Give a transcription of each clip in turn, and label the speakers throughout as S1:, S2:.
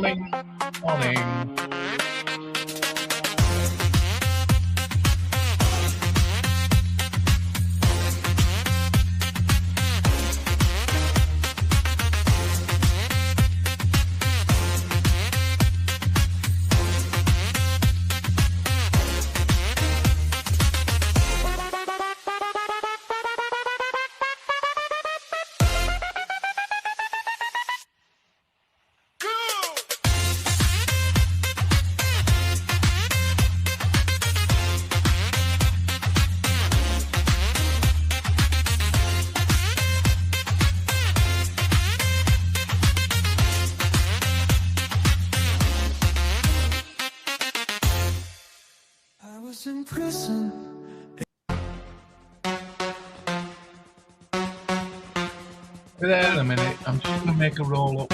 S1: Morning. Morning. Wait there a minute, I'm just going to make a roll up.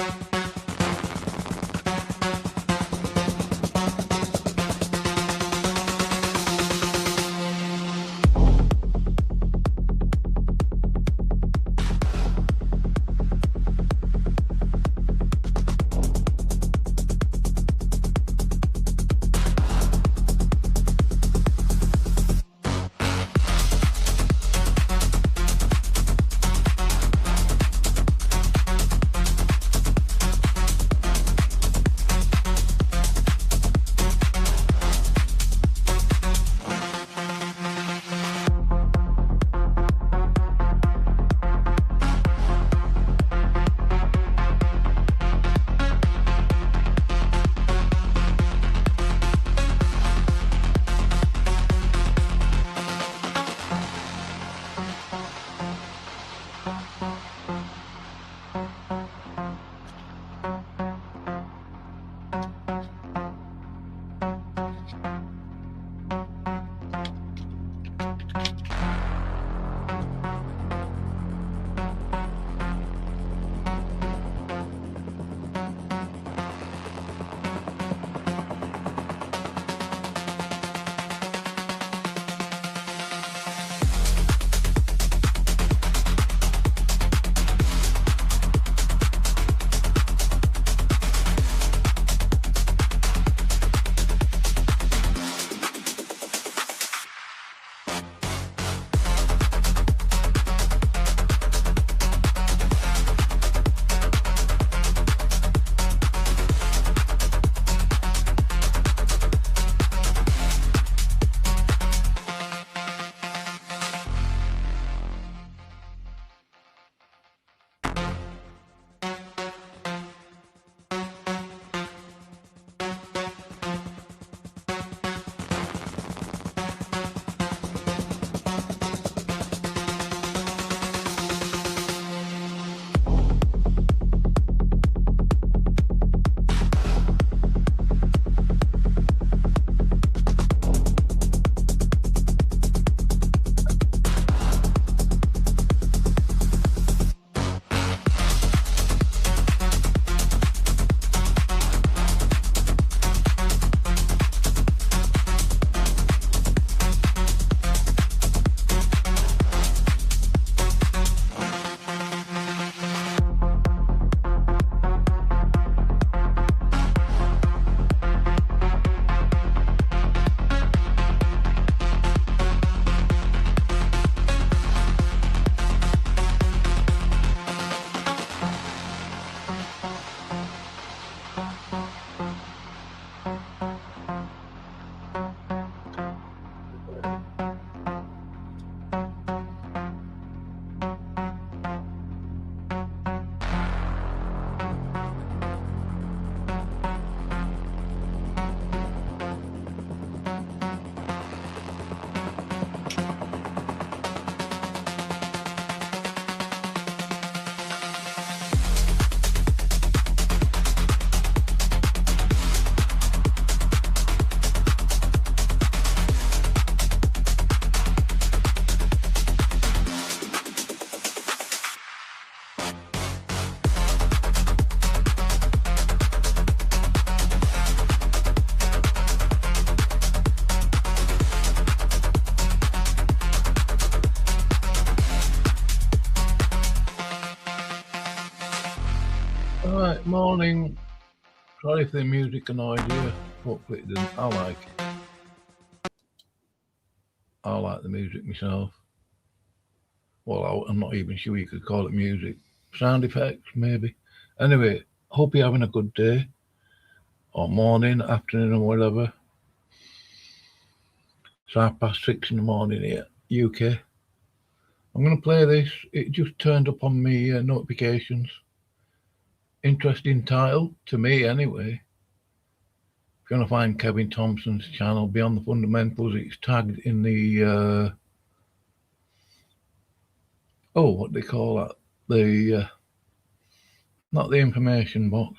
S1: Right, morning. Sorry if the music annoyed you. Hopefully it didn't. I like it. I like the music myself. Well, I'm not even sure you could call it music. Sound effects, maybe. Anyway, hope you're having a good day. Or morning, afternoon, or whatever. It's 6:30 in the morning here, UK. I'm going to play this. It just turned up on me notifications. Interesting title, to me anyway. If you're going to find Kevin Thompson's channel, Beyond the Fundamentals, it's tagged in the, what they call that? The, not the information box.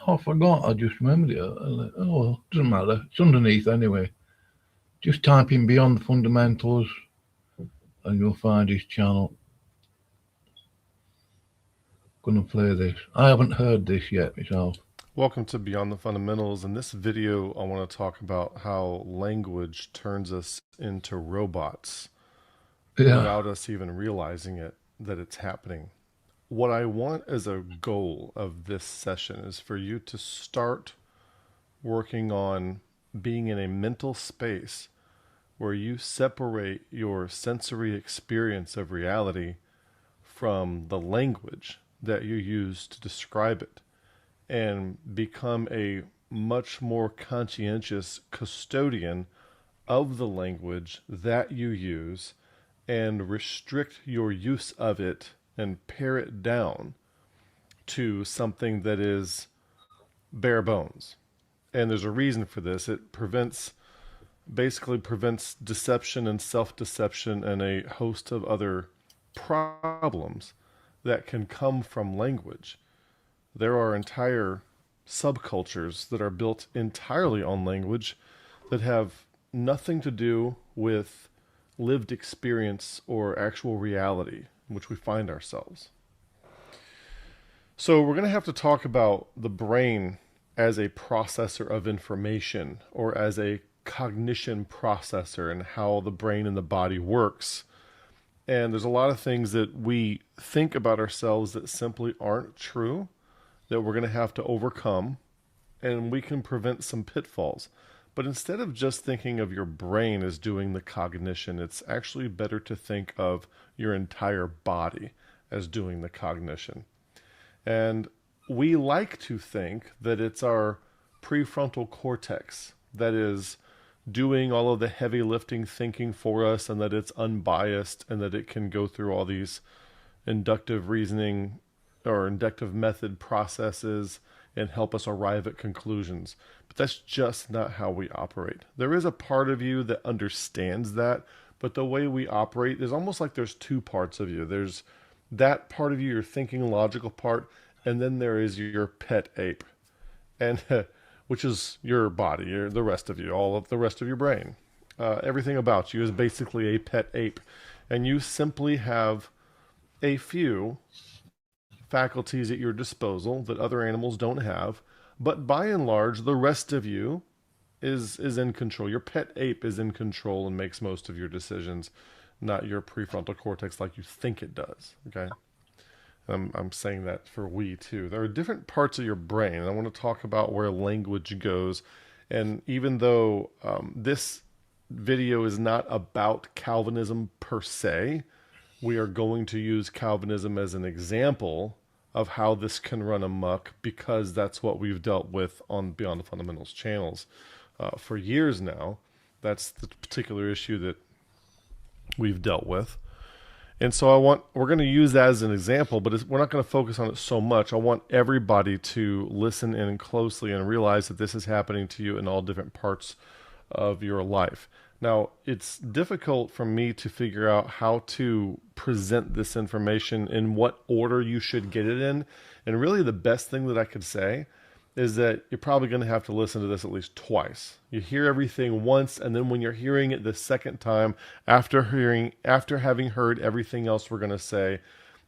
S1: Oh, I forgot, I just remembered it. Oh, well, doesn't matter. It's underneath anyway. Just type in Beyond the Fundamentals and you'll find his channel. Gonna play this. I haven't heard this yet myself.
S2: Welcome to Beyond the Fundamentals. In this video, I want to talk about how language turns us into robots without us even realizing it, that it's happening. What I want as a goal of this session is for you to start working on being in a mental space where you separate your sensory experience of reality from the language that you use to describe it, and become a much more conscientious custodian of the language that you use, and restrict your use of it and pare it down to something that is bare bones. And there's a reason for this. It basically prevents deception and self-deception and a host of other problems that can come from language. There are entire subcultures that are built entirely on language that have nothing to do with lived experience or actual reality in which we find ourselves. So we're going to have to talk about the brain as a processor of information, or as a cognition processor, and how the brain and the body works. And there's a lot of things that we think about ourselves that simply aren't true, that we're going to have to overcome, and we can prevent some pitfalls. But instead of just thinking of your brain as doing the cognition, it's actually better to think of your entire body as doing the cognition. And we like to think that it's our prefrontal cortex that is doing all of the heavy lifting thinking for us, and that it's unbiased, and that it can go through all these inductive reasoning or inductive method processes and help us arrive at conclusions. But that's just not how we operate. There is a part of you that understands that, but the way we operate is almost like there's two parts of you. There's that part of you, your thinking logical part, and then there is your pet ape, and which is your body, the rest of you, all of the rest of your brain. Everything about you is basically a pet ape, and you simply have a few faculties at your disposal that other animals don't have, but by and large, the rest of you is in control. Your pet ape is in control and makes most of your decisions, not your prefrontal cortex like you think it does, okay? I'm saying that for we too. There are different parts of your brain, and I want to talk about where language goes. And even though this video is not about Calvinism per se, we are going to use Calvinism as an example of how this can run amok, because that's what we've dealt with on Beyond the Fundamentals channels for years now. That's the particular issue that we've dealt with. And so we're going to use that as an example, but we're not going to focus on it so much. I want everybody to listen in closely and realize that this is happening to you in all different parts of your life. Now, it's difficult for me to figure out how to present this information, in what order you should get it in. And really the best thing that I could say is that you're probably going to have to listen to this at least twice. You hear everything once, and then when you're hearing it the second time, after having heard everything else we're going to say,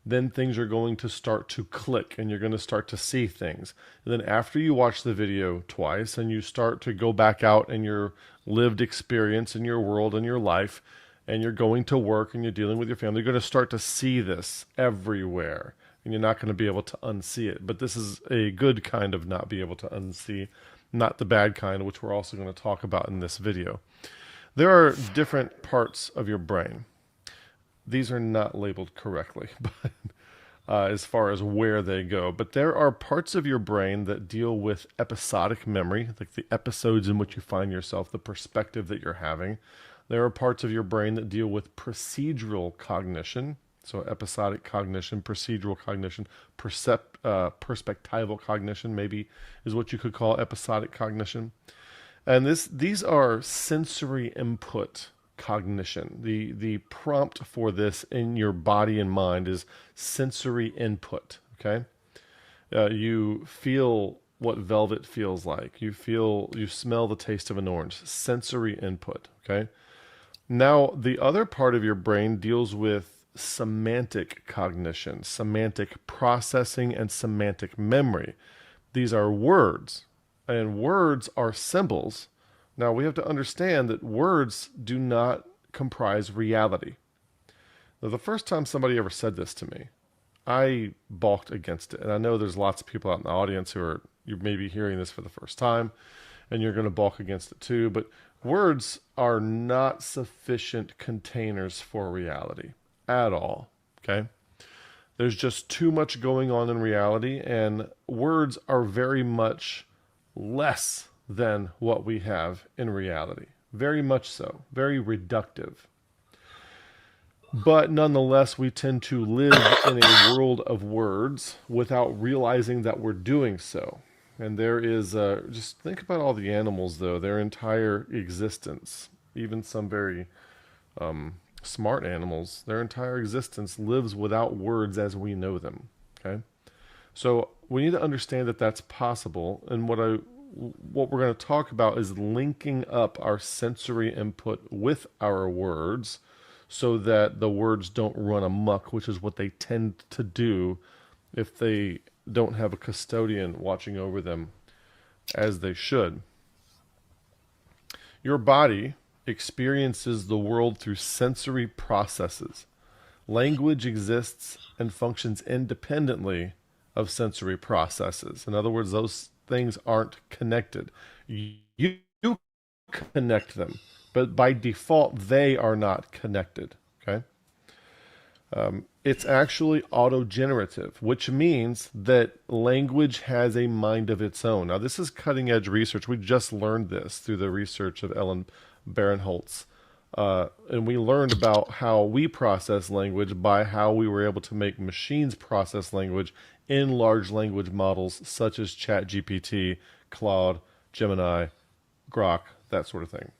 S2: then things are going to start to click, and you're going to start to see things. And then after you watch the video twice and you start to go back out in your lived experience in your world and your life, and you're going to work and you're dealing with your family, you're going to start to see this everywhere. and you're not going to be able to unsee it. But this is a good kind of not be able to unsee, not the bad kind, which we're also going to talk about in this video. There are different parts of your brain. These are not labeled correctly, but as far as where they go. But there are parts of your brain that deal with episodic memory, like the episodes in which you find yourself, the perspective that you're having. There are parts of your brain that deal with procedural cognition. So episodic cognition, procedural cognition, perspectival cognition maybe is what you could call episodic cognition. And these are sensory input cognition. The prompt for this in your body and mind is sensory input, okay? You feel what velvet feels like. You smell the taste of an orange. Sensory input, okay? Now, the other part of your brain deals with semantic cognition, semantic processing, and semantic memory. These are words, and words are symbols. Now, we have to understand that words do not comprise reality. Now, the first time somebody ever said this to me, I balked against it. And I know there's lots of people out in the audience you may be hearing this for the first time, and you're going to balk against it too. But words are not sufficient containers for reality at all, okay? There's just too much going on in reality, and words are very much less than what we have in reality. Very much so. Very reductive. But nonetheless, we tend to live in a world of words without realizing that we're doing so. And there is, just think about all the animals, though, their entire existence, even some very smart animals, their entire existence lives without words as we know them, okay? So we need to understand that that's possible, and what we're going to talk about is linking up our sensory input with our words so that the words don't run amok, which is what they tend to do if they don't have a custodian watching over them as they should. Your body experiences the world through sensory processes. Language exists and functions independently of sensory processes. In other words, those things aren't connected. You connect them, but by default, they are not connected, okay? It's actually autogenerative, which means that language has a mind of its own. Now, this is cutting-edge research. We just learned this through the research of Ellen Barinholtz. And we learned about how we process language by how we were able to make machines process language in large language models such as ChatGPT, Claude, Gemini, Grok, that sort of thing.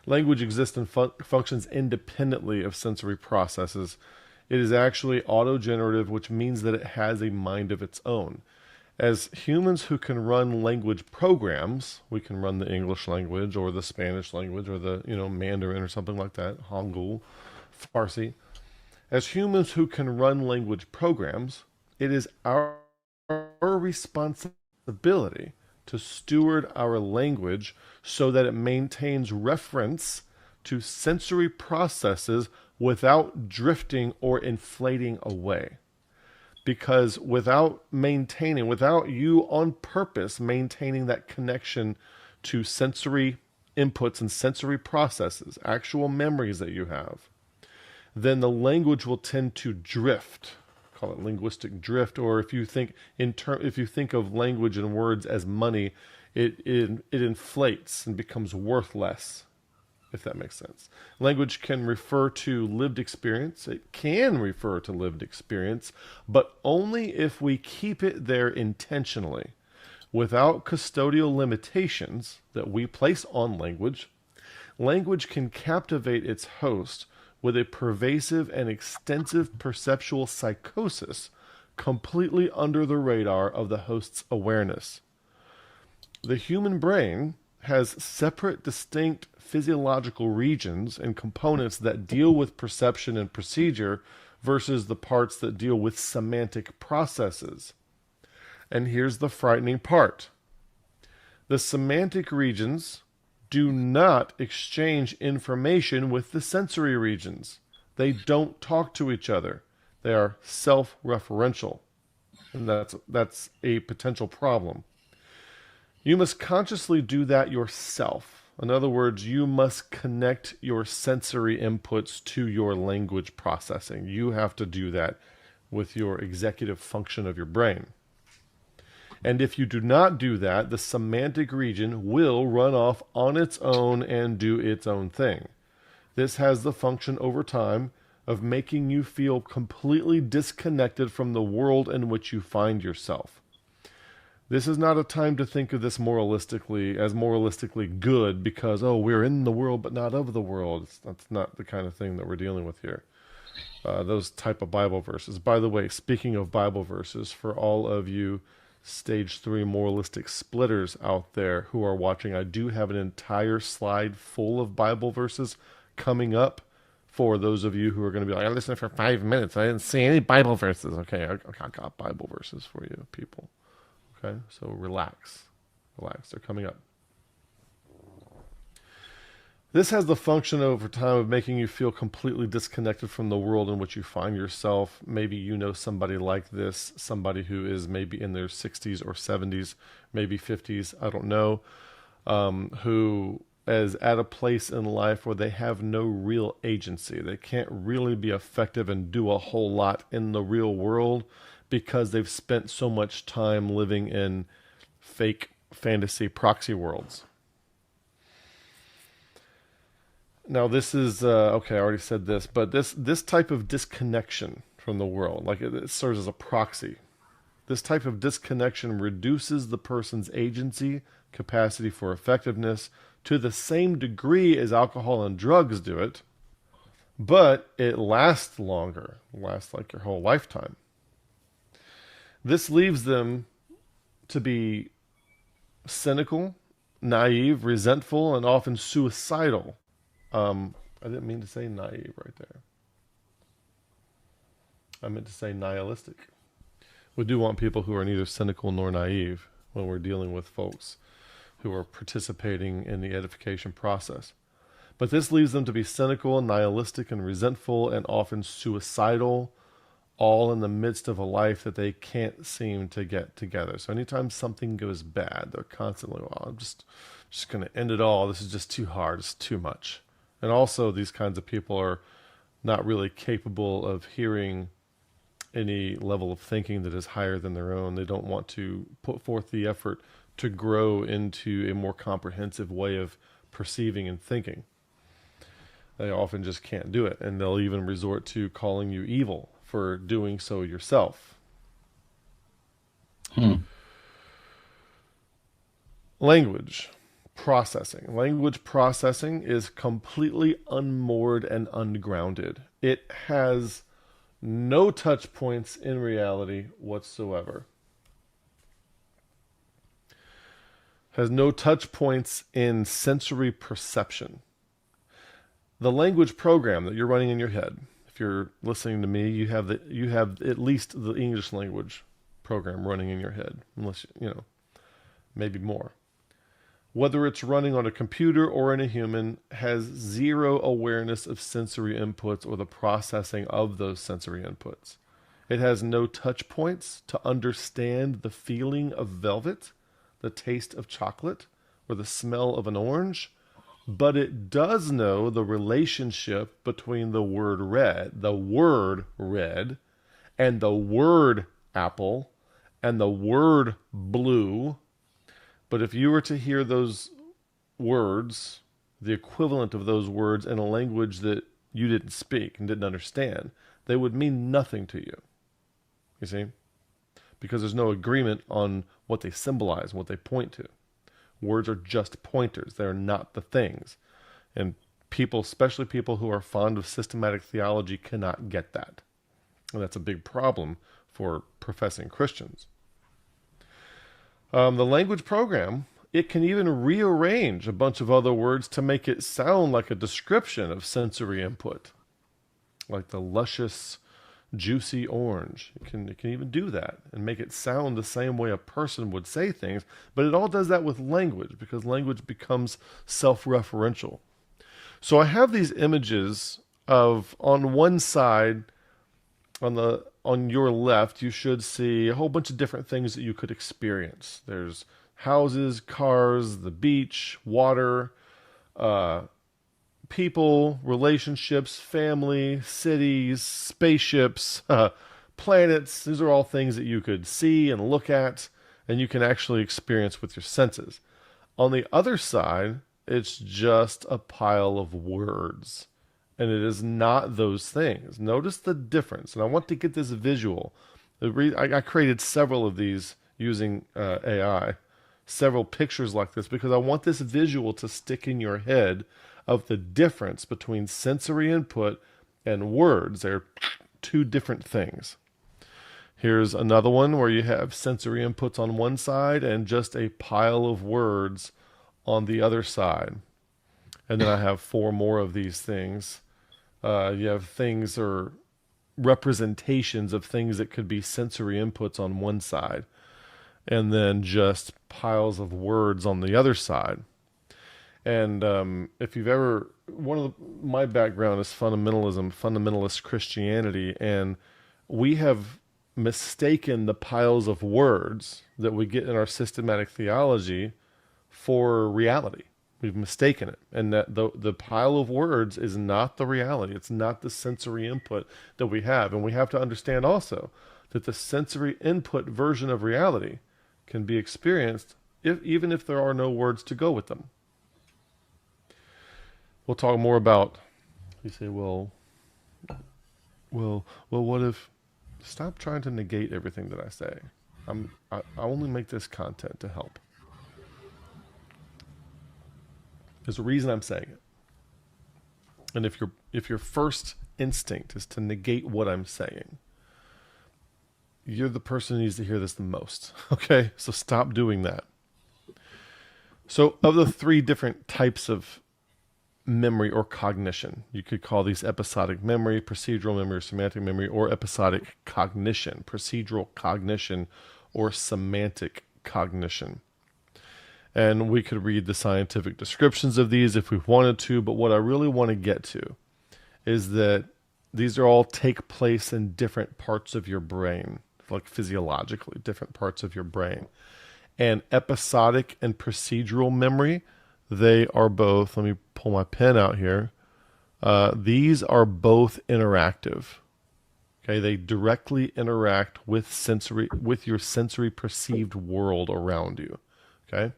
S2: Language exists and functions independently of sensory processes. It is actually autogenerative, which means that it has a mind of its own. As humans who can run language programs, we can run the English language or the Spanish language or the Mandarin or something like that, Hangul, Farsi. As humans who can run language programs, it is our responsibility to steward our language so that it maintains reference to sensory processes without drifting or inflating away. Because without you on purpose maintaining that connection to sensory inputs and sensory processes, actual memories that you have, then the language will tend to drift. Call it linguistic drift, or if you think of language and words as money, it inflates and becomes worth less, if that makes sense. Language can refer to lived experience. It can refer to lived experience, but only if we keep it there intentionally. Without custodial limitations that we place on language, language can captivate its host with a pervasive and extensive perceptual psychosis completely under the radar of the host's awareness. The human brain has separate, distinct physiological regions and components that deal with perception and procedure versus the parts that deal with semantic processes. And here's the frightening part. The semantic regions do not exchange information with the sensory regions. They don't talk to each other. They are self-referential, and that's a potential problem. You must consciously do that yourself. In other words, you must connect your sensory inputs to your language processing. You have to do that with your executive function of your brain. And if you do not do that, the semantic region will run off on its own and do its own thing. This has the function over time of making you feel completely disconnected from the world in which you find yourself. This is not a time to think of this moralistically good because, oh, we're in the world but not of the world. That's not the kind of thing that we're dealing with here. Those type of Bible verses. By the way, speaking of Bible verses, for all of you stage 3 moralistic splitters out there who are watching, I do have an entire slide full of Bible verses coming up for those of you who are going to be like, I listened for 5 minutes. I didn't see any Bible verses. Okay, I got Bible verses for you, people. Okay, so relax. Relax, they're coming up. This has the function over time of making you feel completely disconnected from the world in which you find yourself. Maybe you know somebody like this, somebody who is maybe in their 60s or 70s, maybe 50s, I don't know, who is at a place in life where they have no real agency. They can't really be effective and do a whole lot in the real world because they've spent so much time living in fake fantasy proxy worlds. Now this is, okay, I already said this, but this type of disconnection from the world, like it serves as a proxy. This type of disconnection reduces the person's agency, capacity for effectiveness, to the same degree as alcohol and drugs do it, but it lasts longer. It lasts like your whole lifetime. This leaves them to be cynical, naive, resentful, and often suicidal. I didn't mean to say naive right there. I meant to say nihilistic. We do want people who are neither cynical nor naive when we're dealing with folks who are participating in the edification process. But this leaves them to be cynical, nihilistic, and resentful, and often suicidal, all in the midst of a life that they can't seem to get together. So anytime something goes bad, they're constantly, well, I'm just going to end it all. This is just too hard. It's too much. And also, these kinds of people are not really capable of hearing any level of thinking that is higher than their own. They don't want to put forth the effort to grow into a more comprehensive way of perceiving and thinking. They often just can't do it, and they'll even resort to calling you evil for doing so yourself. Language processing. Language processing is completely unmoored and ungrounded. It has no touch points in reality whatsoever. Has no touch points in sensory perception. The language program that you're running in your head, if you're listening to me, you have at least the English language program running in your head, unless maybe more. Whether it's running on a computer or in a human, has zero awareness of sensory inputs or the processing of those sensory inputs. It has no touch points to understand the feeling of velvet, the taste of chocolate, or the smell of an orange, but it does know the relationship between the word red, and the word apple, and the word blue. But if you were to hear those words, the equivalent of those words in a language that you didn't speak and didn't understand, they would mean nothing to you. You see? Because there's no agreement on what they symbolize, what they point to. Words are just pointers. They're not the things. And people, especially people who are fond of systematic theology, cannot get that. And that's a big problem for professing Christians. The language program, it can even rearrange a bunch of other words to make it sound like a description of sensory input. Like the luscious, juicy orange. It can even do that and make it sound the same way a person would say things, but it all does that with language because language becomes self-referential. So I have these images of, on one side, on your left, you should see a whole bunch of different things that you could experience. There's houses, cars, the beach, water, people, relationships, family, cities, spaceships, planets. These are all things that you could see and look at, and you can actually experience with your senses. On the other side, it's just a pile of words, and it is not those things. Notice the difference, and I want to get this visual. I created several of these using AI, several pictures like this, because I want this visual to stick in your head of the difference between sensory input and words. They're two different things. Here's another one where you have sensory inputs on one side and just a pile of words on the other side. And then I have 4 more of these things. You have things or representations of things that could be sensory inputs on one side, and then just piles of words on the other side. And if you've ever, my background is fundamentalism, fundamentalist Christianity, and we have mistaken the piles of words that we get in our systematic theology for reality. We've mistaken it, and that the pile of words is not the reality. It's not the sensory input that we have, and we have to understand also that the sensory input version of reality can be experienced even if there are no words to go with them. We'll talk more about. You say, well, what if? Stop trying to negate everything that I say. I only make this content to help. There's a reason I'm saying it. And if your first instinct is to negate what I'm saying, you're the person who needs to hear this the most. Okay? So stop doing that. So of the 3 different types of memory or cognition, you could call these episodic memory, procedural memory, or semantic memory, or episodic cognition, procedural cognition, or semantic cognition. And we could read the scientific descriptions of these if we wanted to, but what I really want to get to is that these are all take place in different parts of your brain, like physiologically, different parts of your brain. And episodic and procedural memory, they are both, let me pull my pen out here. These are both interactive. Okay, they directly interact with your sensory perceived world around you. Okay?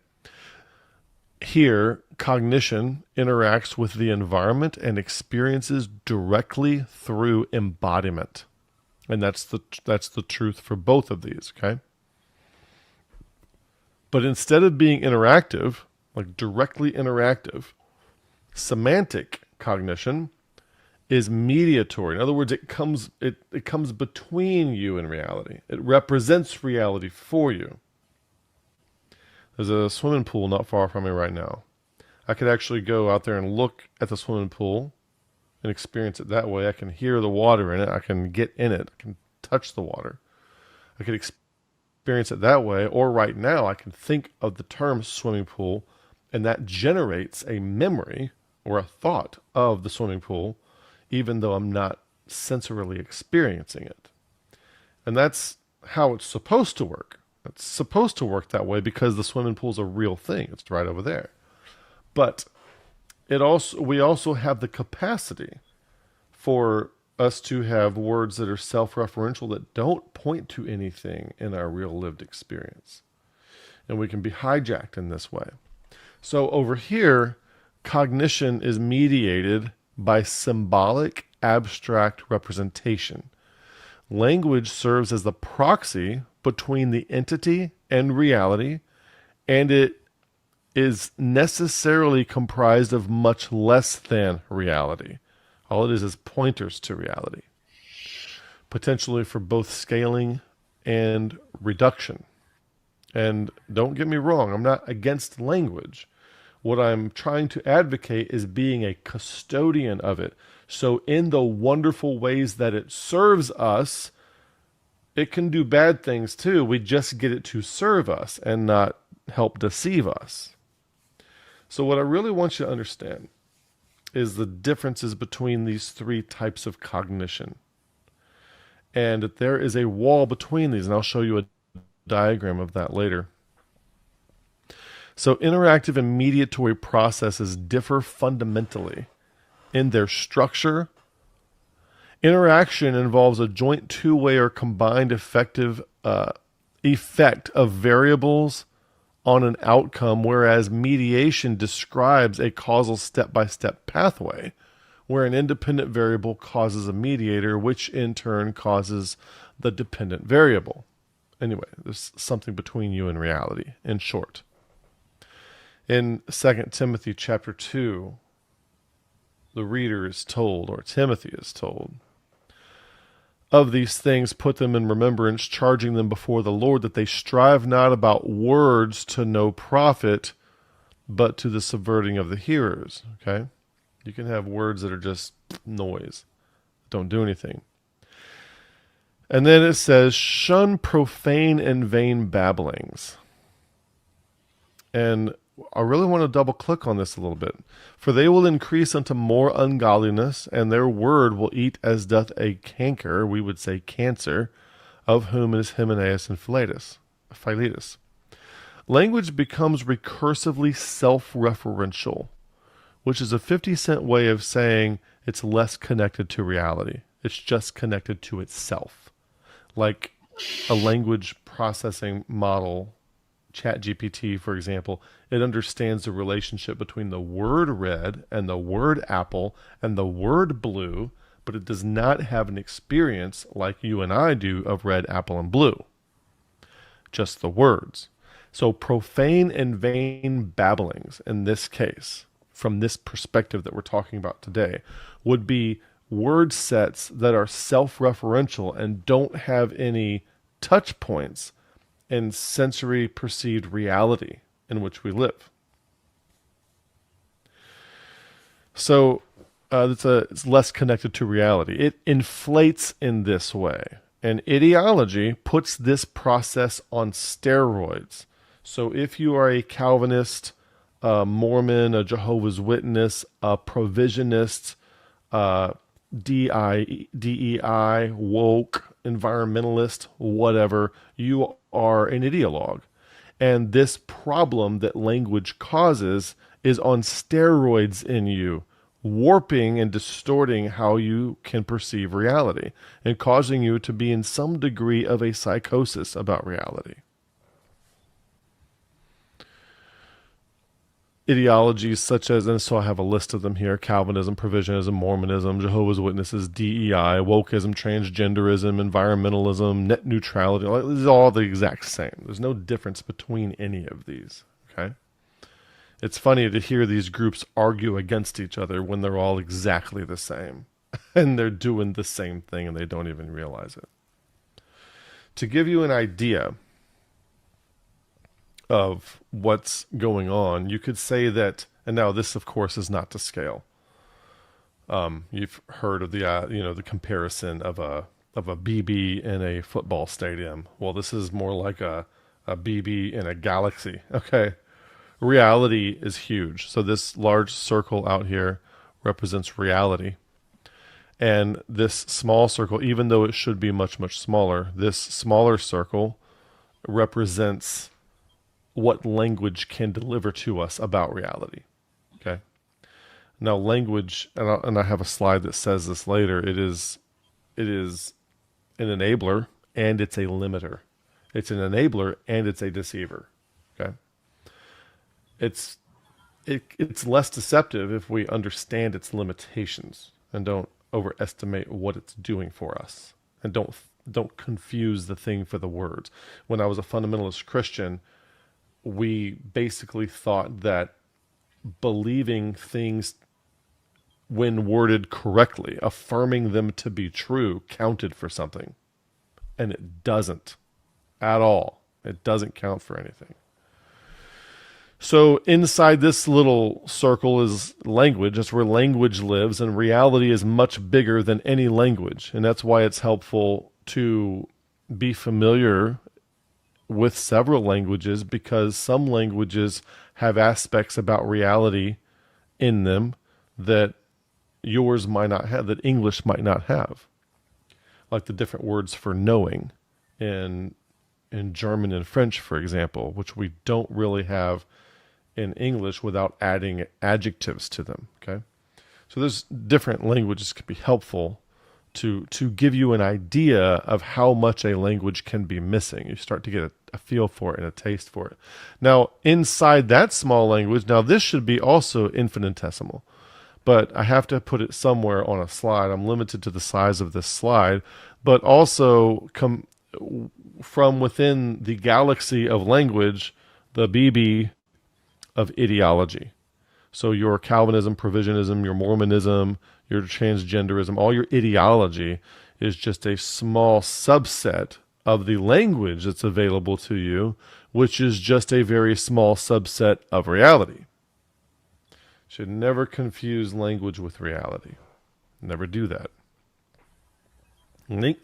S2: Here, cognition interacts with the environment and experiences directly through embodiment. And that's the truth for both of these, okay? But instead of being interactive, like directly interactive, semantic cognition is mediatory. In other words, it comes between you and reality. It represents reality for you. There's a swimming pool not far from me right now. I could actually go out there and look at the swimming pool and experience it that way. I can hear the water in it. I can get in it. I can touch the water. I could experience it that way. Or right now, I can think of the term swimming pool, and that generates a memory or a thought of the swimming pool, even though I'm not sensorily experiencing it. And that's how it's supposed to work. It's supposed to work that way because the swimming pool is a real thing. It's right over there. But we also have the capacity for us to have words that are self-referential that don't point to anything in our real lived experience. And we can be hijacked in this way. So over here, cognition is mediated by symbolic abstract representation. Language serves as the proxy between the entity and reality, and it is necessarily comprised of much less than reality. All it is pointers to reality, potentially for both scaling and reduction. And don't get me wrong, I'm not against language. What I'm trying to advocate is being a custodian of it. So in the wonderful ways that it serves us, it can do bad things too. We just get it to serve us and not help deceive us. So what I really want you to understand is the differences between these 3 types of cognition. and that there is a wall between these, and I'll show you a diagram of that later. So interactive and mediatory processes differ fundamentally in their structure. Interaction involves a joint two-way or combined effect of variables on an outcome, whereas mediation describes a causal step-by-step pathway where an independent variable causes a mediator, which in turn causes the dependent variable. Anyway, there's something between you and reality, in short. In 2 Timothy chapter 2, the reader is told, or Timothy is told, of these things put them in remembrance, charging them before the Lord, that they strive not about words to no profit, but to the subverting of the hearers. Okay? You can have words that are just noise, don't do anything. And then it says, shun profane and vain babblings. And I really want to double click on this a little bit. For they will increase unto more ungodliness, and their word will eat as doth a canker, we would say cancer, of whom is Hymenaeus and Philetus. Language becomes recursively self-referential, which is a 50-cent way of saying it's less connected to reality. It's just connected to itself. Like a language processing model, ChatGPT, for example, it understands the relationship between the word red and the word apple and the word blue, but it does not have an experience like you and I do of red, apple, and blue. Just the words. So profane and vain babblings, in this case, from this perspective that we're talking about today, would be word sets that are self-referential and don't have any touch points in sensory perceived reality in which we live. So it's less connected to reality. It inflates in this way. And ideology puts this process on steroids. So if you are a Calvinist, a Mormon, a Jehovah's Witness, a provisionist, DEI, woke, environmentalist, whatever, you are an ideologue. And this problem that language causes is on steroids in you, warping and distorting how you can perceive reality and causing you to be in some degree of a psychosis about reality. Ideologies such as, and so I have a list of them here, Calvinism, Provisionism, Mormonism, Jehovah's Witnesses, DEI, wokeism, transgenderism, environmentalism, net neutrality, these are all the exact same. There's no difference between any of these, okay? It's funny to hear these groups argue against each other when they're all exactly the same. And they're doing the same thing and they don't even realize it. To give you an idea of what's going on, you could say that, and now this of course is not to scale. You've heard of the the comparison of a BB in a football stadium. Well, this is more like a BB in a galaxy. Okay, reality is huge. So this large circle out here represents reality, and this small circle, even though it should be much smaller, this smaller circle represents what language can deliver to us about reality. Okay. Now language, and I have a slide that says this later, it is an enabler and it's a limiter. It's an enabler and it's a deceiver. Okay. It's less deceptive if we understand its limitations and don't overestimate what it's doing for us, and don't confuse the thing for the words. When I was a fundamentalist Christian, we basically thought that believing things when worded correctly, affirming them to be true, counted for something. And it doesn't at all. It doesn't count for anything. So inside this little circle is language. That's where language lives, and reality is much bigger than any language. And that's why it's helpful to be familiar with several languages, because some languages have aspects about reality in them that yours might not have, that English might not have. like the different words for knowing in German and French, for example, which we don't really have in English without adding adjectives to them. Okay, so there's different languages can be helpful to give you an idea of how much a language can be missing. You start to get a feel for it and a taste for it. Now, inside that small language, now this should be also infinitesimal, but I have to put it somewhere on a slide. I'm limited to the size of this slide, but also from within the galaxy of language, the BB of ideology. So your Calvinism, Provisionism, your Mormonism, your transgenderism, all your ideology is just a small subset of the language that's available to you, which is just a very small subset of reality. Should never confuse language with reality. Never do that.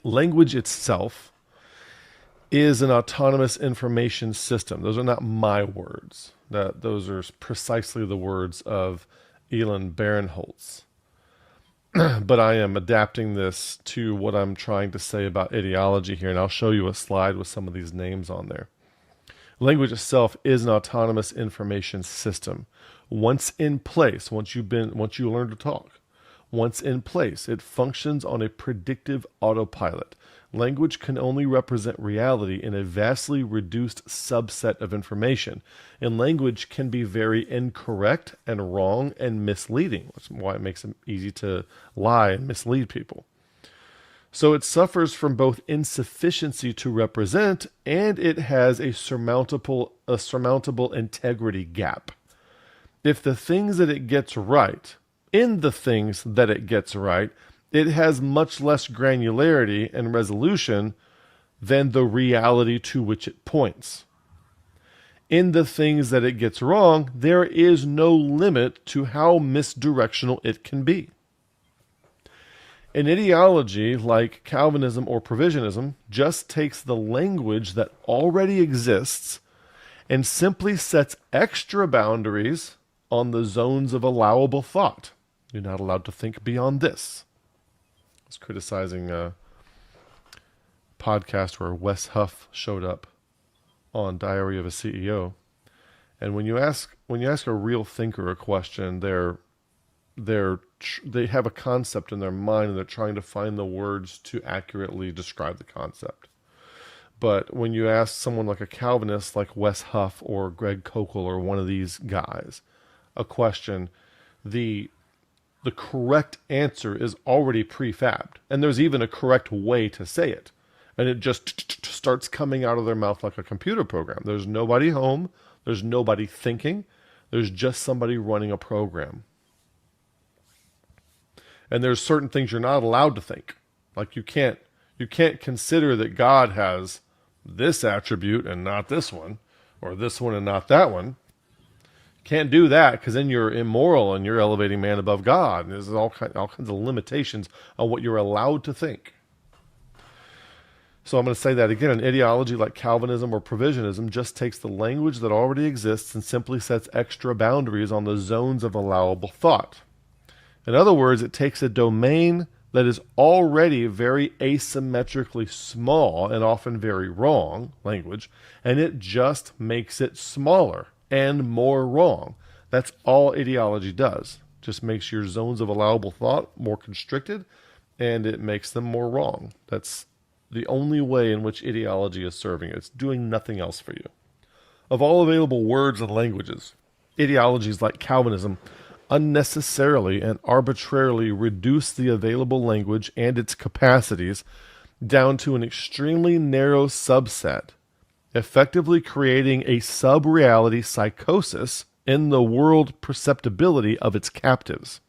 S2: Language itself is an autonomous information system. Those are not my words. Those are precisely the words of Elon Barinholtz. But I am adapting this to what I'm trying to say about ideology here, and I'll show you a slide with some of these names on there. Language itself is an autonomous information system. Once in place, once you learn to talk, once in place, it functions on a predictive autopilot. Language can only represent reality in a vastly reduced subset of information, and language can be very incorrect and wrong and misleading, which is why it makes it easy to lie and mislead people. So it suffers from both insufficiency to represent, and it has a surmountable integrity gap. If the things that it gets right, in the things that it gets right, it has much less granularity and resolution than the reality to which it points. In the things that it gets wrong, there is no limit to how misdirectional it can be. An ideology like Calvinism or Provisionism just takes the language that already exists and simply sets extra boundaries on the zones of allowable thought. You're not allowed to think beyond this. I was criticizing a podcast where Wes Huff showed up on Diary of a CEO, and when you ask a real thinker a question, they have a concept in their mind and they're trying to find the words to accurately describe the concept. But when you ask someone like a Calvinist like Wes Huff or Greg Koukl or one of these guys a question, the correct answer is already prefabbed, and there's even a correct way to say it, and it just starts coming out of their mouth like a computer program. There's nobody home, there's nobody thinking, there's just somebody running a program. And there's certain things you're not allowed to think. Like you can't consider that God has this attribute and not this one, or this one and not that one. Can't do that, because then you're immoral and you're elevating man above God. And there's all kinds of limitations on what you're allowed to think. So I'm going to say that again. An ideology like Calvinism or Provisionism just takes the language that already exists and simply sets extra boundaries on the zones of allowable thought. In other words, it takes a domain that is already very asymmetrically small and often very wrong language, and it just makes it smaller and more wrong. That's all ideology does. Just makes your zones of allowable thought more constricted, and it makes them more wrong. That's the only way in which ideology is serving it. It's doing nothing else for you. Of all available words and languages, ideologies like Calvinism unnecessarily and arbitrarily reduce the available language and its capacities down to an extremely narrow subset, effectively creating a sub-reality psychosis in the world perceptibility of its captives.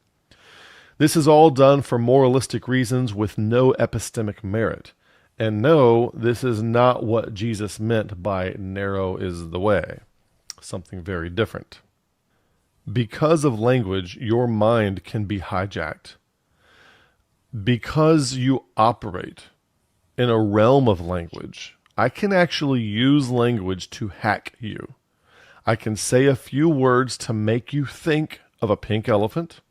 S2: This is all done for moralistic reasons with no epistemic merit. And no, this is not what Jesus meant by narrow is the way. Something very different. Because of language, your mind can be hijacked. Because you operate in a realm of language, I can actually use language to hack you. I can say a few words to make you think of a pink elephant.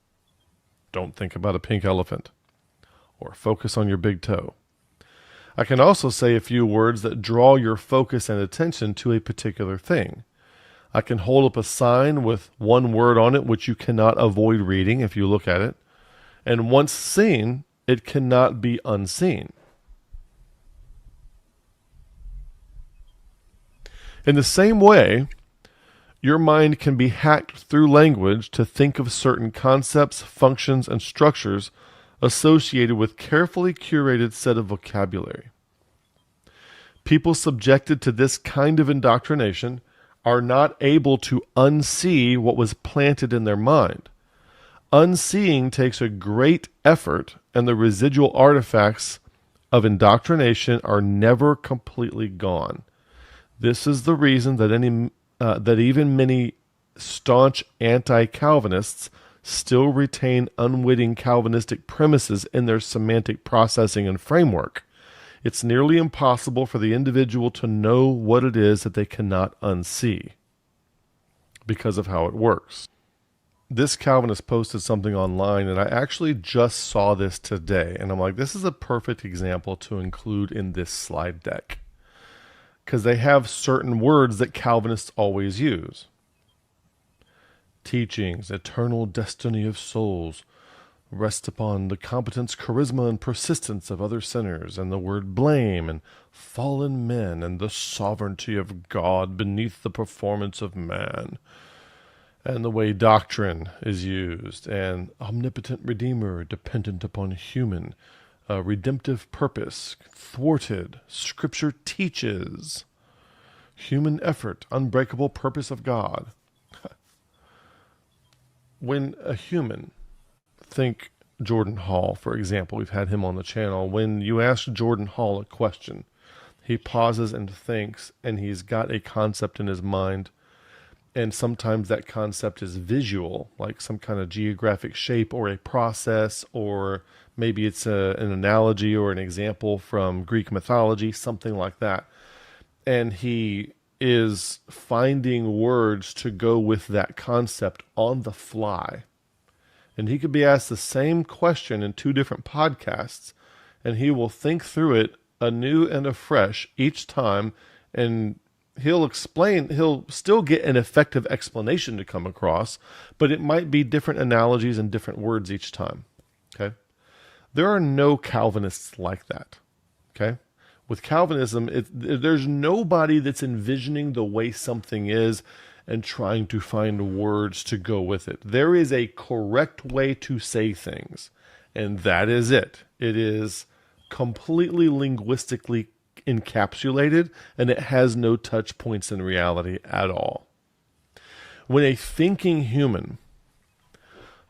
S2: Don't think about a pink elephant. Or focus on your big toe. I can also say a few words that draw your focus and attention to a particular thing. I can hold up a sign with one word on it which you cannot avoid reading if you look at it, and once seen, it cannot be unseen. In the same way, your mind can be hacked through language to think of certain concepts, functions, and structures associated with carefully curated set of vocabulary. People subjected to this kind of indoctrination are not able to unsee what was planted in their mind. Unseeing takes a great effort, and the residual artifacts of indoctrination are never completely gone. This is the reason that even many staunch anti-Calvinists still retain unwitting Calvinistic premises in their semantic processing and framework. It's nearly impossible for the individual to know what it is that they cannot unsee because of how it works. This Calvinist posted something online, and I actually just saw this today, and I'm like, this is a perfect example to include in this slide deck, because they have certain words that Calvinists always use. Teachings, eternal destiny of souls, rest upon the competence, charisma, and persistence of other sinners, and the word blame, and fallen men, and the sovereignty of God beneath the performance of man, and the way doctrine is used, and omnipotent Redeemer dependent upon human, redemptive purpose, thwarted, Scripture teaches, human effort, unbreakable purpose of God. When a human, think Jordan Hall, for example, we've had him on the channel. When you ask Jordan Hall a question, he pauses and thinks, and he's got a concept in his mind, and sometimes that concept is visual, like some kind of geographic shape or a process, or maybe it's an analogy or an example from Greek mythology, something like that. And he is finding words to go with that concept on the fly. And he could be asked the same question in two different podcasts, and he will think through it anew and afresh each time, and he'll still get an effective explanation to come across, but it might be different analogies and different words each time. Okay? There are no Calvinists like that. Okay? With Calvinism, there's nobody that's envisioning the way something is and trying to find words to go with it. There is a correct way to say things, and that is it. It is completely linguistically encapsulated, and it has no touch points in reality at all. When a thinking human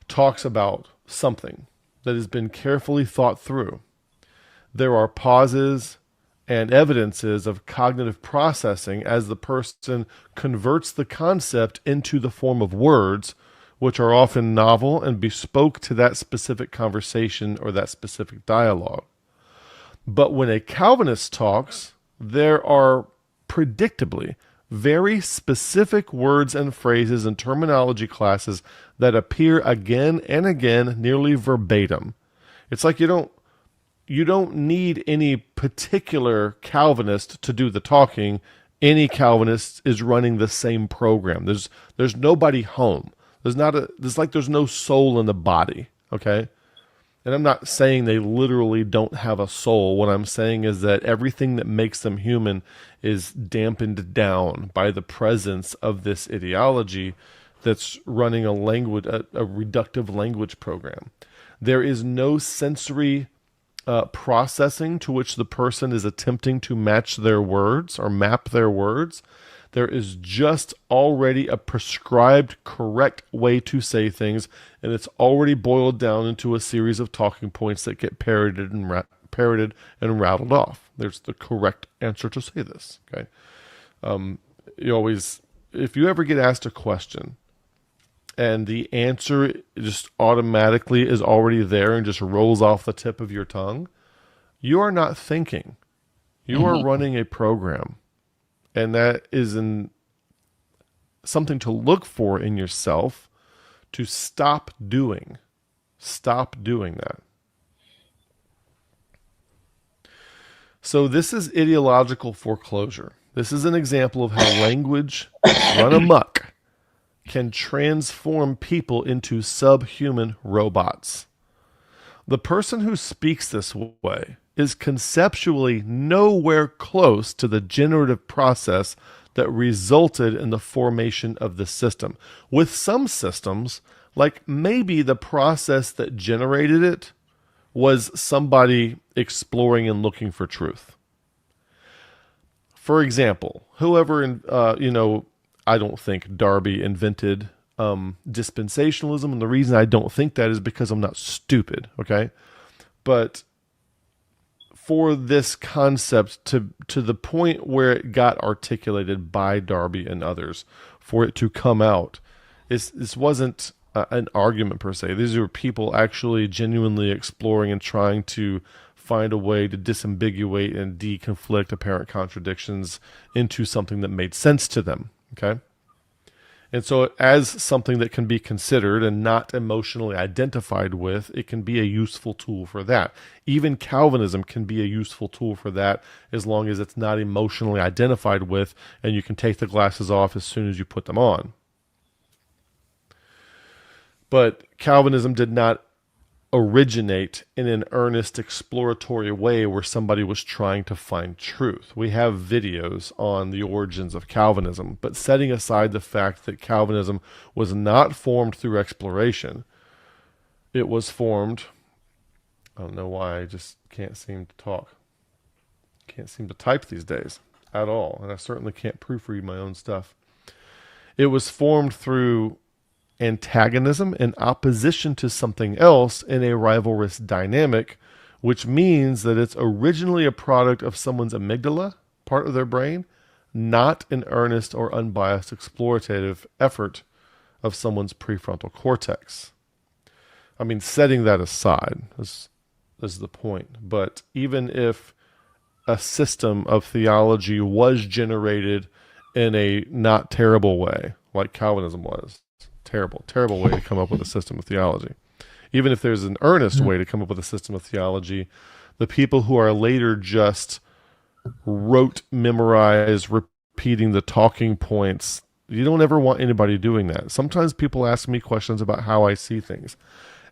S2: talks about something that has been carefully thought through, there are pauses and evidences of cognitive processing as the person converts the concept into the form of words, which are often novel and bespoke to that specific conversation or that specific dialogue. But when a Calvinist talks, there are predictably very specific words and phrases and terminology classes that appear again and again, nearly verbatim. It's like you don't need any particular Calvinist to do the talking. Any Calvinist is running the same program. There's nobody home. There's no soul in the body, okay? And I'm not saying they literally don't have a soul. What I'm saying is that everything that makes them human is dampened down by the presence of this ideology that's running a reductive language program. There is no sensory processing to which the person is attempting to match their words or map their words. There is just already a prescribed correct way to say things, and it's already boiled down into a series of talking points that get parroted and rattled off. There's the correct answer to say this. Okay, if you ever get asked a question and the answer just automatically is already there and just rolls off the tip of your tongue, you are not thinking. You are running a program. And that is something to look for in yourself to stop doing. Stop doing that. So this is ideological foreclosure. This is an example of how language run amok can transform people into subhuman robots. The person who speaks this way is conceptually nowhere close to the generative process that resulted in the formation of the system. With some systems, like maybe the process that generated it was somebody exploring and looking for truth. For example, whoever, I don't think Darby invented dispensationalism, and the reason I don't think that is because I'm not stupid, okay? But for this concept to the point where it got articulated by Darby and others, for it to come out, this wasn't an argument per se. These are people actually genuinely exploring and trying to find a way to disambiguate and deconflict apparent contradictions into something that made sense to them, okay? And so as something that can be considered and not emotionally identified with, it can be a useful tool for that. Even Calvinism can be a useful tool for that as long as it's not emotionally identified with and you can take the glasses off as soon as you put them on. But Calvinism did not originate in an earnest exploratory way where somebody was trying to find truth. We have videos on the origins of Calvinism, but setting aside the fact that Calvinism was not formed through exploration, it was formed, I don't know why I just can't seem to talk. Can't seem to type these days at all, and I certainly can't proofread my own stuff. It was formed through antagonism and opposition to something else in a rivalrous dynamic, which means that it's originally a product of someone's amygdala, part of their brain, not an earnest or unbiased explorative effort of someone's prefrontal cortex. I mean, setting that aside is the point. But even if a system of theology was generated in a not terrible way, like Calvinism was, terrible way to come up with a system of theology. Even if there's an earnest way to come up with a system of theology, the people who are later just memorized, repeating the talking points, you don't ever want anybody doing that. Sometimes people ask me questions about how I see things.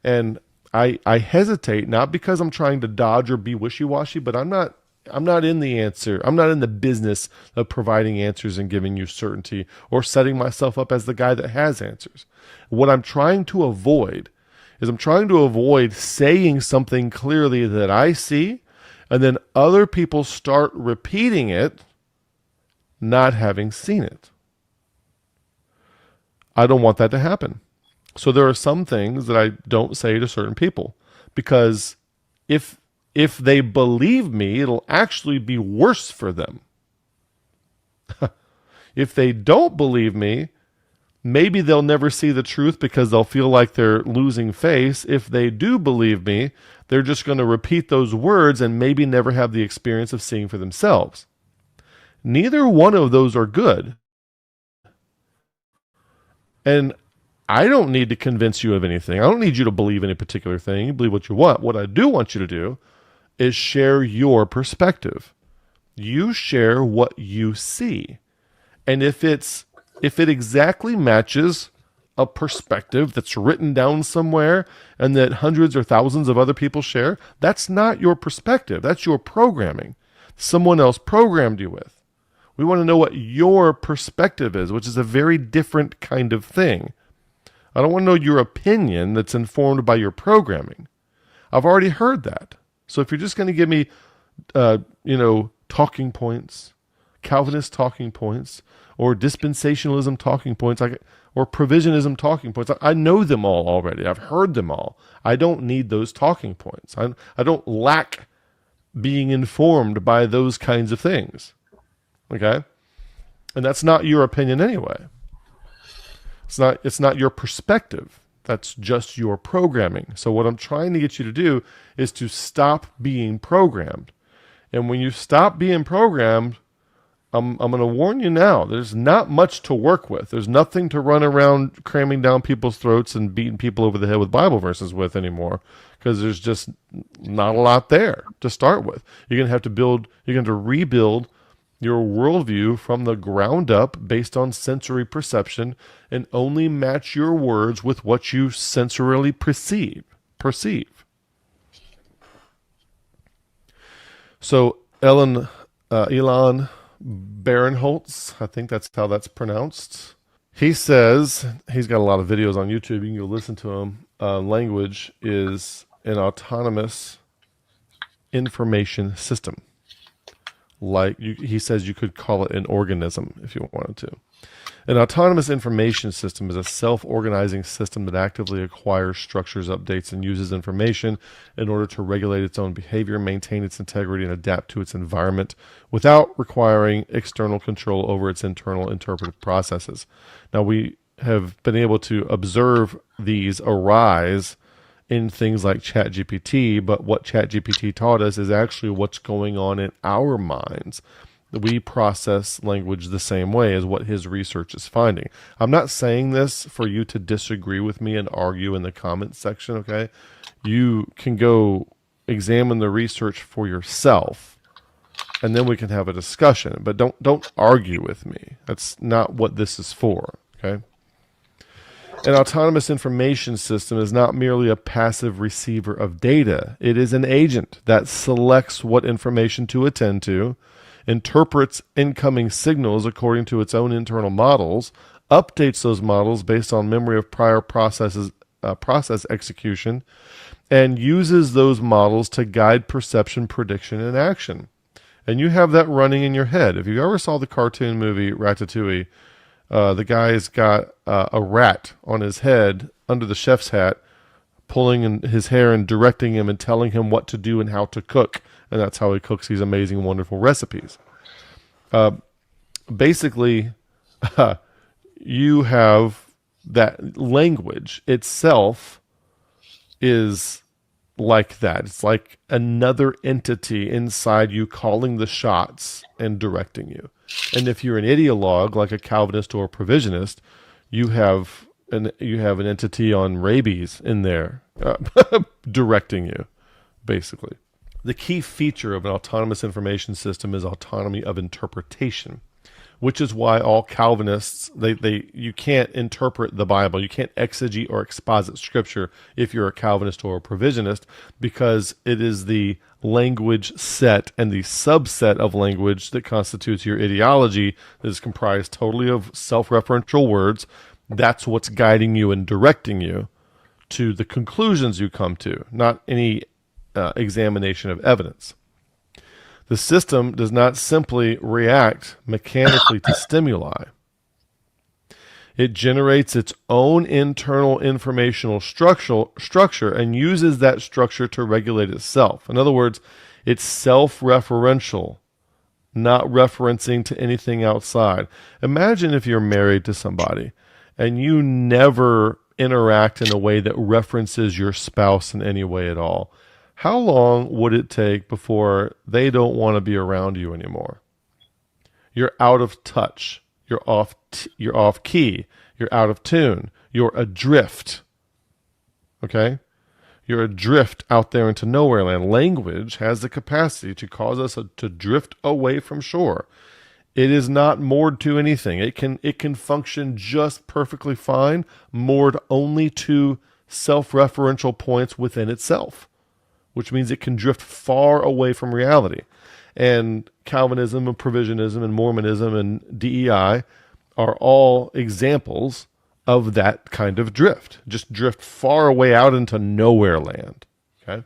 S2: And I hesitate, not because I'm trying to dodge or be wishy-washy, but I'm not in the answer. I'm not in the business of providing answers and giving you certainty or setting myself up as the guy that has answers. What I'm trying to avoid is saying something clearly that I see and then other people start repeating it, not having seen it. I don't want that to happen. So there are some things that I don't say to certain people because if they believe me, it'll actually be worse for them. If they don't believe me, maybe they'll never see the truth because they'll feel like they're losing face. If they do believe me, they're just going to repeat those words and maybe never have the experience of seeing for themselves. Neither one of those are good. And I don't need to convince you of anything. I don't need you to believe any particular thing. You believe what you want. What I do want you to do is share your perspective. You share what you see. And if it exactly matches a perspective that's written down somewhere and that hundreds or thousands of other people share, that's not your perspective. That's your programming. Someone else programmed you with. We want to know what your perspective is, which is a very different kind of thing. I don't want to know your opinion that's informed by your programming. I've already heard that. So if you're just going to give me, talking points, Calvinist talking points, or dispensationalism talking points, or provisionism talking points, I know them all already. I've heard them all. I don't need those talking points. I don't lack being informed by those kinds of things. Okay? And that's not your opinion anyway. It's not your perspective. That's just your programming. So what I'm trying to get you to do is to stop being programmed. And when you stop being programmed, I'm going to warn you now. There's not much to work with. There's nothing to run around cramming down people's throats and beating people over the head with Bible verses with anymore, because there's just not a lot there to start with. You're going to have to build. You're going to rebuild your worldview from the ground up based on sensory perception, and only match your words with what you sensorily perceive. So Elon Barinholtz, I think that's how that's pronounced. He says, he's got a lot of videos on YouTube, you can go listen to him. Language is an autonomous information system. He says you could call it an organism if you wanted to. An autonomous information system is a self-organizing system that actively acquires, structures, updates, and uses information in order to regulate its own behavior, maintain its integrity, and adapt to its environment without requiring external control over its internal interpretive processes. Now, we have been able to observe these arise in things like ChatGPT, but what ChatGPT taught us is actually what's going on in our minds. We process language the same way as what his research is finding. I'm not saying this for you to disagree with me and argue in the comments section, okay? You can go examine the research for yourself, and then we can have a discussion. But don't argue with me. That's not what this is for, okay? An autonomous information system is not merely a passive receiver of data. It is an agent that selects what information to attend to, interprets incoming signals according to its own internal models, updates those models based on memory of prior process execution, and uses those models to guide perception, prediction, and action. And you have that running in your head. If you ever saw the cartoon movie Ratatouille, the guy's got a rat on his head under the chef's hat, pulling in his hair and directing him and telling him what to do and how to cook. And that's how he cooks these amazing, wonderful recipes. Basically, you have that language itself is like that. It's like another entity inside you calling the shots and directing you. And if you're an ideologue, like a Calvinist or a provisionist, you have an entity on rabies in there directing you, basically. The key feature of an autonomous information system is autonomy of interpretation, which is why all Calvinists, you can't interpret the Bible, you can't exegete or exposit Scripture if you're a Calvinist or a provisionist, because it is the language set and the subset of language that constitutes your ideology that is comprised totally of self-referential words. That's what's guiding you and directing you to the conclusions you come to, not any examination of evidence. The system does not simply react mechanically to stimuli. It generates its own internal informational structure and uses that structure to regulate itself. In other words, it's self-referential, not referencing to anything outside. Imagine if you're married to somebody and you never interact in a way that references your spouse in any way at all. How long would it take before they don't want to be around you anymore? You're out of touch. You're off key. You're out of tune. You're adrift. Okay? You're adrift out there into nowhere land. Language has the capacity to cause us to drift away from shore. It is not moored to anything. It can function just perfectly fine, moored only to self-referential points within itself, which means it can drift far away from reality. And Calvinism and provisionism and Mormonism and DEI are all examples of that kind of drift. Just drift far away out into nowhere land. Okay?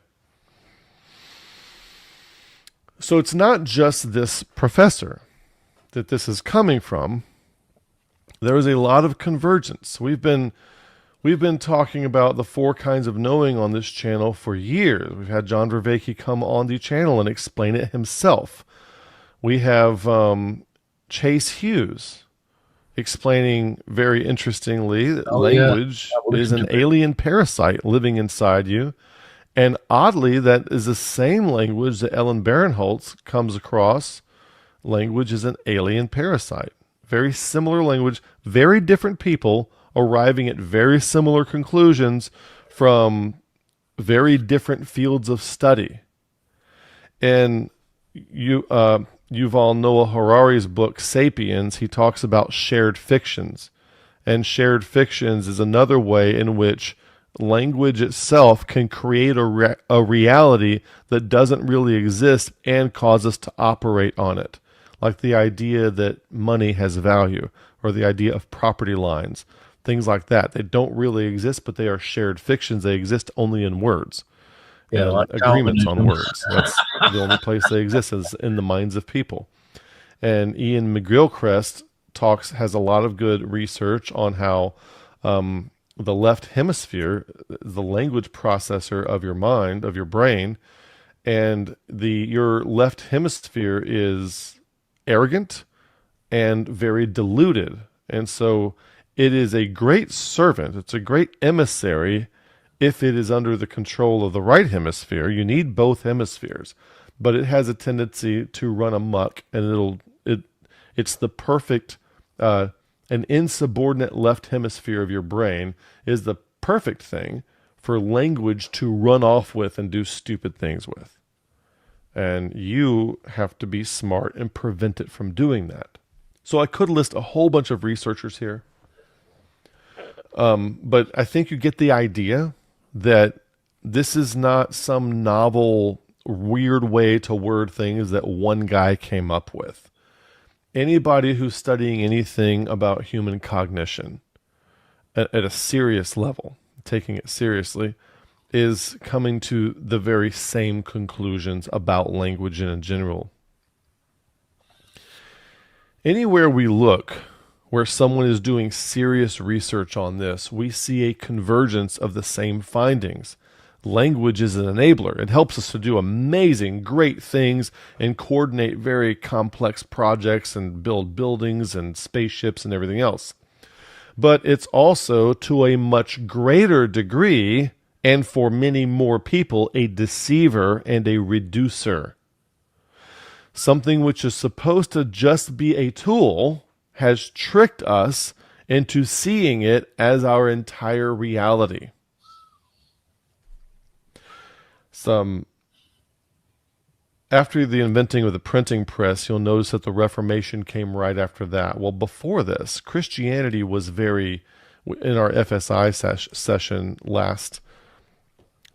S2: So it's not just this professor that this is coming from. There is a lot of convergence. We've been talking about the 4 kinds of knowing on this channel for years. We've had John Vervaeke come on the channel and explain it himself. We have Chase Hughes explaining very interestingly that language is an alien parasite living inside you. And oddly, that is the same language that Ellen Barinholtz comes across language is an alien parasite. Very similar language, very different people arriving at very similar conclusions from very different fields of study. And Yuval Noah Harari's book, ''Sapiens," he talks about shared fictions. And shared fictions is another way in which language itself can create a reality that doesn't really exist and cause us to operate on it. Like the idea that money has value, or the idea of property lines, things like that. They don't really exist, but they are shared fictions. They exist only in words.
S1: Yeah,
S2: and
S1: like
S2: agreements
S1: Calvinism.
S2: on words. That's the only place they exist, is in the minds of people. And Ian McGilchrist has a lot of good research on how the left hemisphere, the language processor of your mind, of your brain, and your left hemisphere is arrogant and very deluded. And so it is a great servant. It's a great emissary if it is under the control of the right hemisphere. You need both hemispheres, but it has a tendency to run amok, and it's the perfect, an insubordinate left hemisphere of your brain is the perfect thing for language to run off with and do stupid things with. And you have to be smart and prevent it from doing that. So I could list a whole bunch of researchers here. But I think you get the idea that this is not some novel, weird way to word things that one guy came up with. Anybody who's studying anything about human cognition at a serious level, taking it seriously, is coming to the very same conclusions about language in general. Anywhere we look where someone is doing serious research on this, we see a convergence of the same findings. Language is an enabler. It helps us to do amazing, great things and coordinate very complex projects and build buildings and spaceships and everything else. But it's also, to a much greater degree, and for many more people, a deceiver and a reducer. Something which is supposed to just be a tool has tricked us into seeing it as our entire reality. After the inventing of the printing press, you'll notice that the Reformation came right after that. Well, before this, Christianity was very, in our FSI session last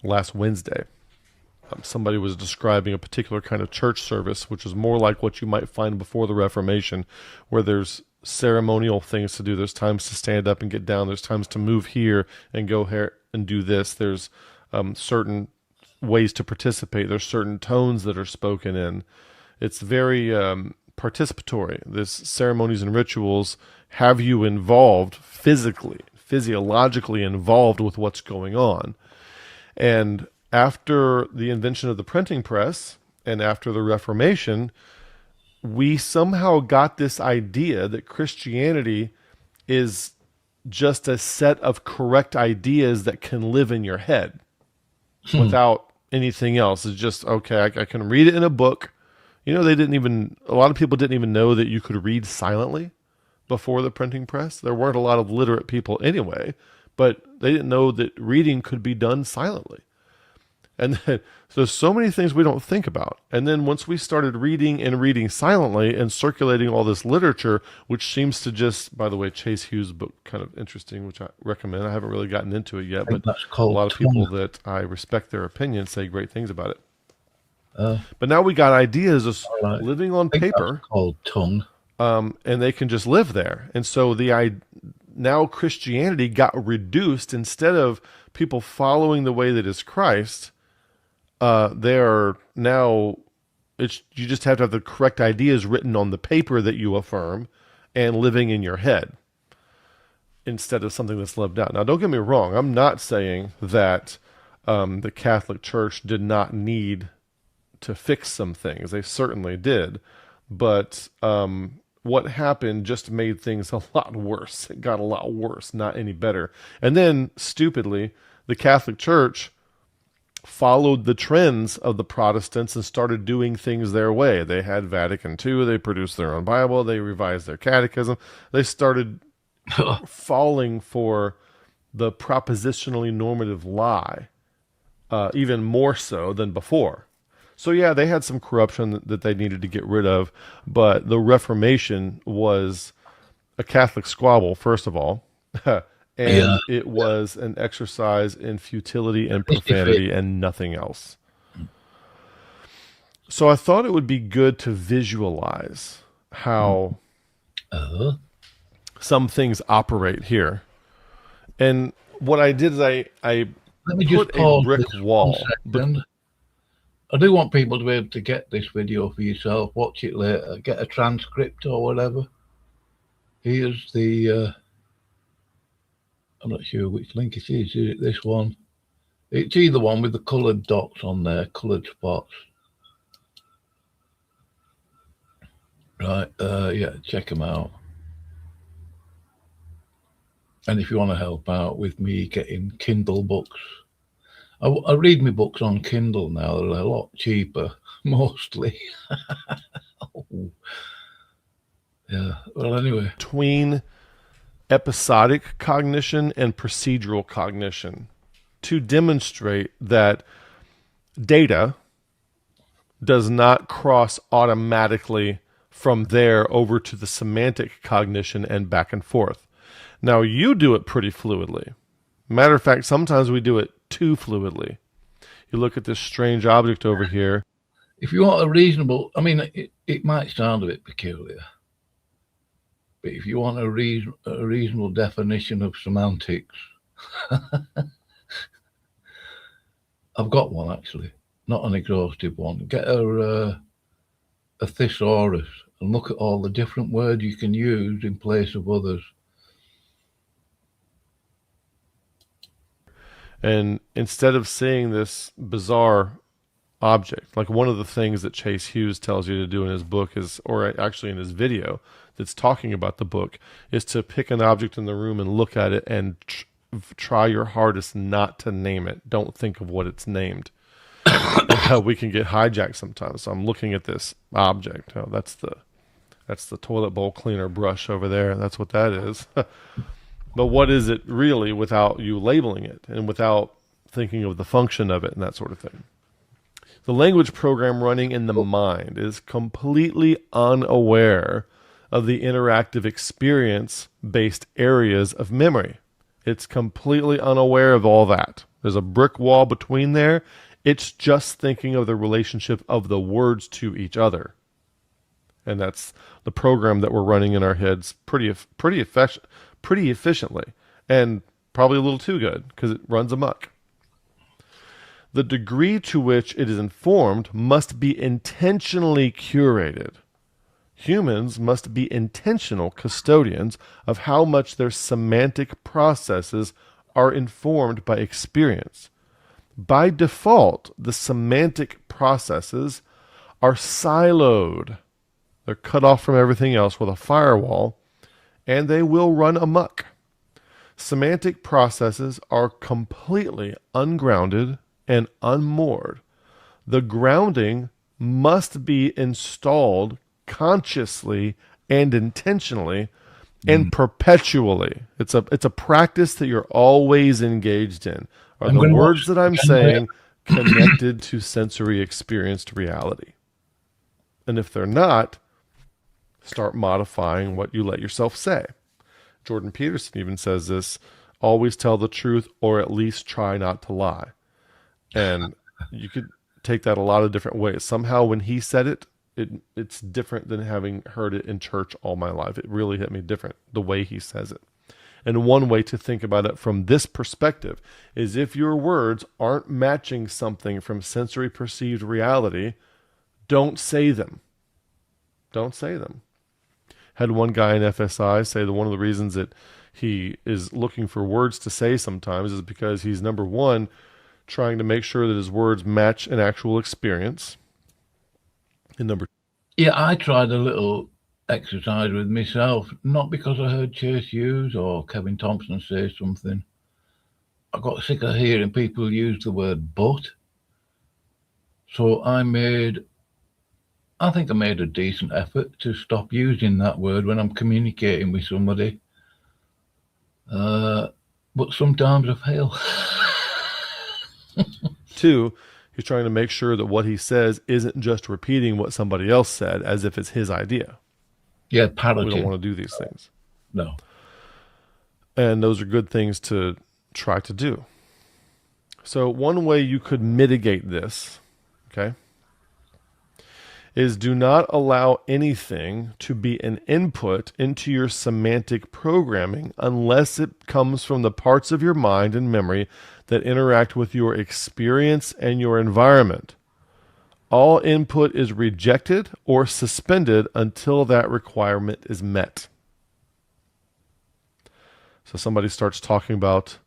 S2: Wednesday, somebody was describing a particular kind of church service, which is more like what you might find before the Reformation, where there's ceremonial things to do. There's times to stand up and get down. There's times to move here and go here and do this. There's certain ways to participate. There's certain tones that are spoken in. It's very participatory. This ceremonies and rituals have you involved physically, physiologically involved with what's going on. And after the invention of the printing press and after the Reformation, we somehow got this idea that Christianity is just a set of correct ideas that can live in your head without anything else. It's just, okay, I can read it in a book. You know, a lot of people didn't even know that you could read silently before the printing press. There weren't a lot of literate people anyway, but they didn't know that reading could be done silently. And then, so many things we don't think about. And then once we started reading silently and circulating all this literature, which seems to just, by the way, Chase Hughes' book, kind of interesting, which I recommend. I haven't really gotten into it yet, but a lot of people that I respect their opinion say great things about it. But now we got ideas of living on paper.
S1: That's called tongue.
S2: And they can just live there. And so now Christianity got reduced. Instead of people following the way that is Christ, they are now, you just have to have the correct ideas written on the paper that you affirm and living in your head instead of something that's lived out. Now, don't get me wrong. I'm not saying that the Catholic Church did not need to fix some things. They certainly did. But what happened just made things a lot worse. It got a lot worse, not any better. And then, stupidly, the Catholic Church followed the trends of the Protestants and started doing things their way. They had Vatican II, they produced their own Bible, they revised their catechism. They started falling for the propositionally normative lie, even more so than before. So yeah, they had some corruption that they needed to get rid of, but the Reformation was a Catholic squabble, first of all, and it was an exercise in futility and profanity and nothing else. So I thought it would be good to visualize how some things operate here. And what I did is I
S1: Let me
S2: put
S1: just pause
S2: a brick
S1: this
S2: wall.
S1: 1 second. I do want people to be able to get this video for yourself, watch it later, get a transcript or whatever. Here's the, I'm not sure which link it is it this one? It's either one with the coloured dots on there, coloured spots. Right, yeah, check them out. And if you want to help out with me getting Kindle books, I read my books on Kindle now. They're a lot cheaper, mostly. Oh. Yeah, well, anyway.
S2: Between episodic cognition and procedural cognition to demonstrate that data does not cross automatically from there over to the semantic cognition and back and forth. Now, you do it pretty fluidly. Matter of fact, sometimes we do it too fluidly. You look at this strange object over here.
S1: If you want a reasonable, I mean, it might sound a bit peculiar, but if you want a reasonable definition of semantics, I've got one actually, not an exhaustive one. Get a thesaurus and look at all the different words you can use in place of others.
S2: And instead of seeing this bizarre object, like one of the things that Chase Hughes tells you to do in his book is, or actually in his video that's talking about the book, is to pick an object in the room and look at it and try your hardest not to name it. Don't think of what it's named. And how we can get hijacked sometimes. So I'm looking at this object. Oh, that's the toilet bowl cleaner brush over there. That's what that is. But what is it really without you labeling it and without thinking of the function of it and that sort of thing? The language program running in the mind is completely unaware of the interactive experience-based areas of memory. It's completely unaware of all that. There's a brick wall between there. It's just thinking of the relationship of the words to each other. And that's the program that we're running in our heads pretty efficiently, and probably a little too good because it runs amok. The degree to which it is informed must be intentionally curated. Humans must be intentional custodians of how much their semantic processes are informed by experience. By default, the semantic processes are siloed. They're cut off from everything else with a firewall, and they will run amok. Semantic processes are completely ungrounded and unmoored. The grounding must be installed consciously and intentionally and perpetually. It's a practice that you're always engaged in. Are the words that I'm saying connected to sensory experienced reality? And if they're not, start modifying what you let yourself say. Jordan Peterson even says this: always tell the truth, or at least try not to lie. And you could take that a lot of different ways. Somehow when he said it, it's different than having heard it in church all my life. It really hit me different, the way he says it. And one way to think about it from this perspective is if your words aren't matching something from sensory perceived reality, don't say them. Don't say them. Had one guy in FSI say that one of the reasons that he is looking for words to say sometimes is because he's, number one, trying to make sure that his words match an actual experience. And number two,
S1: yeah, I tried a little exercise with myself, not because I heard Chase Hughes or Kevin Thompson say something. I got sick of hearing people use the word but So I think I made a decent effort to stop using that word when I'm communicating with somebody. But sometimes I fail.
S2: 2, he's trying to make sure that what he says isn't just repeating what somebody else said as if it's his idea.
S1: Yeah, parroting.
S2: We don't want to do these things.
S1: No.
S2: And those are good things to try to do. So one way you could mitigate this, okay, is do not allow anything to be an input into your semantic programming unless it comes from the parts of your mind and memory that interact with your experience and your environment. All input is rejected or suspended until that requirement is met. So somebody starts talking about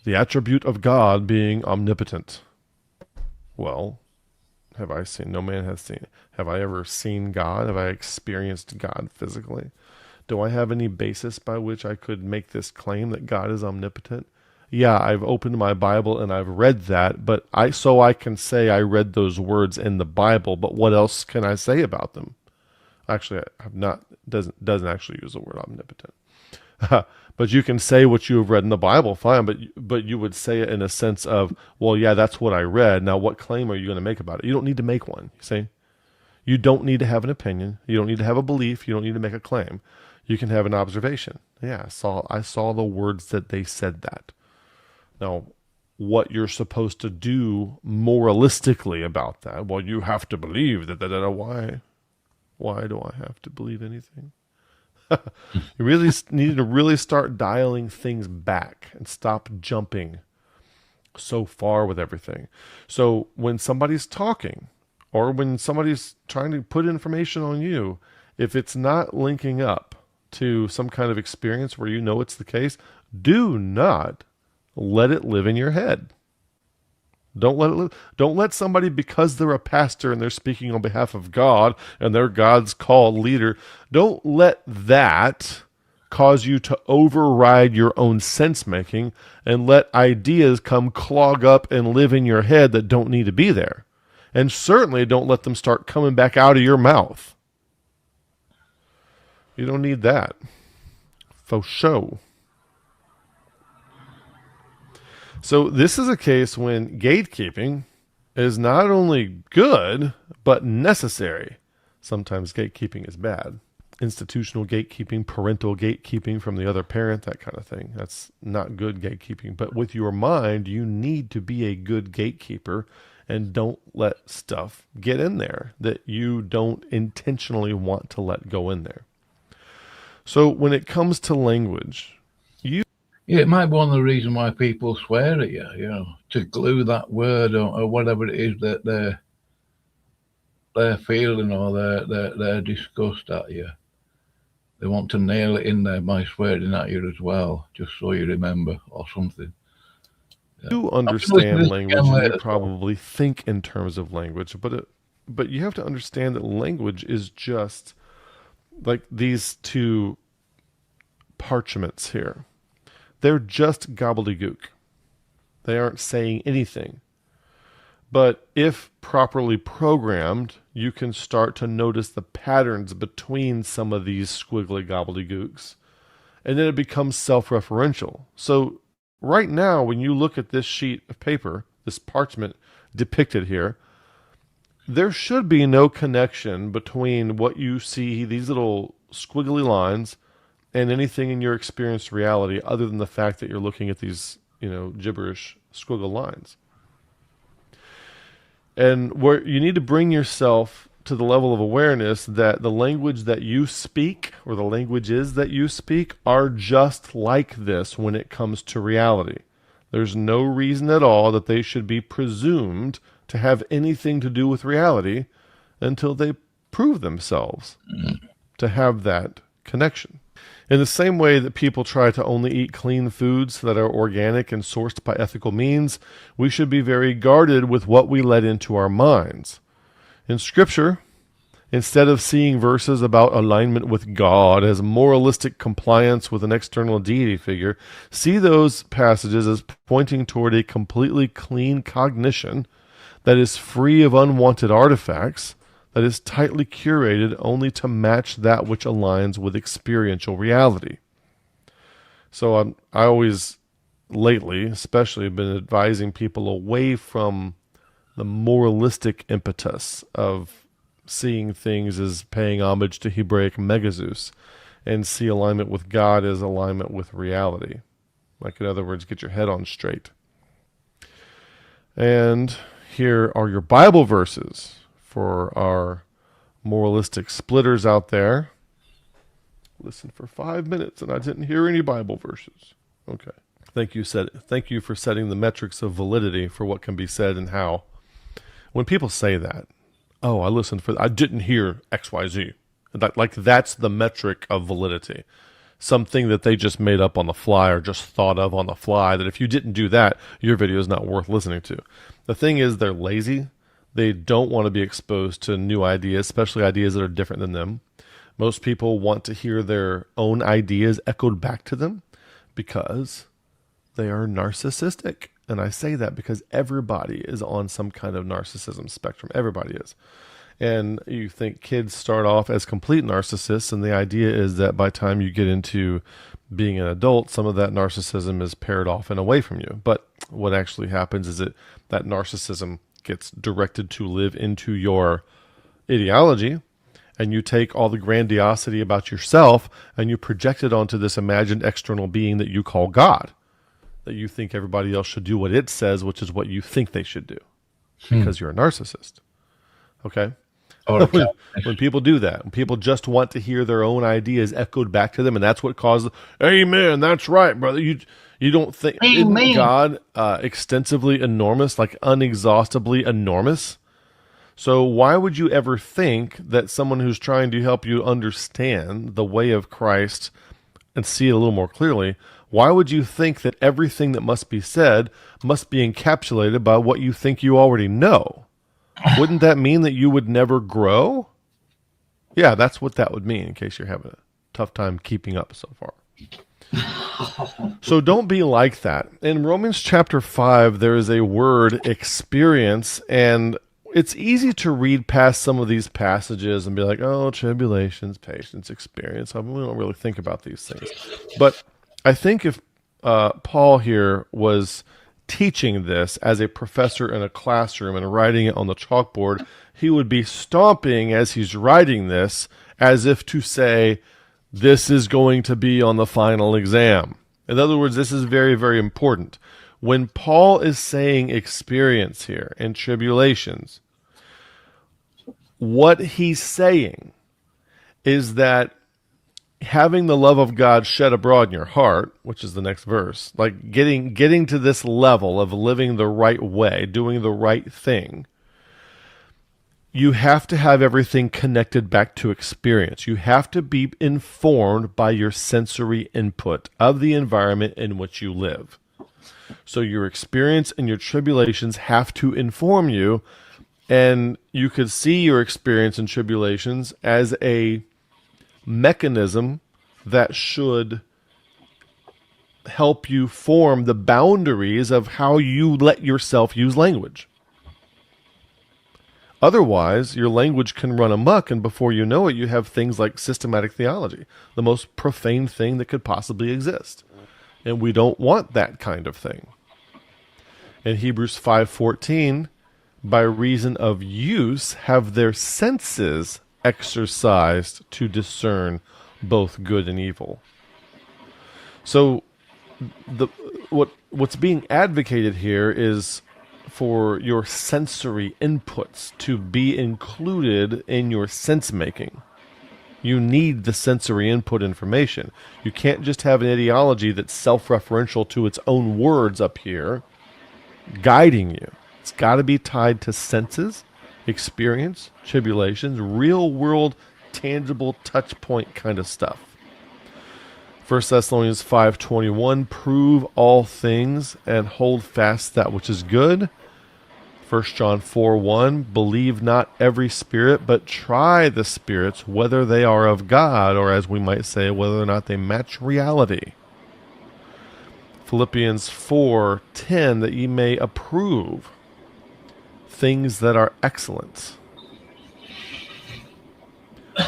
S2: the attribute of God being omnipotent. Well, have I seen? No man has seen. Have I ever seen God? Have I experienced God physically? Do I have any basis by which I could make this claim that God is omnipotent? Yeah, I've opened my Bible and I've read that, but I can say I read those words in the Bible, but what else can I say about them? Actually, I have not, doesn't actually use the word omnipotent. But you can say what you have read in the Bible, fine, but you would say it in a sense of, well, yeah, that's what I read. Now, what claim are you going to make about it? You don't need to make one, you see? You don't need to have an opinion. You don't need to have a belief. You don't need to make a claim. You can have an observation. Yeah, I saw the words that they said that. Now, what you're supposed to do moralistically about that, well, you have to believe that. Why do I have to believe anything? You really need to really start dialing things back and stop jumping so far with everything. So when somebody's talking or when somebody's trying to put information on you, if it's not linking up to some kind of experience where you know it's the case, do not let it live in your head. Don't let somebody, because they're a pastor and they're speaking on behalf of God and they're God's called leader, don't let that cause you to override your own sense making and let ideas come clog up and live in your head that don't need to be there. And certainly don't let them start coming back out of your mouth. You don't need that. For show. So this is a case when gatekeeping is not only good, but necessary. Sometimes gatekeeping is bad. Institutional gatekeeping, parental gatekeeping from the other parent, that kind of thing. That's not good gatekeeping. But with your mind, you need to be a good gatekeeper and don't let stuff get in there that you don't intentionally want to let go in there. So when it comes to language,
S1: yeah, it might be one of the reasons why people swear at you, to glue that word or whatever it is that they're feeling or they're disgust at you. They want to nail it in there by swearing at you as well, just so you remember or something.
S2: Yeah. You understand language and you probably think in terms of language, but you have to understand that language is just like these two parchments here. They're just gobbledygook. They aren't saying anything. But if properly programmed, you can start to notice the patterns between some of these squiggly gobbledygooks. And then it becomes self-referential. So right now, when you look at this sheet of paper, this parchment depicted here, there should be no connection between what you see, these little squiggly lines, and anything in your experienced reality other than the fact that you're looking at these, gibberish squiggle lines. And where you need to bring yourself to the level of awareness that the language that you speak, or the languages that you speak, are just like this when it comes to reality. There's no reason at all that they should be presumed to have anything to do with reality until they prove themselves to have that connection. In the same way that people try to only eat clean foods that are organic and sourced by ethical means, we should be very guarded with what we let into our minds. In Scripture, instead of seeing verses about alignment with God as moralistic compliance with an external deity figure, see those passages as pointing toward a completely clean cognition that is free of unwanted artifacts, that is tightly curated only to match that which aligns with experiential reality. So I always, lately, especially, been advising people away from the moralistic impetus of seeing things as paying homage to Hebraic Megazeus, and see alignment with God as alignment with reality. Like, in other words, get your head on straight. And here are your Bible verses for our moralistic splitters out there. Listen for 5 minutes and I didn't hear any Bible verses. Okay. Thank you for setting the metrics of validity for what can be said and how. When people say that, oh, I didn't hear XYZ. That's the metric of validity. Something that they just made up on the fly or just thought of on the fly, that if you didn't do that, your video is not worth listening to. The thing is, they're lazy. They don't want to be exposed to new ideas, especially ideas that are different than them. Most people want to hear their own ideas echoed back to them because they are narcissistic. And I say that because everybody is on some kind of narcissism spectrum. Everybody is. And you think kids start off as complete narcissists, and the idea is that by the time you get into being an adult, some of that narcissism is paired off and away from you. But what actually happens is that narcissism gets directed to live into your ideology, and you take all the grandiosity about yourself and you project it onto this imagined external being that you call God, that you think everybody else should do what it says, which is what you think they should do, because you're a narcissist. Okay? When people do that, when people just want to hear their own ideas echoed back to them, and that's what causes, amen, that's right, brother. You don't think, isn't God extensively enormous, like unexhaustibly enormous? So why would you ever think that someone who's trying to help you understand the way of Christ and see it a little more clearly, why would you think that everything that must be said must be encapsulated by what you think you already know? Wouldn't that mean that you would never grow? Yeah, that's what that would mean, in case you're having a tough time keeping up so far. So don't be like that. In Romans chapter 5, there is a word, experience, and it's easy to read past some of these passages and be like, oh, tribulations, patience, experience. I mean, we don't really think about these things. But I think if Paul here was teaching this as a professor in a classroom and writing it on the chalkboard, he would be stomping as he's writing this as if to say, this is going to be on the final exam. In other words, this is very, very important. When Paul is saying experience here and tribulations, what he's saying is that having the love of God shed abroad in your heart, which is the next verse, like getting to this level of living the right way, doing the right thing, you have to have everything connected back to experience. You have to be informed by your sensory input of the environment in which you live. So your experience and your tribulations have to inform you, and you could see your experience and tribulations as a mechanism that should help you form the boundaries of how you let yourself use language. Otherwise, your language can run amok, and before you know it, you have things like systematic theology, the most profane thing that could possibly exist. And we don't want that kind of thing. In Hebrews 5:14, by reason of use, have their senses exercised to discern both good and evil. So what's being advocated here is for your sensory inputs to be included in your sense making. You need the sensory input information. You can't just have an ideology that's self-referential to its own words up here guiding you. It's got to be tied to senses, experience, tribulations, real world, tangible touch point kind of stuff. 1 Thessalonians 5:21, prove all things and hold fast that which is good. 1 John 4:1, believe not every spirit, but try the spirits, whether they are of God, or as we might say, whether or not they match reality. Philippians 4:10, that ye may approve things that are excellent.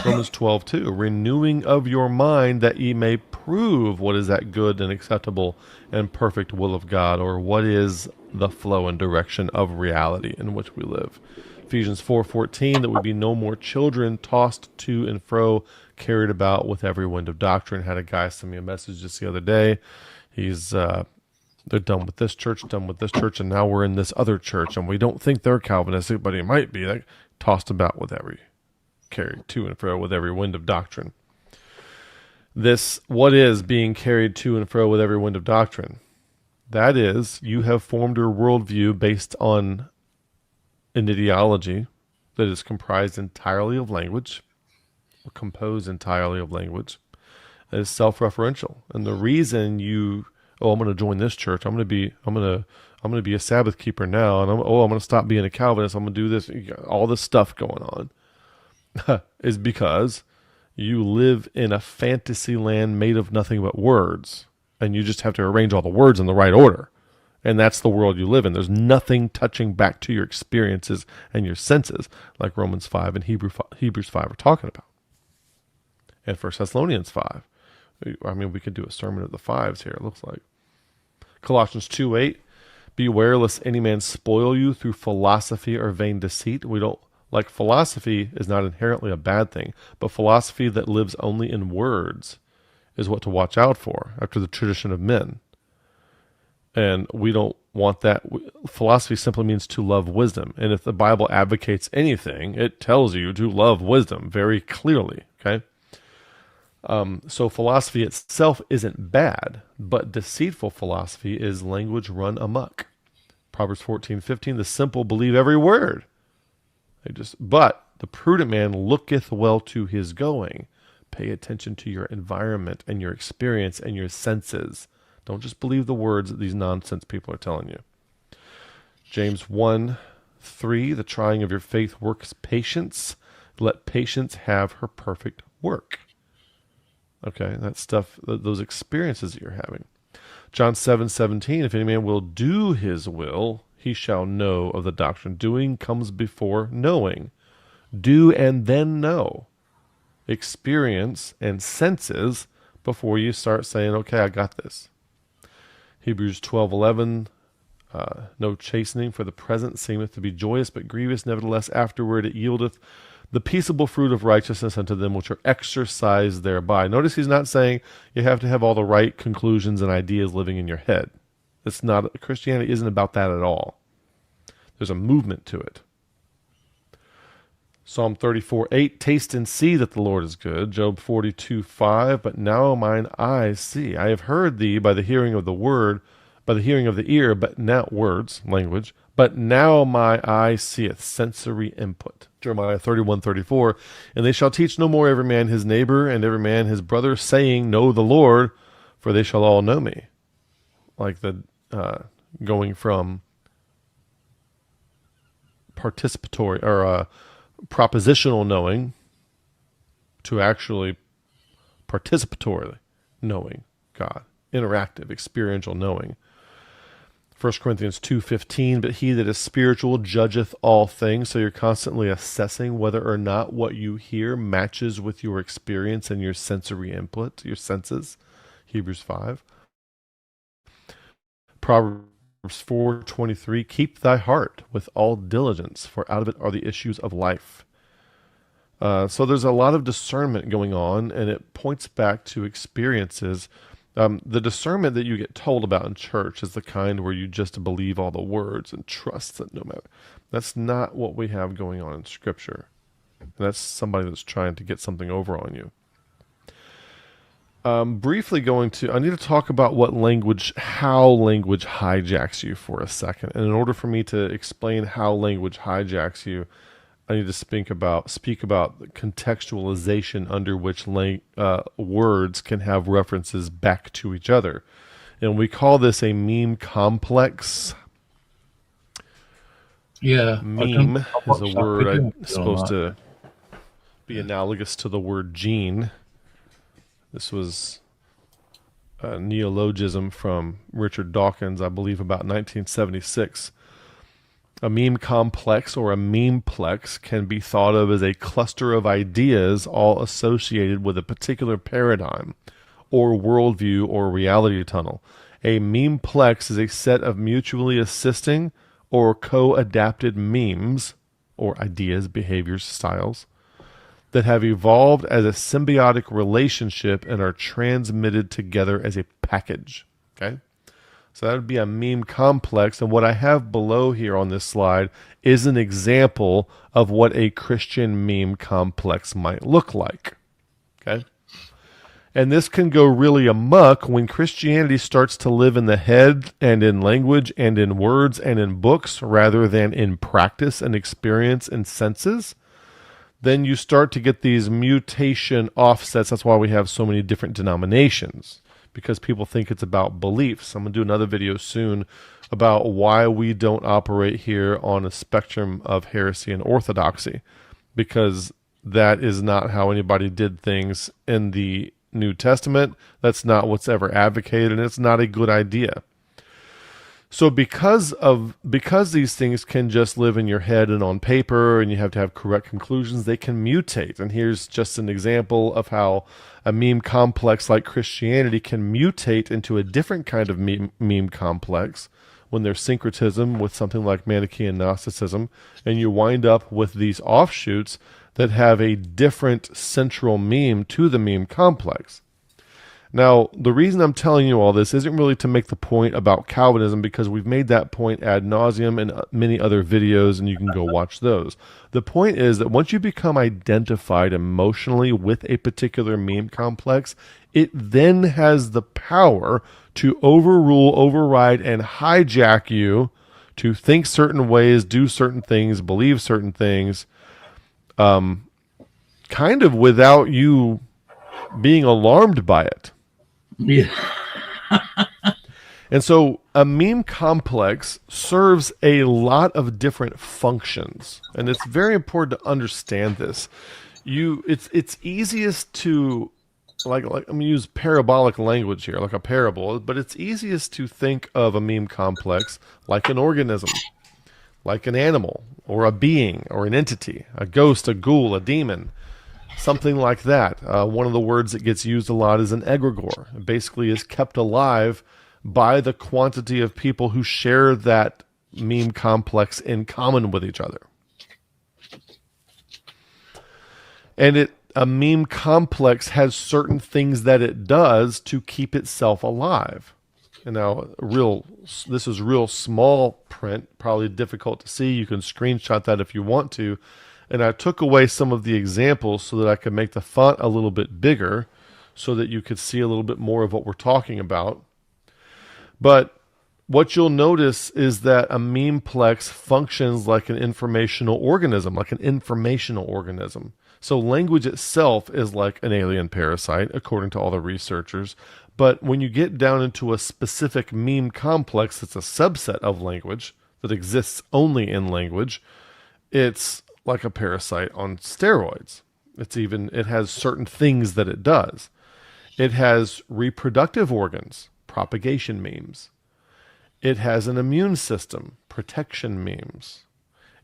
S2: Romans 12:2, renewing of your mind that ye may prove what is that good and acceptable and perfect will of God, or what is the flow and direction of reality in which we live. Ephesians 4:14, that we be no more children tossed to and fro, carried about with every wind of doctrine. Had a guy send me a message just the other day. They're done with this church, and now we're in this other church, and we don't think they're Calvinistic, but he might be. Like, tossed about with carried to and fro with every wind of doctrine. What is being carried to and fro with every wind of doctrine? That is, you have formed your worldview based on an ideology that is comprised entirely of language, or composed entirely of language, that is self-referential. And the reason I'm going to join this church, I'm going to be a Sabbath keeper now, and I'm going to stop being a Calvinist, I'm going to do this, all this stuff going on, is because you live in a fantasy land made of nothing but words, and you just have to arrange all the words in the right order. And that's the world you live in. There's nothing touching back to your experiences and your senses, like Romans 5 and Hebrews 5 are talking about. And 1 Thessalonians 5. I mean, we could do a sermon of the fives here, it looks like. Colossians 2:8, beware lest any man spoil you through philosophy or vain deceit. Philosophy is not inherently a bad thing, but philosophy that lives only in words is what to watch out for, after the tradition of men. And we don't want that. Philosophy simply means to love wisdom. And if the Bible advocates anything, it tells you to love wisdom very clearly, okay? So philosophy itself isn't bad, but deceitful philosophy is language run amok. Proverbs 14:15, the simple believe every word. But the prudent man looketh well to his going. Pay attention to your environment and your experience and your senses. Don't just believe the words that these nonsense people are telling you. James 1:3, the trying of your faith works patience. Let patience have her perfect work. Okay, that stuff, those experiences that you're having. John 7:17, if any man will do his will, he shall know of the doctrine. Doing comes before knowing. Do and then know. Experience and senses before you start saying, okay, I got this. Hebrews 12:11, no chastening for the present seemeth to be joyous, but grievous. Nevertheless, afterward it yieldeth the peaceable fruit of righteousness unto them which are exercised thereby. Notice he's not saying you have to have all the right conclusions and ideas living in your head. Christianity isn't about that at all. There's a movement to it. Psalm 34:8, taste and see that the Lord is good. Job 42:5, but now mine eyes see. I have heard thee by the hearing of the word, by the hearing of the ear, but now words, language, but now my eye seeth, sensory input. Jeremiah 31:34, and they shall teach no more every man his neighbor and every man his brother, saying, know the Lord, for they shall all know me. Like going from participatory or propositional knowing to actually participatorily knowing God, interactive, experiential knowing. 1 Corinthians 2:15, but he that is spiritual judgeth all things. So you're constantly assessing whether or not what you hear matches with your experience and your sensory input, your senses. Hebrews 5. Proverbs 4:23, keep thy heart with all diligence, for out of it are the issues of life. So there's a lot of discernment going on, and it points back to experiences. The discernment that you get told about in church is the kind where you just believe all the words and trust that no matter. That's not what we have going on in Scripture. And that's somebody that's trying to get something over on you. Briefly I need to talk about how language hijacks you for a second. And in order for me to explain how language hijacks you, I need to speak about the contextualization under which words can have references back to each other. And we call this a meme complex.
S1: Yeah.
S2: Meme is a word supposed to be analogous to the word gene. This was a neologism from Richard Dawkins, I believe, about 1976. A meme complex or a memeplex can be thought of as a cluster of ideas all associated with a particular paradigm or worldview or reality tunnel. A memeplex is a set of mutually assisting or co-adapted memes or ideas, behaviors, styles that have evolved as a symbiotic relationship and are transmitted together as a package. Okay? So that would be a meme complex. And what I have below here on this slide is an example of what a Christian meme complex might look like. Okay? And this can go really amok when Christianity starts to live in the head and in language and in words and in books rather than in practice and experience and senses. Then you start to get these mutation offsets. That's why we have so many different denominations, because people think it's about beliefs. I'm going to do another video soon about why we don't operate here on a spectrum of heresy and orthodoxy, because that is not how anybody did things in the New Testament. That's not what's ever advocated, and it's not a good idea. So because these things can just live in your head and on paper, and you have to have correct conclusions, they can mutate. And here's just an example of how a meme complex like Christianity can mutate into a different kind of meme complex when there's syncretism with something like Manichaean Gnosticism, and you wind up with these offshoots that have a different central meme to the meme complex. Now, the reason I'm telling you all this isn't really to make the point about Calvinism, because we've made that point ad nauseum in many other videos, and you can go watch those. The point is that once you become identified emotionally with a particular meme complex, it then has the power to overrule, override, and hijack you to think certain ways, do certain things, believe certain things, kind of without you being alarmed by it.
S1: Yeah.
S2: And so a meme complex serves a lot of different functions, and it's very important to understand this. It's easiest to like I'm gonna use parabolic language here, like a parable, but it's easiest to think of a meme complex like an organism, like an animal, or a being, or an entity, a ghost, a ghoul, a demon. Something like that. One of the words that gets used a lot is an egregore. It basically is kept alive by the quantity of people who share that meme complex in common with each other. And a meme complex has certain things that it does to keep itself alive. And now, this is real small print, probably difficult to see. You can screenshot that if you want to. And I took away some of the examples so that I could make the font a little bit bigger so that you could see a little bit more of what we're talking about. But what you'll notice is that a memeplex functions like an informational organism, So language itself is like an alien parasite, according to all the researchers. But when you get down into a specific meme complex that's a subset of language that exists only in language, it's like a parasite on steroids. It has certain things that it does. It has reproductive organs, propagation memes. It has an immune system, protection memes.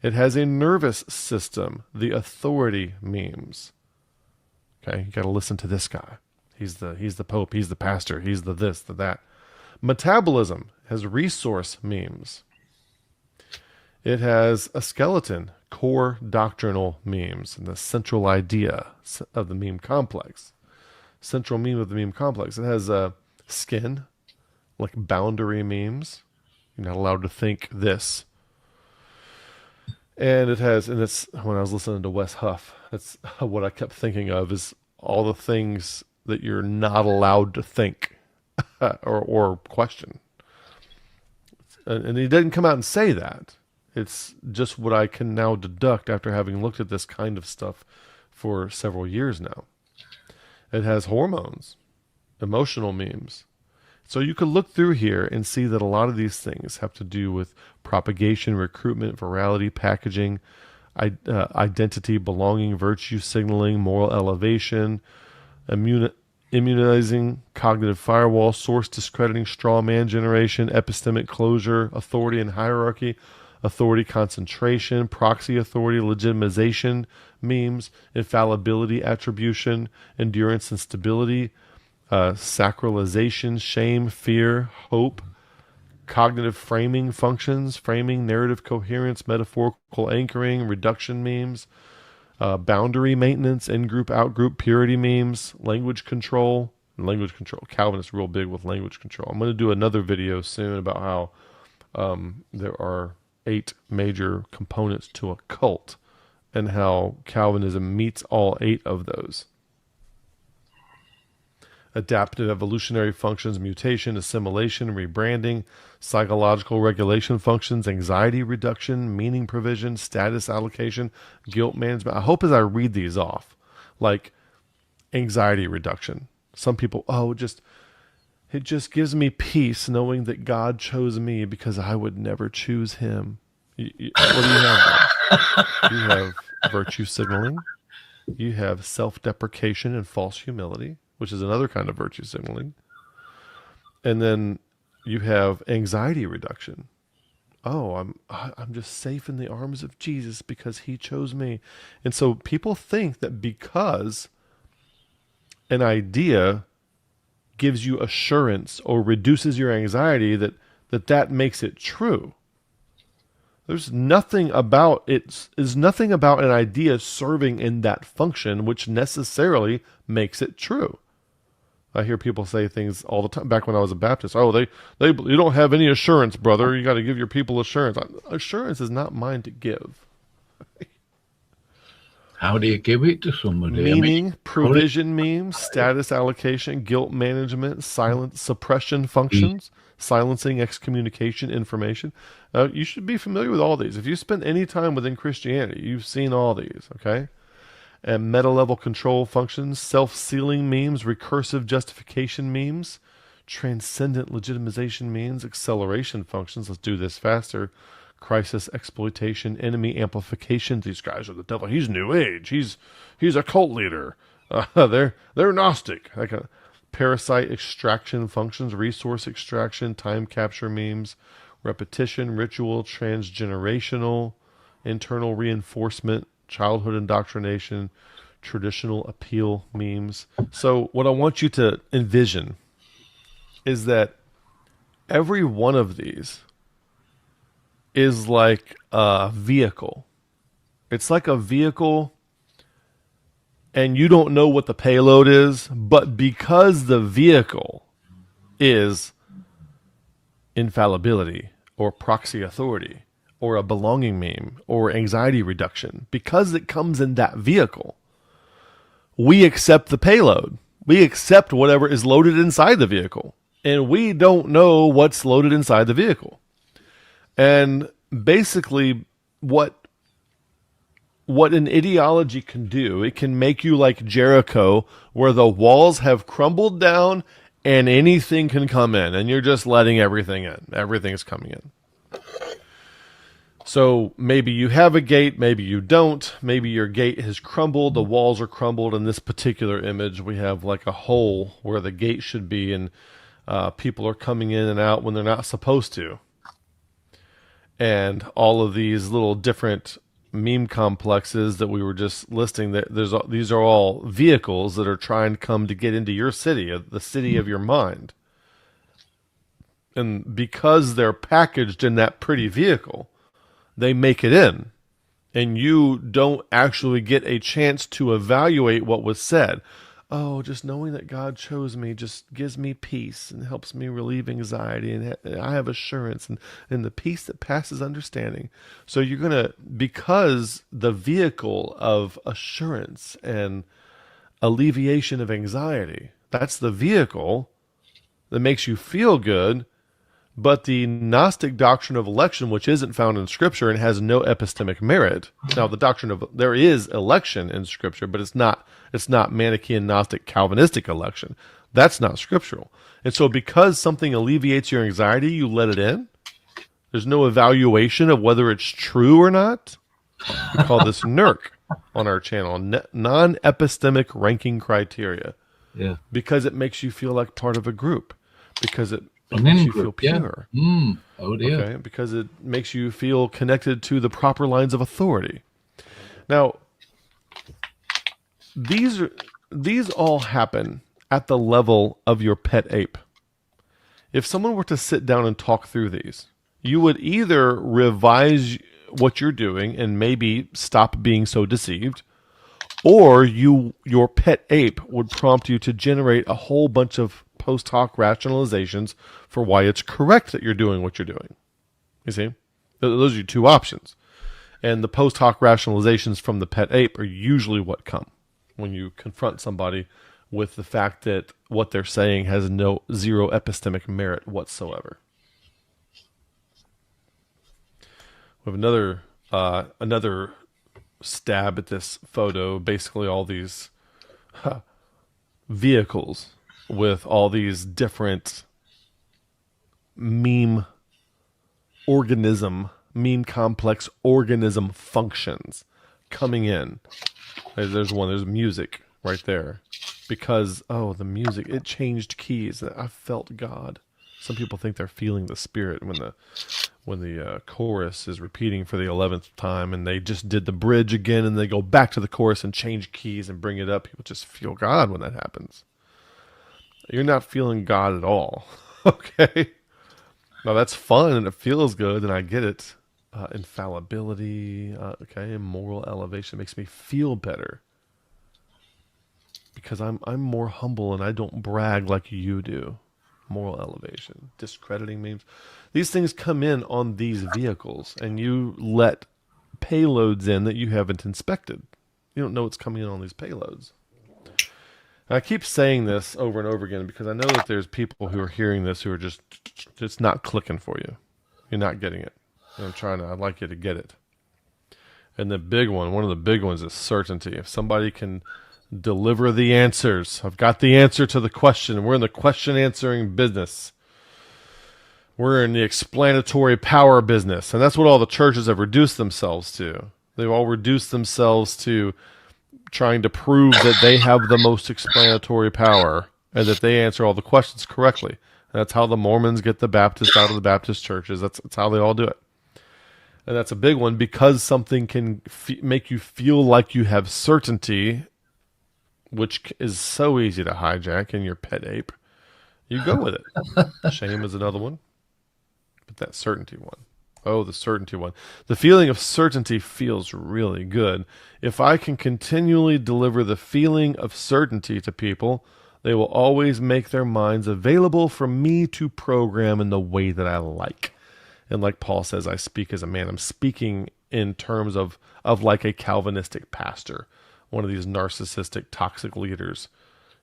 S2: It has a nervous system, the authority memes. Okay, you got to listen to this guy. He's the pope, he's the pastor, he's the this, the that. Metabolism has resource memes. It has a skeleton, core doctrinal memes, and the central idea of the meme complex. Central meme of the meme complex. It has a skin, like boundary memes. You're not allowed to think this. And it's when I was listening to Wes Huff, that's what I kept thinking of, is all the things that you're not allowed to think or question. And he didn't come out and say that. It's just what I can now deduct after having looked at this kind of stuff for several years now. It has hormones, emotional memes. So you could look through here and see that a lot of these things have to do with propagation, recruitment, virality, packaging, identity, belonging, virtue signaling, moral elevation, immunizing, cognitive firewall, source discrediting, straw man generation, epistemic closure, authority and hierarchy, authority concentration, proxy authority, legitimization memes, infallibility attribution, endurance and stability, sacralization, shame, fear, hope, cognitive framing functions, framing, narrative coherence, metaphorical anchoring, reduction memes, boundary maintenance, in-group, out-group, purity memes, language control. Calvin is real big with language control. I'm going to do another video soon about how there are 8 major components to a cult and how Calvinism meets all 8 of those. Adaptive evolutionary functions, mutation, assimilation, rebranding, psychological regulation functions, anxiety reduction, meaning provision, status allocation, guilt management. I hope as I read these off, like anxiety reduction. Some people, it just gives me peace knowing that God chose me because I would never choose him. What do you have there? You have virtue signaling. You have self-deprecation and false humility, which is another kind of virtue signaling. And then you have anxiety reduction. I'm just safe in the arms of Jesus because he chose me. And so people think that because an idea gives you assurance or reduces your anxiety, that makes it true. There's nothing about it. Is nothing about an idea serving in that function which necessarily makes it true. I hear people say things all the time. Back when I was a Baptist, you don't have any assurance, brother. You got to give your people assurance. Assurance is not mine to give.
S1: How do you give it to somebody?
S2: Meaning, provision memes, status allocation, guilt management, suppression functions, silencing, excommunication, information. You should be familiar with all these. If you spend any time within Christianity, you've seen all these, okay? And meta-level control functions, self-sealing memes, recursive justification memes, transcendent legitimization memes, acceleration functions. Let's do this faster. Crisis exploitation, enemy amplification. These guys are the devil. He's New Age. He's a cult leader. They're Gnostic. Like a parasite extraction functions, resource extraction, time capture memes, repetition, ritual, transgenerational, internal reinforcement, childhood indoctrination, traditional appeal memes. So what I want you to envision is that every one of these is like a vehicle. It's like a vehicle, and you don't know what the payload is, but because the vehicle is infallibility or proxy authority or a belonging meme or anxiety reduction, because it comes in that vehicle, we accept the payload. We accept whatever is loaded inside the vehicle, and we don't know what's loaded inside the vehicle. And basically what an ideology can do, it can make you like Jericho, where the walls have crumbled down and anything can come in, and you're just letting everything in. Everything's coming in. So maybe you have a gate, maybe you don't. Maybe your gate has crumbled, the walls are crumbled. In this particular image, we have like a hole where the gate should be, and people are coming in and out when they're not supposed to. And all of these little different meme complexes that we were just listing, these are all vehicles that are trying to come to get into your city, the city of your mind. And because they're packaged in that pretty vehicle, they make it in. And you don't actually get a chance to evaluate what was said. Oh, just knowing that God chose me just gives me peace and helps me relieve anxiety, and I have assurance and the peace that passes understanding. So you're going to, because the vehicle of assurance and alleviation of anxiety, that's the vehicle that makes you feel good. But the Gnostic doctrine of election, which isn't found in Scripture and has no epistemic merit. Now, the doctrine of there is election in Scripture, but it's not Manichaean, Gnostic, Calvinistic election. That's not scriptural. And so because something alleviates your anxiety, you let it in. There's no evaluation of whether it's true or not. We call this NERC on our channel, non-epistemic ranking criteria.
S1: Yeah.
S2: Because it makes you feel like part of a group. Because it
S1: An
S2: makes you
S1: in-group,
S2: feel
S1: yeah.
S2: pure.
S1: Oh dear.
S2: Okay, because it makes you feel connected to the proper lines of authority. Now, these all happen at the level of your pet ape. If someone were to sit down and talk through these, you would either revise what you're doing and maybe stop being so deceived, or your pet ape would prompt you to generate a whole bunch of post hoc rationalizations for why it's correct that you're doing what you're doing. You see? Those are your two options. And the post hoc rationalizations from the pet ape are usually what come when you confront somebody with the fact that what they're saying has zero epistemic merit whatsoever. We have another stab at this photo. Basically, all these vehicles with all these different meme complex organism functions coming in. There's one. There's music right there. Because, the music, it changed keys. I felt God. Some people think they're feeling the Spirit when the chorus is repeating for the 11th time, and they just did the bridge again, and they go back to the chorus and change keys and bring it up. People just feel God when that happens. You're not feeling God at all. Okay? Now, that's fun, and it feels good, and I get it. Infallibility, moral elevation makes me feel better. Because I'm more humble and I don't brag like you do. Moral elevation, discrediting memes. These things come in on these vehicles, and you let payloads in that you haven't inspected. You don't know what's coming in on these payloads. And I keep saying this over and over again because I know that there's people who are hearing this who are just not clicking for you. You're not getting it. And I'd like you to get it. And one of the big ones is certainty. If somebody can deliver the answers. I've got the answer to the question. We're in the question answering business. We're in the explanatory power business. And that's what all the churches have reduced themselves to. They've all reduced themselves to trying to prove that they have the most explanatory power and that they answer all the questions correctly. And that's how the Mormons get the Baptists out of the Baptist churches. That's how they all do it. And that's a big one because something can make you feel like you have certainty, which is so easy to hijack in your pet ape. You go with it. Shame is another one. But that certainty one. Oh, the certainty one. The feeling of certainty feels really good. If I can continually deliver the feeling of certainty to people, they will always make their minds available for me to program in the way that I like. And like Paul says, I speak as a man. I'm speaking in terms of like a Calvinistic pastor, one of these narcissistic, toxic leaders.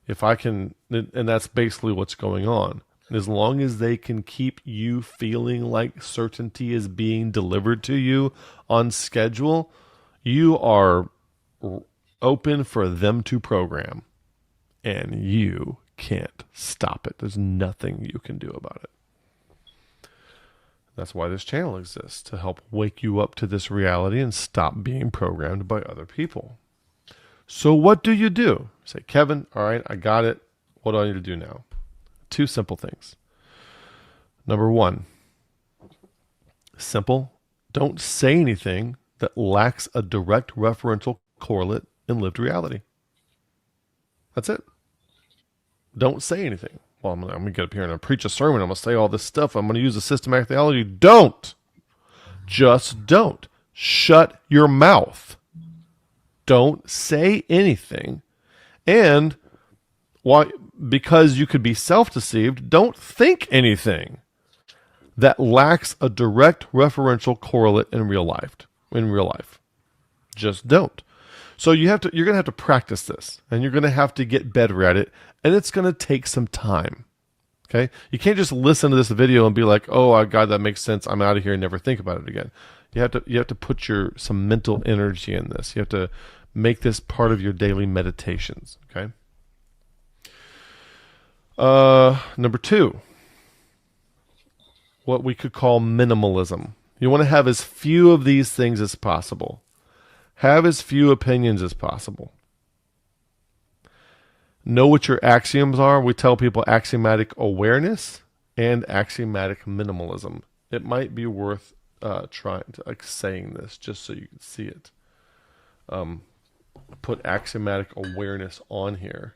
S2: If I can, and that's basically what's going on. As long as they can keep you feeling like certainty is being delivered to you on schedule, you are open for them to program. And you can't stop it. There's nothing you can do about it. That's why this channel exists, to help wake you up to this reality and stop being programmed by other people. So what do? Say, Kevin, all right, I got it. What do I need to do now? 2 simple things. Number 1, simple. Don't say anything that lacks a direct referential correlate in lived reality. That's it. Don't say anything. Well, I'm going to get up here and I'm preach a sermon. I'm going to say all this stuff. I'm going to use a systematic theology. Don't. Just don't. Shut your mouth. Don't say anything. And why? Because you could be self-deceived, don't think anything that lacks a direct referential correlate in real life. Just don't. So you're going to have to practice this, and you're going to have to get better at it, and it's going to take some time. Okay? You can't just listen to this video and be like, "Oh, God, that makes sense. I'm out of here," and never think about it again. You have to put some mental energy in this. You have to make this part of your daily meditations. Okay? Number 2, what we could call minimalism. You want to have as few of these things as possible. Have as few opinions as possible. Know what your axioms are. We tell people axiomatic awareness and axiomatic minimalism. It might be worth trying to saying this just so you can see it. Put axiomatic awareness on here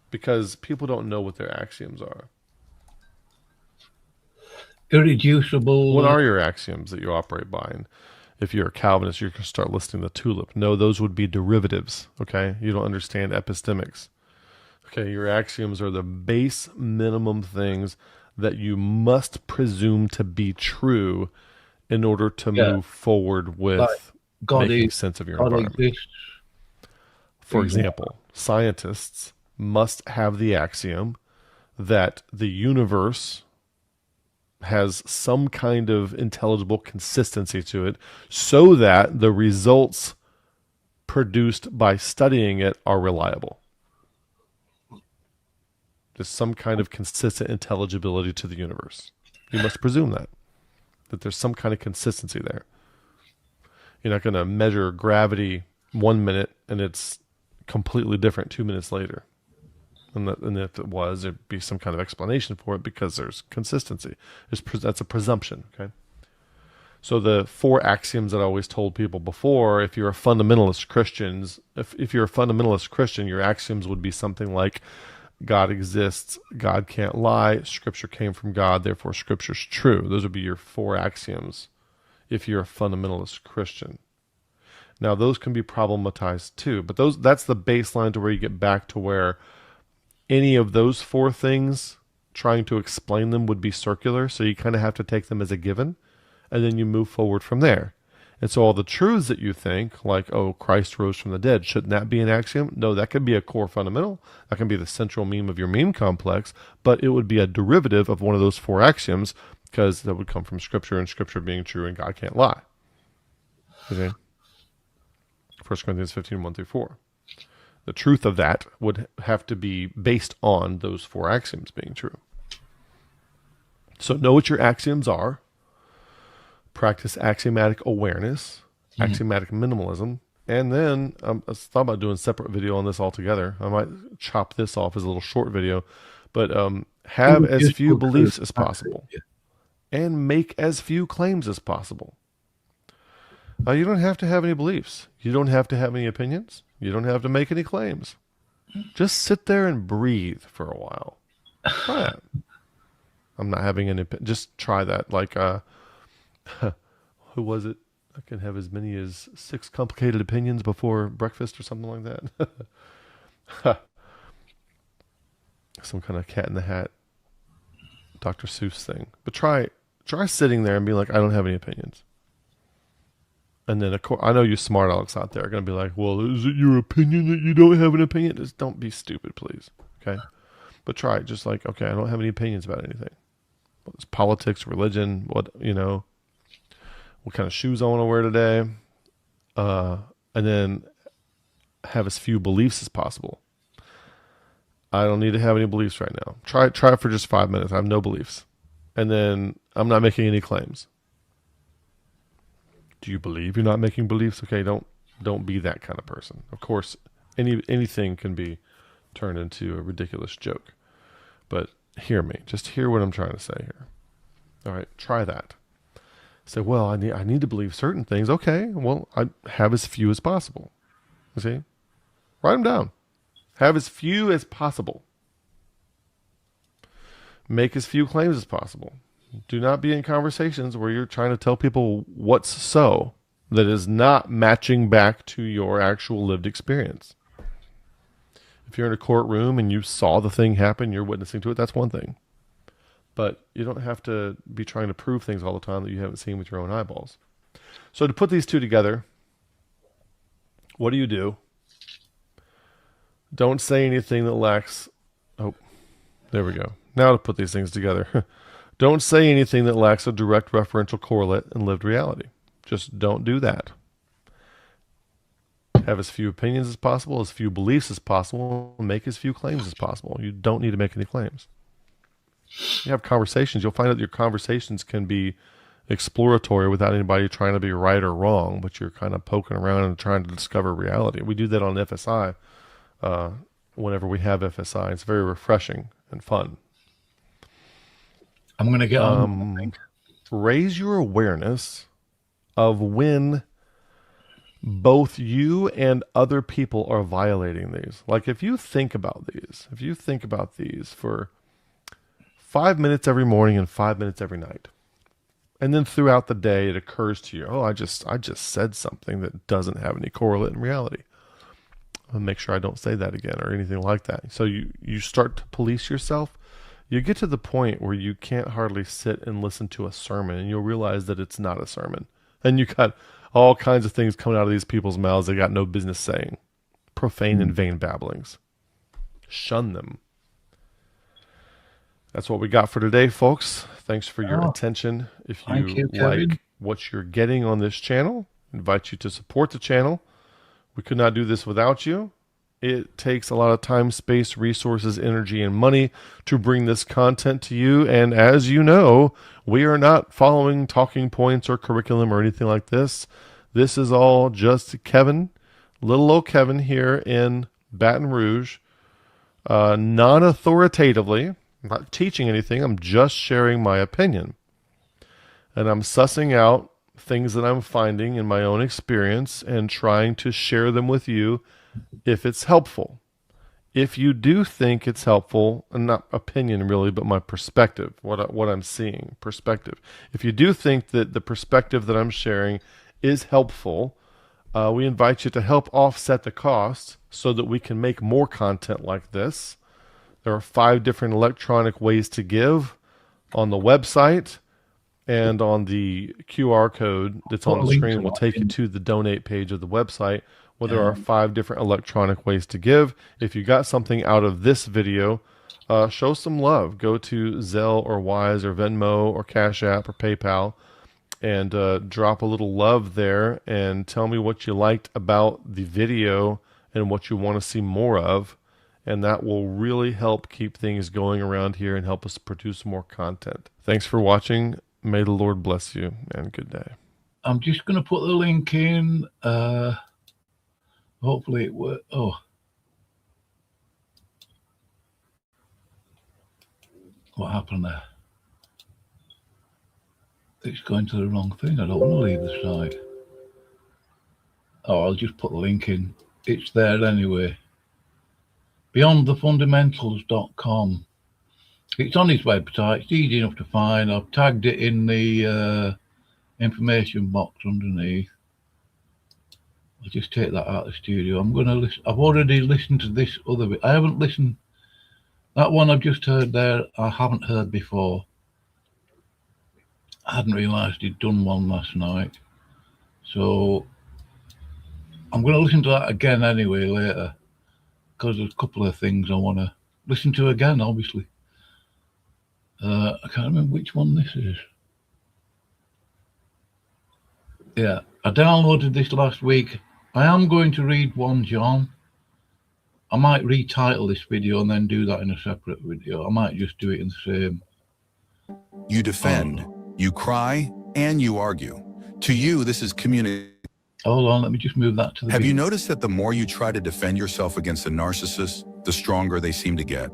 S2: because people don't know what their axioms are.
S1: Irreducible.
S2: What are your axioms that you operate by? And if you're a Calvinist, you're going to start listing the tulip. No, those would be derivatives, okay? You don't understand epistemics. Okay, your axioms are the base minimum things that you must presume to be true in order to move forward with making sense of your environment.
S1: Exists.
S2: For example, scientists must have the axiom that the universe has some kind of intelligible consistency to it so that the results produced by studying it are reliable. There's some kind of consistent intelligibility to the universe. You must presume that there's some kind of consistency there. You're not going to measure gravity 1 minute and it's completely different 2 minutes later. And if it was, there'd be some kind of explanation for it because there's consistency. That's a presumption, okay? So the 4 axioms that I always told people before, if you're a fundamentalist Christian, your axioms would be something like God exists, God can't lie, Scripture came from God, therefore Scripture's true. Those would be your 4 axioms if you're a fundamentalist Christian. Now, those can be problematized too, but that's the baseline to where you get back to where any of those 4 things, trying to explain them would be circular, so you kind of have to take them as a given, and then you move forward from there. And so all the truths that you think, like, oh, Christ rose from the dead, shouldn't that be an axiom? No, that could be a core fundamental. That can be the central meme of your meme complex, but it would be a derivative of one of those 4 axioms because that would come from Scripture and Scripture being true and God can't lie. Okay? 1 Corinthians 15, 1 through 4. The truth of that would have to be based on those 4 axioms being true. So know what your axioms are. Practice axiomatic awareness, axiomatic minimalism, and then I thought about doing a separate video on this altogether. I might chop this off as a little short video, but have as few beliefs as possible and make as few claims as possible. You don't have to have any beliefs. You don't have to have any opinions. You don't have to make any claims. Just sit there and breathe for a while. Try it. I'm not having any. Just try that. Like, who was it? I can have as many as 6 complicated opinions before breakfast or something like that. Some kind of Cat in the Hat, Dr. Seuss thing. But try sitting there and be like, I don't have any opinions. And then, of course, I know you smart Alex out there are going to be like, well, is it your opinion that you don't have an opinion? Just don't be stupid, please. Okay? But try it. Just like, okay, I don't have any opinions about anything. Whether it's politics, religion, what kind of shoes I want to wear today. And then have as few beliefs as possible. I don't need to have any beliefs right now. Try it for just 5 minutes. I have no beliefs. And then I'm not making any claims. Do you believe you're not making beliefs? Okay, don't be that kind of person. Of course, anything can be turned into a ridiculous joke. But hear me. Just hear what I'm trying to say here. All right, try that. Say, well, I need to believe certain things. Okay, well, I have as few as possible. You see? Write them down. Have as few as possible. Make as few claims as possible. Do not be in conversations where you're trying to tell people what's so that is not matching back to your actual lived experience. If you're in a courtroom and you saw the thing happen, you're witnessing to it, that's one thing. But you don't have to be trying to prove things all the time that you haven't seen with your own eyeballs. So to put these 2 together, what do? Don't say anything that lacks... Oh, there we go. Now to put these things together. Don't say anything that lacks a direct referential correlate in lived reality. Just don't do that. Have as few opinions as possible, as few beliefs as possible, and make as few claims as possible. You don't need to make any claims. You have conversations. You'll find that your conversations can be exploratory without anybody trying to be right or wrong, but you're kind of poking around and trying to discover reality. We do that on FSI whenever we have FSI. It's very refreshing and fun.
S1: I'm going to get on. I think.
S2: Raise your awareness of when both you and other people are violating these. Like if you think about these for 5 minutes every morning and 5 minutes every night, and then throughout the day it occurs to you, oh, I just said something that doesn't have any correlate in reality. I'll make sure I don't say that again or anything like that. So you start to police yourself. You get to the point where you can't hardly sit and listen to a sermon, and you'll realize that it's not a sermon. And you got all kinds of things coming out of these people's mouths they got no business saying. Profane and vain babblings. Shun them. That's what we got for today, folks. Thanks for your attention. If you like what you're getting on this channel, I invite you to support the channel. We could not do this without you. It takes a lot of time, space, resources, energy, and money to bring this content to you. And as you know, we are not following talking points or curriculum or anything like this. This is all just Kevin, little old Kevin here in Baton Rouge, non-authoritatively. I'm not teaching anything. I'm just sharing my opinion. And I'm sussing out things that I'm finding in my own experience and trying to share them with you if it's helpful. If you do think it's helpful, and not opinion really, but my perspective, what I'm seeing, perspective. If you do think that the perspective that I'm sharing is helpful, we invite you to help offset the cost so that we can make more content like this. There are 5 different electronic ways to give on the website, and on the QR code that's on the screen will take you to the donate page of the website, where there are 5 different electronic ways to give. If you got something out of this video, show some love. Go to Zelle or Wise or Venmo or Cash App or PayPal and drop a little love there and tell me what you liked about the video and what you want to see more of. And that will really help keep things going around here and help us produce more content. Thanks for watching. May the Lord bless you, and good day.
S1: I'm just going to put the link in. Hopefully it works. Oh. What happened there? It's going to the wrong thing. I don't want to leave the side. Oh, I'll just put the link in. It's there anyway. BeyondTheFundamentals.com. It's on his website. It's easy enough to find. I've tagged it in the information box underneath. I'll just take that out of the studio. I'm going to listen. I've already listened to this other bit. I haven't listened. That one I've just heard there, I haven't heard before. I hadn't realised he'd done one last night. So I'm going to listen to that again anyway later, because there's a couple of things I want to listen to again, obviously. I can't remember which one this is. Yeah, I downloaded this last week. I am going to read 1 John. I might retitle this video and then do that in a separate video. I might just do it in the same.
S3: You defend, you cry, and you argue. To you, this is communication.
S1: Hold on, let me just move that to the
S3: Have you
S1: video.
S3: noticed that the more you try to defend yourself against a narcissist, the stronger they seem to get?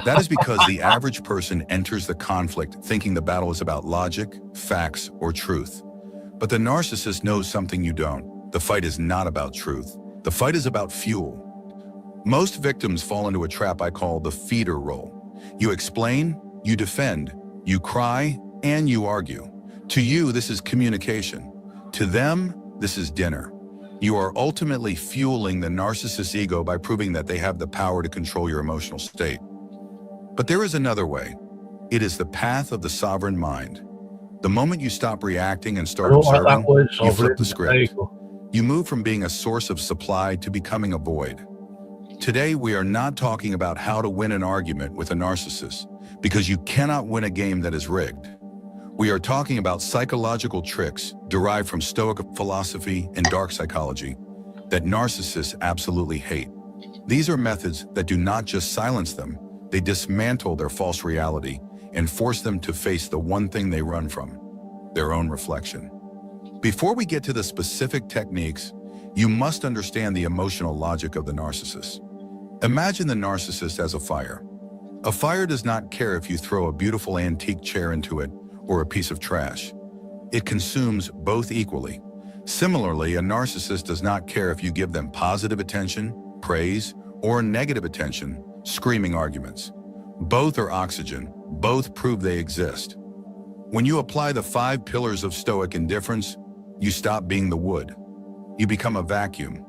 S3: That is because the average person enters the conflict thinking the battle is about logic, facts, or truth. But the narcissist knows something you don't. The fight is not about truth. The fight is about fuel. Most victims fall into a trap I call the feeder role. You explain, you defend, you cry, and you argue. To you, this is communication. To them, this is dinner. You are ultimately fueling the narcissist's ego by proving that they have the power to control your emotional state. But there is another way. It is the path of the sovereign mind. The moment you stop reacting and start observing, you flip the script. You move from being a source of supply to becoming a void. Today, we are not talking about how to win an argument with a narcissist, because you cannot win a game that is rigged. We are talking about psychological tricks derived from Stoic philosophy and dark psychology that narcissists absolutely hate. These are methods that do not just silence them, they dismantle their false reality and force them to face the one thing they run from, their own reflection. Before we get to the specific techniques, you must understand the emotional logic of the narcissist. Imagine the narcissist as a fire. A fire does not care if you throw a beautiful antique chair into it or a piece of trash. It consumes both equally. Similarly, a narcissist does not care if you give them positive attention, praise, or negative attention, screaming arguments. Both are oxygen. Both prove they exist. When you apply the 5 pillars of Stoic indifference, you stop being the wood. You become a vacuum.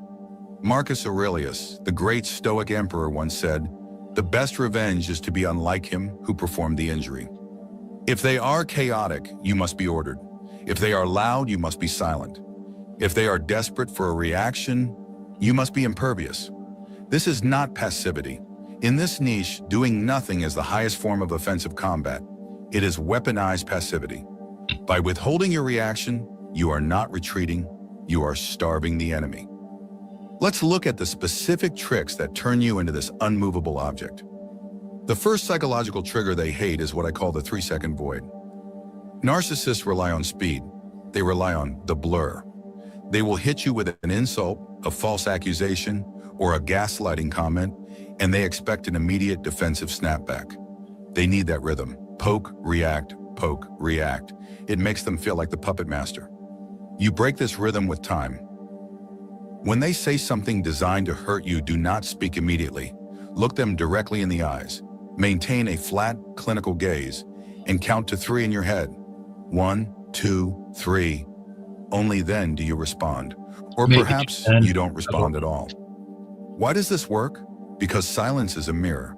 S3: Marcus Aurelius, the great Stoic emperor, once said, "The best revenge is to be unlike him who performed the injury." If they are chaotic, you must be ordered. If they are loud, you must be silent. If they are desperate for a reaction, you must be impervious. This is not passivity. In this niche, doing nothing is the highest form of offensive combat. It is weaponized passivity. By withholding your reaction, you are not retreating, you are starving the enemy. Let's look at the specific tricks that turn you into this unmovable object. The first psychological trigger they hate is what I call the 3-second void. Narcissists rely on speed. They rely on the blur. They will hit you with an insult, a false accusation, or a gaslighting comment, and they expect an immediate defensive snapback. They need that rhythm. Poke, react, poke, react. It makes them feel like the puppet master. You break this rhythm with time. When they say something designed to hurt you, do not speak immediately. Look them directly in the eyes. Maintain a flat, clinical gaze, and count to 3 in your head. 1, 2, 3. Only then do you respond. Or perhaps you don't respond at all. Why does this work? Because silence is a mirror.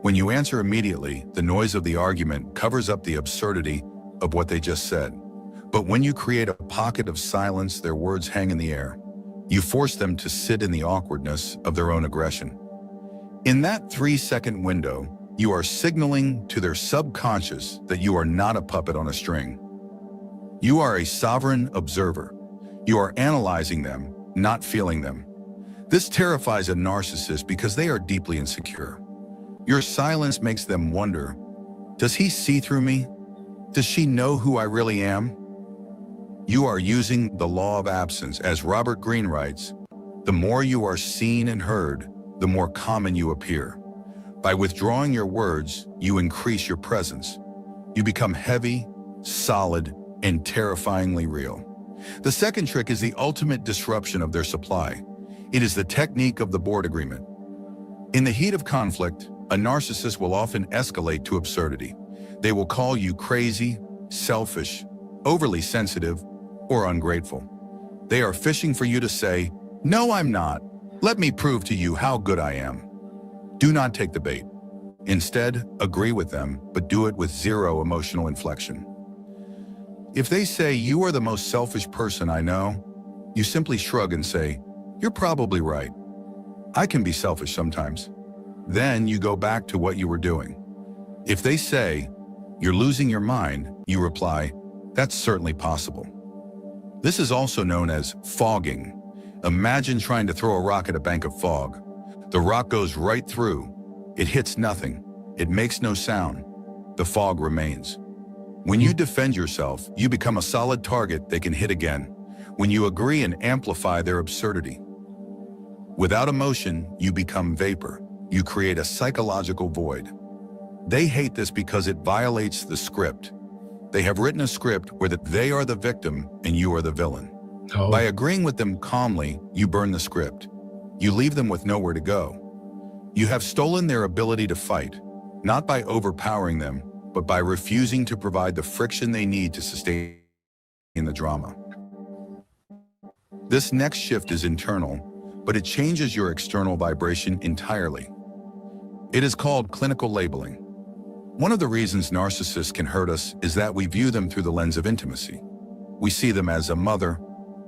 S3: When you answer immediately, the noise of the argument covers up the absurdity of what they just said. But when you create a pocket of silence, their words hang in the air. You force them to sit in the awkwardness of their own aggression. In that 3-second window, you are signaling to their subconscious that you are not a puppet on a string. You are a sovereign observer. You are analyzing them, not feeling them. This terrifies a narcissist because they are deeply insecure. Your silence makes them wonder, does he see through me? Does she know who I really am? You are using the law of absence. As Robert Greene writes, the more you are seen and heard, the more common you appear. By withdrawing your words, you increase your presence. You become heavy, solid, and terrifyingly real. The second trick is the ultimate disruption of their supply. It is the technique of the board agreement. In the heat of conflict, a narcissist will often escalate to absurdity. They will call you crazy, selfish, overly sensitive, or ungrateful. They are fishing for you to say, "No, I'm not. Let me prove to you how good I am." Do not take the bait. Instead, agree with them, but do it with 0 emotional inflection. If they say, "You are the most selfish person I know," you simply shrug and say, "You're probably right. I can be selfish sometimes." Then you go back to what you were doing. If they say, "You're losing your mind," you reply, "That's certainly possible." This is also known as fogging. Imagine trying to throw a rock at a bank of fog. The rock goes right through. It hits nothing. It makes no sound. The fog remains. When you defend yourself, you become a solid target they can hit again. When you agree and amplify their absurdity. Without emotion, you become vapor. You create a psychological void. They hate this because it violates the script. They have written a script where they are the victim and you are the villain.
S1: Oh.
S3: By agreeing with them calmly, you burn the script. You leave them with nowhere to go. You have stolen their ability to fight, not by overpowering them, but by refusing to provide the friction they need to sustain the drama. This next shift is internal, but it changes your external vibration entirely. It is called clinical labeling. One of the reasons narcissists can hurt us is that we view them through the lens of intimacy. We see them as a mother,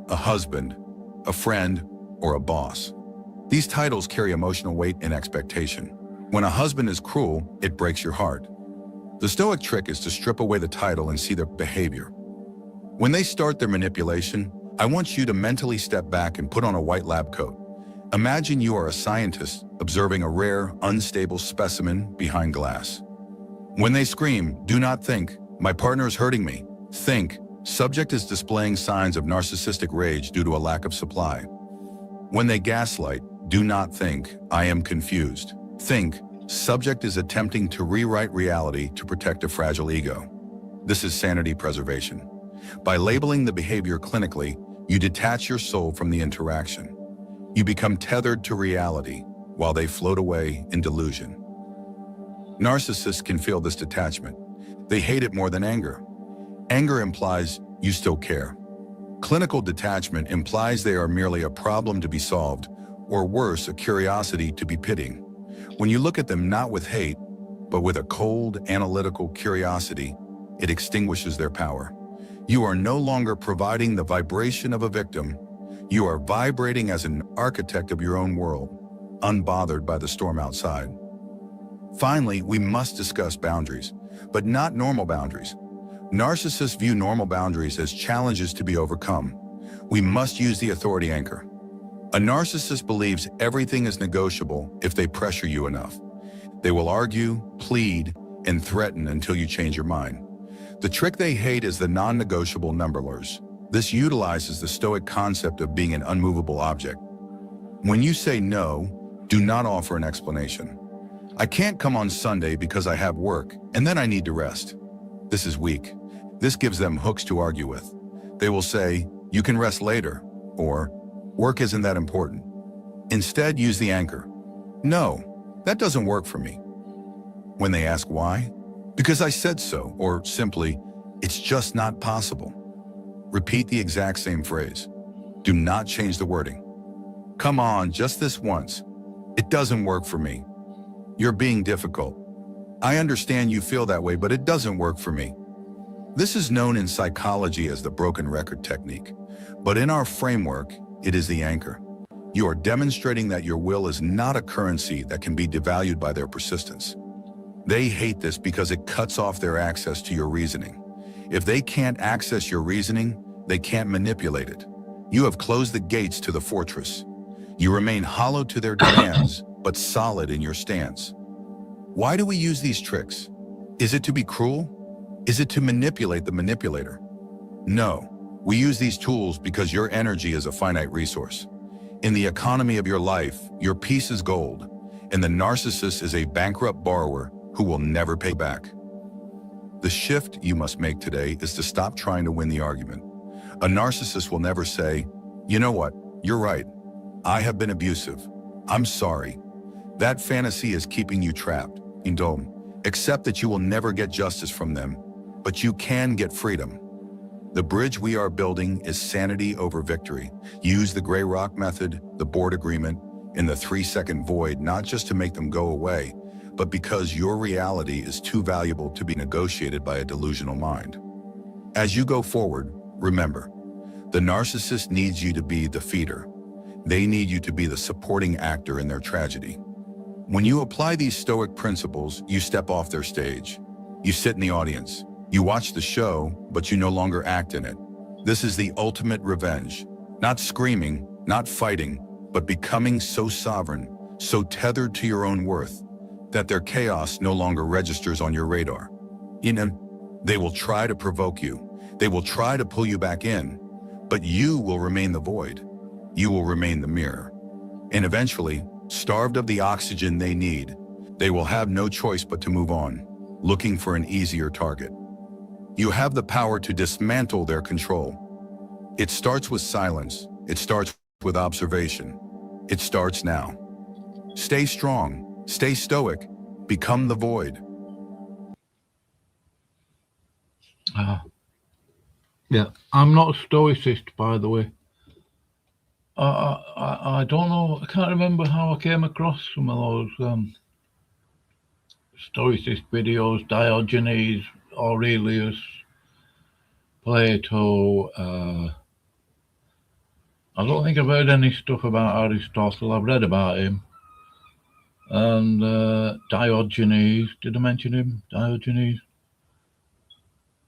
S3: a husband, a friend, or a boss. These titles carry emotional weight and expectation. When a husband is cruel, it breaks your heart. The Stoic trick is to strip away the title and see their behavior. When they start their manipulation, I want you to mentally step back and put on a white lab coat. Imagine you are a scientist observing a rare, unstable specimen behind glass. When they scream, do not think, "My partner is hurting me." Think, subject is displaying signs of narcissistic rage due to a lack of supply. When they gaslight, do not think, "I am confused." Think, Subject is attempting to rewrite reality to protect a fragile ego. This is sanity preservation. By labeling the behavior clinically, you detach your soul from the interaction. You become tethered to reality while they float away in delusion. Narcissists can feel this detachment. They hate it more than anger. Anger implies you still care. Clinical detachment implies they are merely a problem to be solved, or worse, a curiosity to be pitying. When you look at them not with hate, but with a cold, analytical curiosity, it extinguishes their power. You are no longer providing the vibration of a victim. You are vibrating as an architect of your own world, unbothered by the storm outside. Finally, we must discuss boundaries, but not normal boundaries. Narcissists view normal boundaries as challenges to be overcome. We must use the authority anchor. A narcissist believes everything is negotiable if they pressure you enough. They will argue, plead, and threaten until you change your mind. The trick they hate is the non-negotiable numberlers. This utilizes the Stoic concept of being an unmovable object. When you say no, do not offer an explanation. I can't come on Sunday because I have work, and then I need to rest. This is weak. This gives them hooks to argue with. They will say, you can rest later, or work isn't that important. Instead, use the anchor. No, that doesn't work for me. When they ask why, because I said so, or simply, it's just not possible. Repeat the exact same phrase. Do not change the wording. Come on, just this once. It doesn't work for me. You're being difficult. I understand you feel that way, but it doesn't work for me. This is known in psychology as the broken record technique, but in our framework, it is the anchor. You are demonstrating that your will is not a currency that can be devalued by their persistence. They hate this because it cuts off their access to your reasoning. If they can't access your reasoning, they can't manipulate it. You have closed the gates to the fortress. You remain hollow to their demands, but solid in your stance. Why do we use these tricks? Is it to be cruel? Is it to manipulate the manipulator? No, we use these tools because your energy is a finite resource. In the economy of your life, your peace is gold, and the narcissist is a bankrupt borrower who will never pay back. The shift you must make today is to stop trying to win the argument. A narcissist will never say, you know what, you're right. I have been abusive. I'm sorry. That fantasy is keeping you trapped. Accept that you will never get justice from them, but you can get freedom. The bridge we are building is sanity over victory. Use the gray rock method, the board agreement, and the 3-second void, not just to make them go away, but because your reality is too valuable to be negotiated by a delusional mind. As you go forward, remember, the narcissist needs you to be the feeder. They need you to be the supporting actor in their tragedy. When you apply these Stoic principles, you step off their stage. You sit in the audience. You watch the show, but you no longer act in it. This is the ultimate revenge. Not screaming, not fighting, but becoming so sovereign, so tethered to your own worth, that their chaos no longer registers on your radar. They will try to provoke you. They will try to pull you back in, but you will remain the void. You will remain the mirror. And eventually, starved of the oxygen they need, they will have no choice but to move on, looking for an easier target. You have the power to dismantle their control. It starts with silence. It starts with observation. It starts now. Stay strong. Stay stoic. Become the void.
S1: Yeah, I'm not a stoicist, by the way. I don't know, I can't remember how I came across some of those stoicist videos, Diogenes, Aurelius, Plato. I don't think I've heard any stuff about Aristotle. I've read about him. And Diogenes, did I mention him? Diogenes?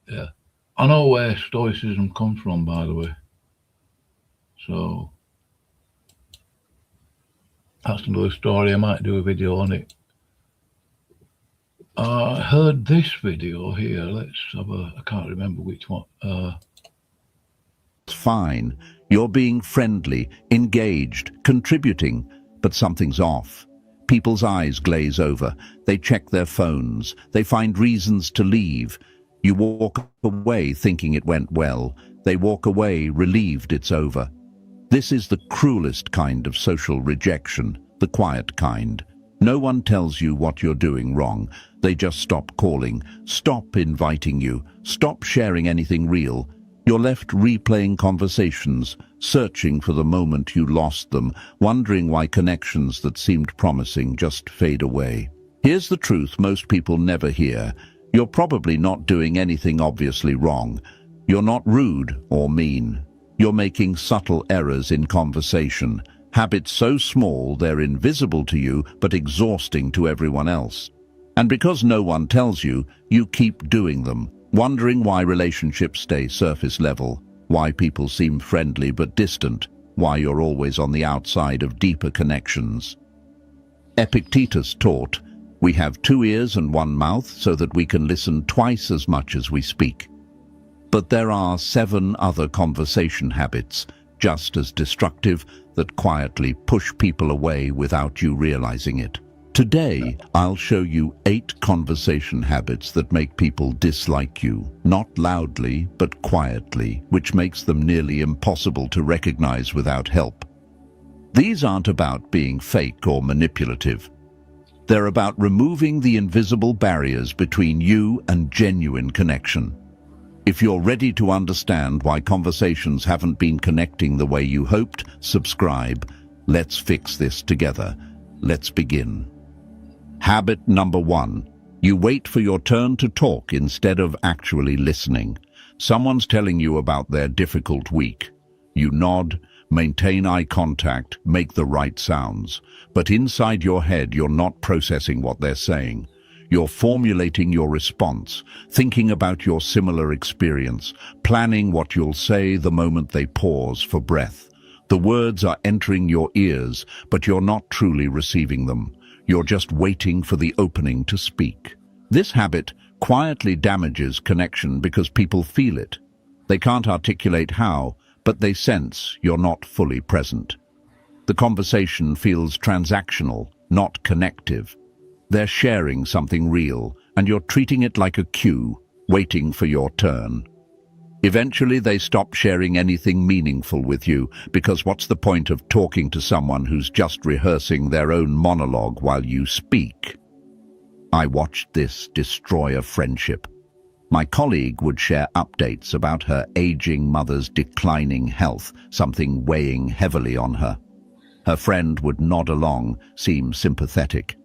S1: Yeah. I know where stoicism comes from, by the way. So that's another story. I might do a video on it. I heard this video here. Let's have I can't remember which one.
S4: Fine. You're being friendly, engaged, contributing, but something's off. People's eyes glaze over. They check their phones. They find reasons to leave. You walk away thinking it went well. They walk away relieved it's over. This is the cruelest kind of social rejection, the quiet kind. No one tells you what you're doing wrong. They just stop calling, stop inviting you, stop sharing anything real. You're left replaying conversations, searching for the moment you lost them, wondering why connections that seemed promising just fade away. Here's the truth most people never hear. You're probably not doing anything obviously wrong. You're not rude or mean. You're making subtle errors in conversation, habits so small they're invisible to you but exhausting to everyone else. And because no one tells you, you keep doing them, wondering why relationships stay surface level, why people seem friendly but distant, why you're always on the outside of deeper connections. Epictetus taught, "We have 2 ears and 1 mouth so that we can listen twice as much as we speak." But there are 7 other conversation habits, just as destructive, that quietly push people away without you realizing it. Today, I'll show you 8 conversation habits that make people dislike you, not loudly, but quietly, which makes them nearly impossible to recognize without help. These aren't about being fake or manipulative. They're about removing the invisible barriers between you and genuine connection. If you're ready to understand why conversations haven't been connecting the way you hoped, subscribe. Let's fix this together. Let's begin. Habit number 1. You wait for your turn to talk instead of actually listening. Someone's telling you about their difficult week. You nod, maintain eye contact, make the right sounds. But inside your head, you're not processing what they're saying. You're formulating your response, thinking about your similar experience, planning what you'll say the moment they pause for breath. The words are entering your ears, but you're not truly receiving them. You're just waiting for the opening to speak. This habit quietly damages connection because people feel it. They can't articulate how, but they sense you're not fully present. The conversation feels transactional, not connective. They're sharing something real, and you're treating it like a cue, waiting for your turn. Eventually, they stop sharing anything meaningful with you, because what's the point of talking to someone who's just rehearsing their own monologue while you speak? I watched this destroy a friendship. My colleague would share updates about her aging mother's declining health, something weighing heavily on her. Her friend would nod along, seem sympathetic.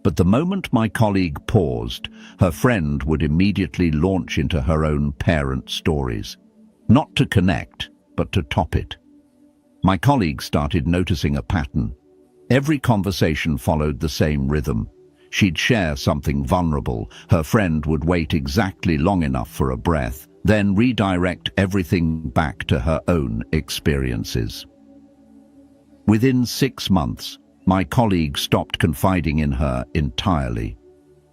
S4: But the moment my colleague paused, her friend would immediately launch into her own parent stories. Not to connect, but to top it. My colleague started noticing a pattern. Every conversation followed the same rhythm. She'd share something vulnerable. Her friend would wait exactly long enough for a breath, then redirect everything back to her own experiences. Within 6 months, my colleague stopped confiding in her entirely.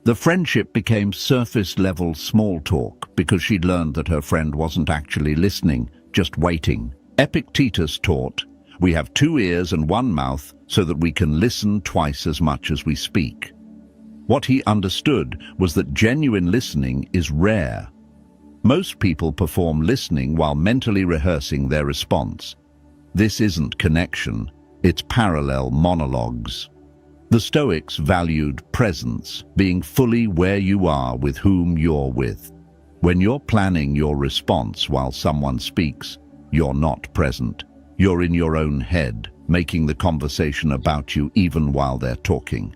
S4: The friendship became surface-level small talk because she'd learned that her friend wasn't actually listening, just waiting. Epictetus taught, "We have 2 ears and 1 mouth so that we can listen twice as much as we speak." What he understood was that genuine listening is rare. Most people perform listening while mentally rehearsing their response. This isn't connection. It's parallel monologues. The Stoics valued presence, being fully where you are with whom you're with. When you're planning your response while someone speaks, you're not present. You're in your own head, making the conversation about you even while they're talking.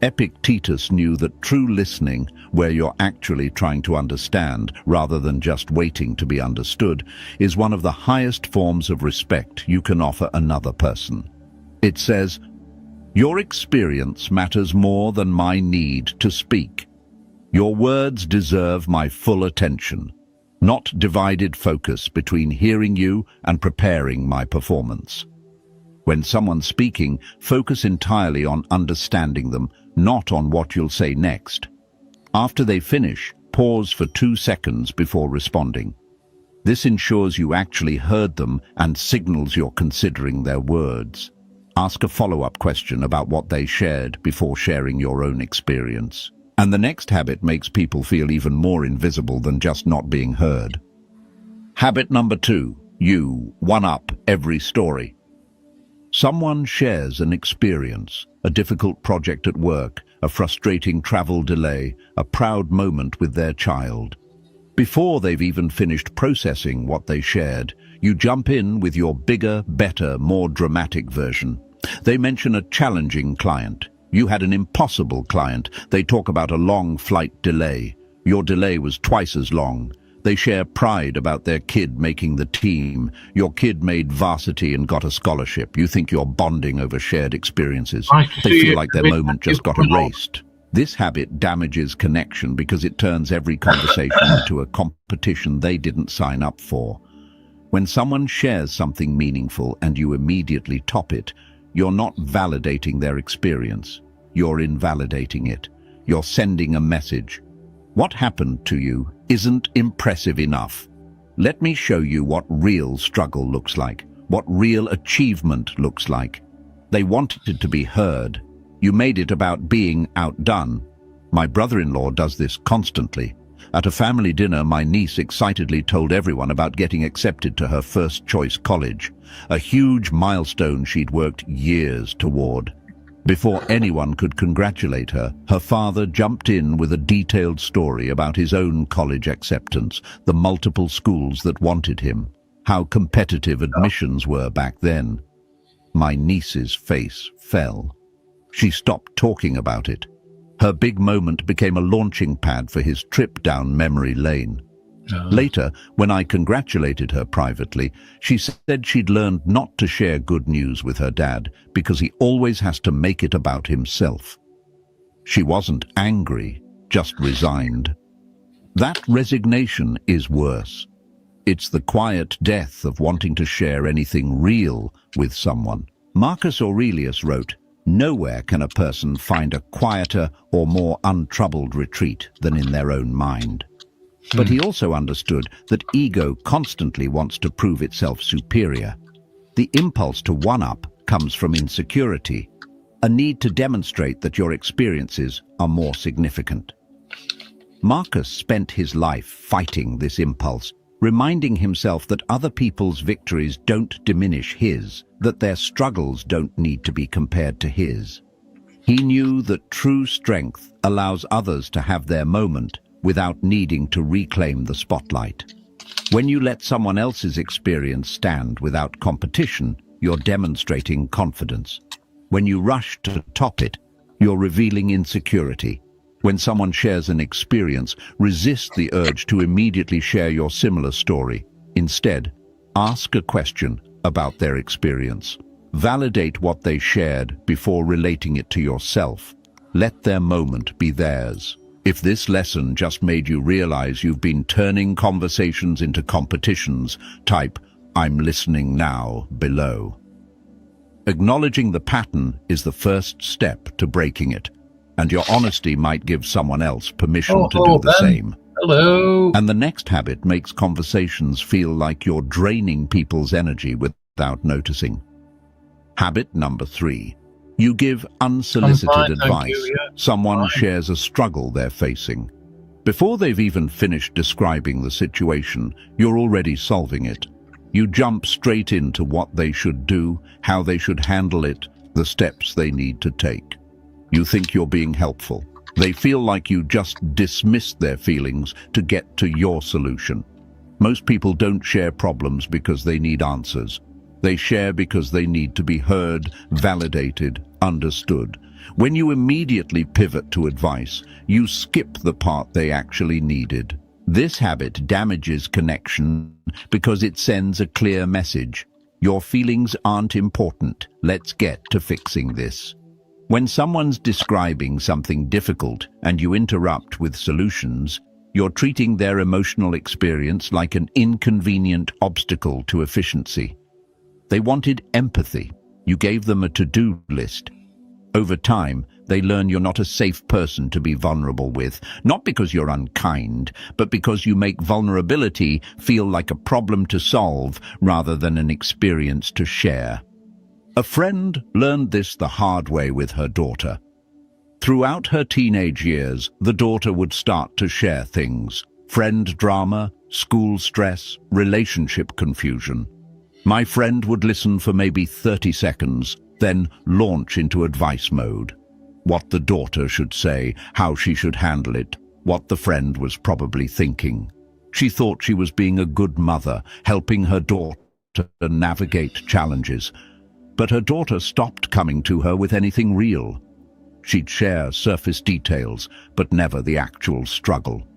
S4: Epictetus knew that true listening, where you're actually trying to understand rather than just waiting to be understood, is one of the highest forms of respect you can offer another person. It says, "Your experience matters more than my need to speak. Your words deserve my full attention, not divided focus between hearing you and preparing my performance." When someone's speaking, focus entirely on understanding them, not on what you'll say next. After they finish, pause for 2 seconds before responding. This ensures you actually heard them and signals you're considering their words. Ask a follow-up question about what they shared before sharing your own experience. And the next habit makes people feel even more invisible than just not being heard. Habit number 2. You one-up every story. Someone shares an experience, a difficult project at work, a frustrating travel delay, a proud moment with their child. Before they've even finished processing what they shared, you jump in with your bigger, better, more dramatic version. They mention a challenging client. You had an impossible client. They talk about a long flight delay. Your delay was twice as long. They share pride about their kid making the team. Your kid made varsity and got a scholarship. You think you're bonding over shared experiences. They feel like their moment just got erased. This habit damages connection because it turns every conversation into a competition they didn't sign up for. When someone shares something meaningful and you immediately top it, you're not validating their experience. You're invalidating it. You're sending a message. What happened to you isn't impressive enough. Let me show you what real struggle looks like, what real achievement looks like. They wanted to be heard. You made it about being outdone. My brother-in-law does this constantly. At a family dinner, my niece excitedly told everyone about getting accepted to her first-choice college, a huge milestone she'd worked years toward. Before anyone could congratulate her, her father jumped in with a detailed story about his own college acceptance, the multiple schools that wanted him, how competitive admissions were back then. My niece's face fell. She stopped talking about it. Her big moment became a launching pad for his trip down memory lane. Later, when I congratulated her privately, she said she'd learned not to share good news with her dad because he always has to make it about himself. She wasn't angry, just resigned. That resignation is worse. It's the quiet death of wanting to share anything real with someone. Marcus Aurelius wrote, "Nowhere can a person find a quieter or more untroubled retreat than in their own mind." But he also understood that ego constantly wants to prove itself superior. The impulse to one-up comes from insecurity, a need to demonstrate that your experiences are more significant. Marcus spent his life fighting this impulse, reminding himself that other people's victories don't diminish his, that their struggles don't need to be compared to his. He knew that true strength allows others to have their moment without needing to reclaim the spotlight. When you let someone else's experience stand without competition, you're demonstrating confidence. When you rush to top it, you're revealing insecurity. When someone shares an experience, resist the urge to immediately share your similar story. Instead, ask a question about their experience. Validate what they shared before relating it to yourself. Let their moment be theirs. If this lesson just made you realize you've been turning conversations into competitions, type "I'm listening now" below. Acknowledging the pattern is the first step to breaking it, and your honesty might give someone else permission to do the same.
S1: Hello.
S4: And the next habit makes conversations feel like you're draining people's energy without noticing. Habit number 3. You give unsolicited advice. Someone shares a struggle they're facing. Before they've even finished describing the situation, you're already solving it. You jump straight into what they should do, how they should handle it, the steps they need to take. You think you're being helpful. They feel like you just dismissed their feelings to get to your solution. Most people don't share problems because they need answers. They share because they need to be heard, validated, understood. When you immediately pivot to advice, you skip the part they actually needed. This habit damages connection because it sends a clear message. Your feelings aren't important. Let's get to fixing this. When someone's describing something difficult and you interrupt with solutions, you're treating their emotional experience like an inconvenient obstacle to efficiency. They wanted empathy. You gave them a to-do list. Over time, they learn you're not a safe person to be vulnerable with, not because you're unkind, but because you make vulnerability feel like a problem to solve rather than an experience to share. A friend learned this the hard way with her daughter. Throughout her teenage years, the daughter would start to share things: friend drama, school stress, relationship confusion. My friend would listen for maybe 30 seconds, then launch into advice mode. What the daughter should say, how she should handle it, what the friend was probably thinking. She thought she was being a good mother, helping her daughter navigate challenges. But her daughter stopped coming to her with anything real. She'd share surface details, but never the actual struggle.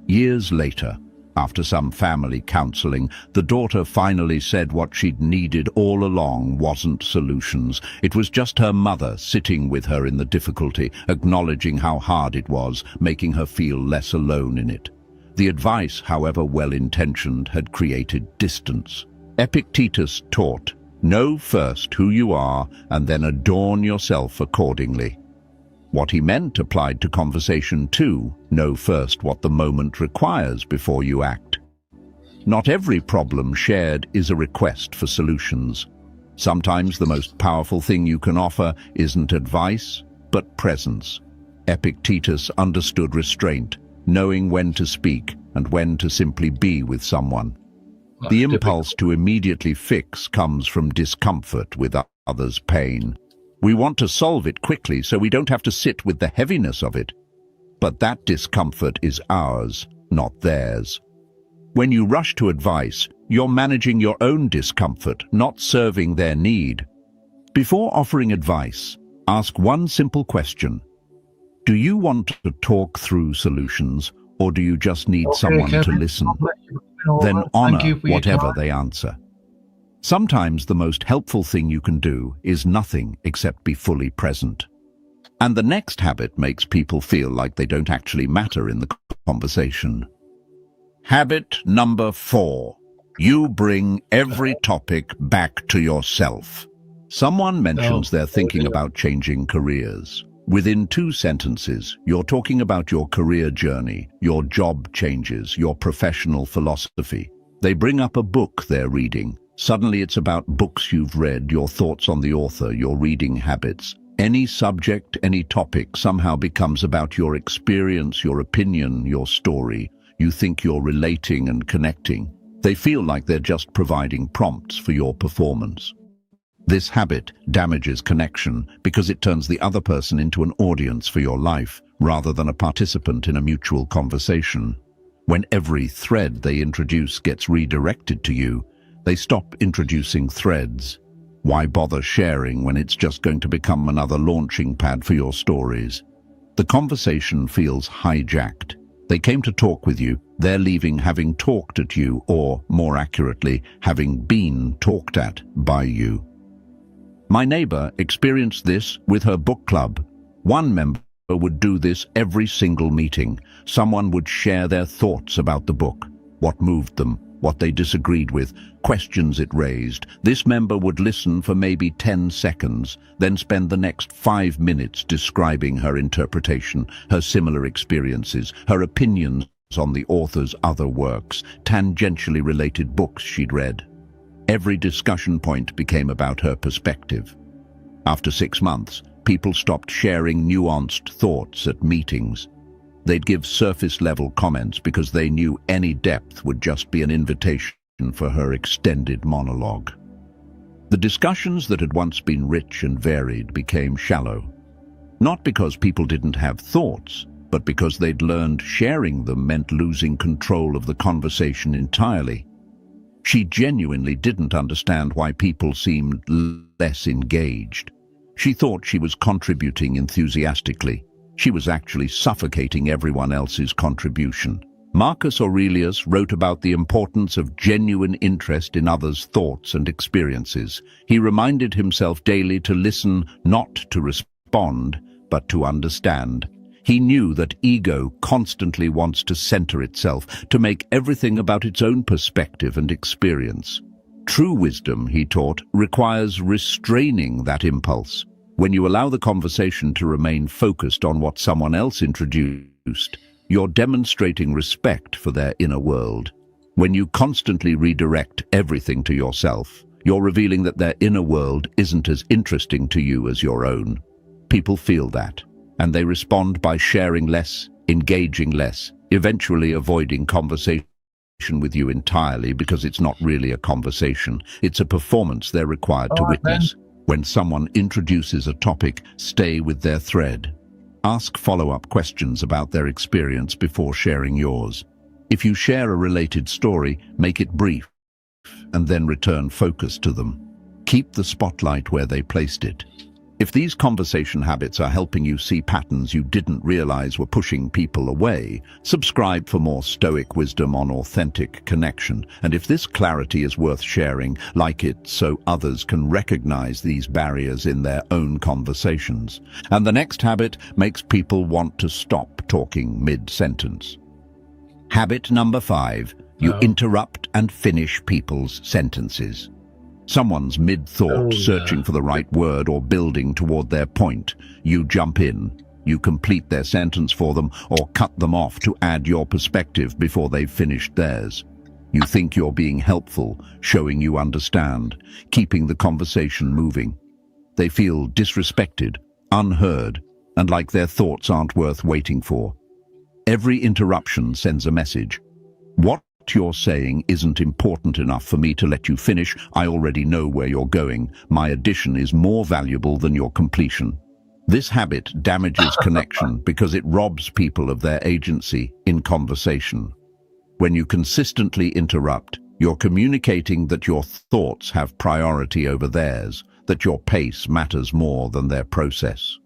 S4: Years later, after some family counseling, the daughter finally said what she'd needed all along wasn't solutions. It was just her mother sitting with her in the difficulty, acknowledging how hard it was, making her feel less alone in it. The advice, however well-intentioned, had created distance. Epictetus taught, "Know first who you are and then adorn yourself accordingly." What he meant applied to conversation too. Know first what the moment requires before you act. Not every problem shared is a request for solutions. Sometimes the most powerful thing you can offer isn't advice, but presence. Epictetus understood restraint, knowing when to speak and when to simply be with someone. The impulse to immediately fix comes from discomfort with others' pain. We want to solve it quickly so we don't have to sit with the heaviness of it. But that discomfort is ours, not theirs. When you rush to advice, you're managing your own discomfort, not serving their need. Before offering advice, ask one simple question. Do you want to talk through solutions, or do you just need someone to listen? Then honor whatever they answer. Sometimes the most helpful thing you can do is nothing except be fully present. And the next habit makes people feel like they don't actually matter in the conversation. Habit number 4. You bring every topic back to yourself. Someone mentions they're thinking about changing careers. Within 2 sentences, you're talking about your career journey, your job changes, your professional philosophy. They bring up a book they're reading. Suddenly it's about books you've read, your thoughts on the author, your reading habits. Any subject, any topic somehow becomes about your experience, your opinion, your story. You think you're relating and connecting. They feel like they're just providing prompts for your performance. This habit damages connection because it turns the other person into an audience for your life rather than a participant in a mutual conversation. When every thread they introduce gets redirected to you, they stop introducing threads. Why bother sharing when it's just going to become another launching pad for your stories? The conversation feels hijacked. They came to talk with you, they're leaving having talked at you, or, more accurately, having been talked at by you. My neighbor experienced this with her book club. One member would do this every single meeting. Someone would share their thoughts about the book, what moved them, what they disagreed with, questions it raised. This member would listen for maybe 10 seconds, then spend the next 5 minutes describing her interpretation, her similar experiences, her opinions on the author's other works, tangentially related books she'd read. Every discussion point became about her perspective. After 6 months, people stopped sharing nuanced thoughts at meetings. They'd give surface-level comments because they knew any depth would just be an invitation for her extended monologue. The discussions that had once been rich and varied became shallow. Not because people didn't have thoughts, but because they'd learned sharing them meant losing control of the conversation entirely. She genuinely didn't understand why people seemed less engaged. She thought she was contributing enthusiastically. She was actually suffocating everyone else's contribution. Marcus Aurelius wrote about the importance of genuine interest in others' thoughts and experiences. He reminded himself daily to listen, not to respond, but to understand. He knew that ego constantly wants to center itself, to make everything about its own perspective and experience. True wisdom, he taught, requires restraining that impulse. When you allow the conversation to remain focused on what someone else introduced, you're demonstrating respect for their inner world. When you constantly redirect everything to yourself, You're revealing that their inner world isn't as interesting to you as your own. People feel that, and they respond by sharing less, engaging less, eventually avoiding conversation with you entirely because it's not really a conversation. It's a performance they're required to witness. When someone introduces a topic, stay with their thread. Ask follow-up questions about their experience before sharing yours. If you share a related story, make it brief, and then return focus to them. Keep the spotlight where they placed it. If these conversation habits are helping you see patterns you didn't realize were pushing people away, subscribe for more Stoic wisdom on authentic connection. And if this clarity is worth sharing, like it so others can recognize these barriers in their own conversations. And the next habit makes people want to stop talking mid-sentence. Habit number 5. You interrupt and finish people's sentences. Someone's mid-thought, searching for the right word or building toward their point. You jump in. You complete their sentence for them or cut them off to add your perspective before they've finished theirs. You think you're being helpful, showing you understand, keeping the conversation moving. They feel disrespected, unheard, and like their thoughts aren't worth waiting for. Every interruption sends a message. What you're saying isn't important enough for me to let you finish. I already know where you're going. My addition is more valuable than your completion. This habit damages connection because it robs people of their agency in conversation. When you consistently interrupt, you're communicating that your thoughts have priority over theirs, that your pace matters more than their process.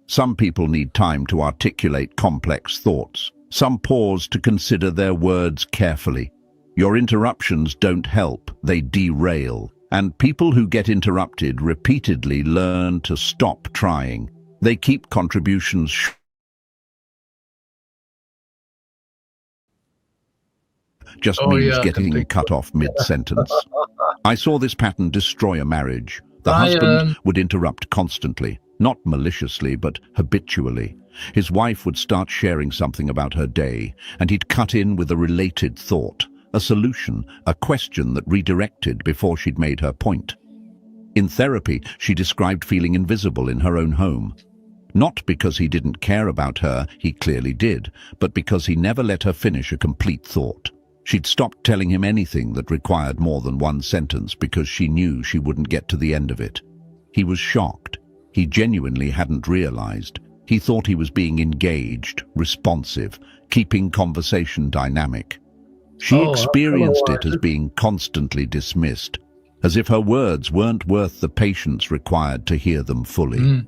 S4: Some people need time to articulate complex thoughts. Some pause to consider their words carefully. Your interruptions don't help, they derail. And people who get interrupted repeatedly learn to stop trying. They keep contributions just means getting cut off mid-sentence. I saw this pattern destroy a marriage. The husband would interrupt constantly, not maliciously, but habitually. His wife would start sharing something about her day, and he'd cut in with a related thought, a solution, a question that redirected before she'd made her point. In therapy, she described feeling invisible in her own home. Not because he didn't care about her, he clearly did, but because he never let her finish a complete thought. She'd stopped telling him anything that required more than one sentence because she knew she wouldn't get to the end of it. He was shocked. He genuinely hadn't realized. He thought he was being engaged, responsive, keeping conversation dynamic. She experienced it as being constantly dismissed, as if her words weren't worth the patience required to hear them fully.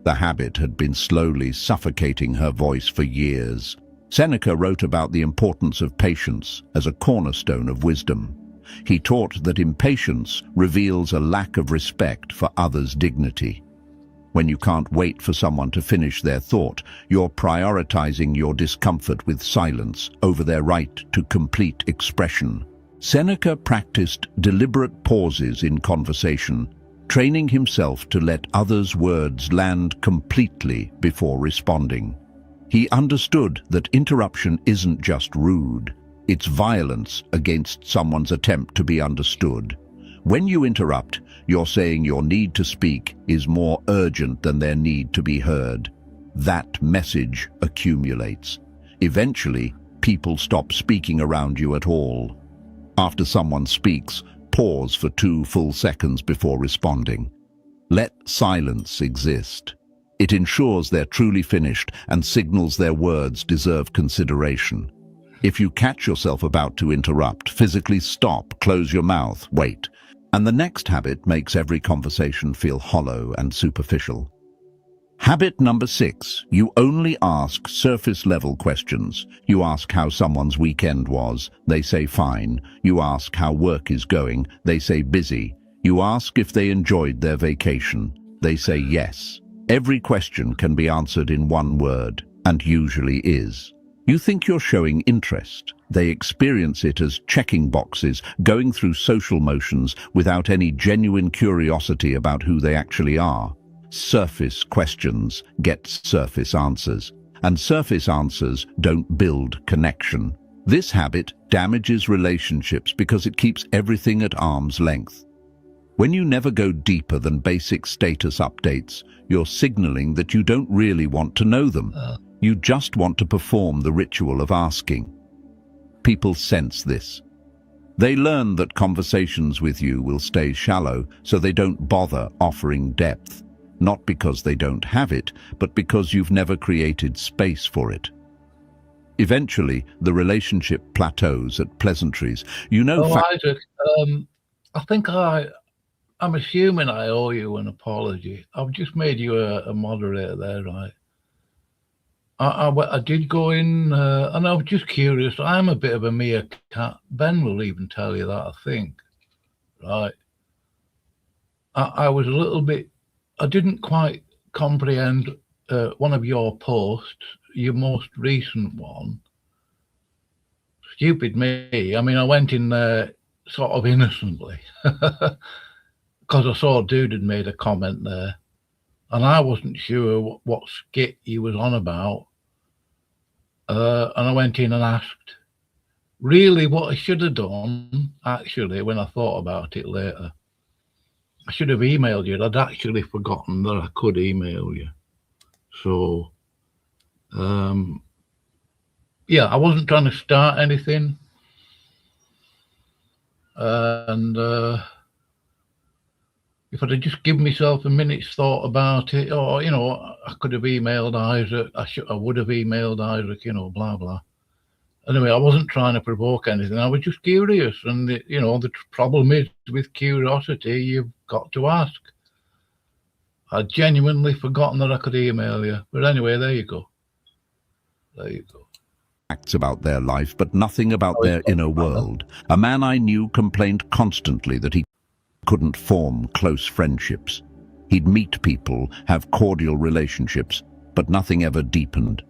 S4: The habit had been slowly suffocating her voice for years. Seneca wrote about the importance of patience as a cornerstone of wisdom. He taught that impatience reveals a lack of respect for others' dignity. When you can't wait for someone to finish their thought, you're prioritizing your discomfort with silence over their right to complete expression. Seneca practiced deliberate pauses in conversation, training himself to let others' words land completely before responding. He understood that interruption isn't just rude, it's violence against someone's attempt to be understood. When you interrupt, you're saying your need to speak is more urgent than their need to be heard. That message accumulates. Eventually, people stop speaking around you at all. After someone speaks, pause for 2 full seconds before responding. Let silence exist. It ensures they're truly finished and signals their words deserve consideration. If you catch yourself about to interrupt, physically stop, close your mouth, wait. And the next habit makes every conversation feel hollow and superficial. Habit number 6, you only ask surface-level questions. You ask how someone's weekend was, they say fine. You ask how work is going, they say busy. You ask if they enjoyed their vacation, they say yes. Every question can be answered in one word, and usually is. You think you're showing interest. They experience it as checking boxes, going through social motions without any genuine curiosity about who they actually are. Surface questions get surface answers, and surface answers don't build connection. This habit damages relationships because it keeps everything at arm's length. When you never go deeper than basic status updates, you're signaling that you don't really want to know them. You just want to perform the ritual of asking. People sense this. They learn that conversations with you will stay shallow, so they don't bother offering depth. Not because they don't have it, but because you've never created space for it. Eventually, the relationship plateaus at pleasantries. You know,
S1: Isaac, I think I'm assuming I owe you an apology. I've just made you a moderator there, right? I did go in, and I was just curious. I'm a bit of a meerkat. Ben will even tell you that, I think, right? I was a little bit, I didn't quite comprehend one of your posts, your most recent one. Stupid me. I mean, I went in there sort of innocently because I saw a dude had made a comment there, and I wasn't sure what skit he was on about. And I went in and asked. Really, what I should have done, actually, when I thought about it later, I should have emailed you. I'd actually forgotten that I could email you. So, yeah, I wasn't trying to start anything. And if I'd have just given myself a minute's thought about it, or, you know, I could have emailed Isaac, I would have emailed Isaac, you know, blah, blah. Anyway, I wasn't trying to provoke anything. I was just curious. And, you know, the problem is with curiosity, you've got to ask. I'd genuinely forgotten that I could email you. But anyway, there you go. There you go.
S4: Facts about their life, but nothing about their inner world. A man I knew complained constantly that he couldn't form close friendships. He'd meet people, have cordial relationships, but nothing ever deepened.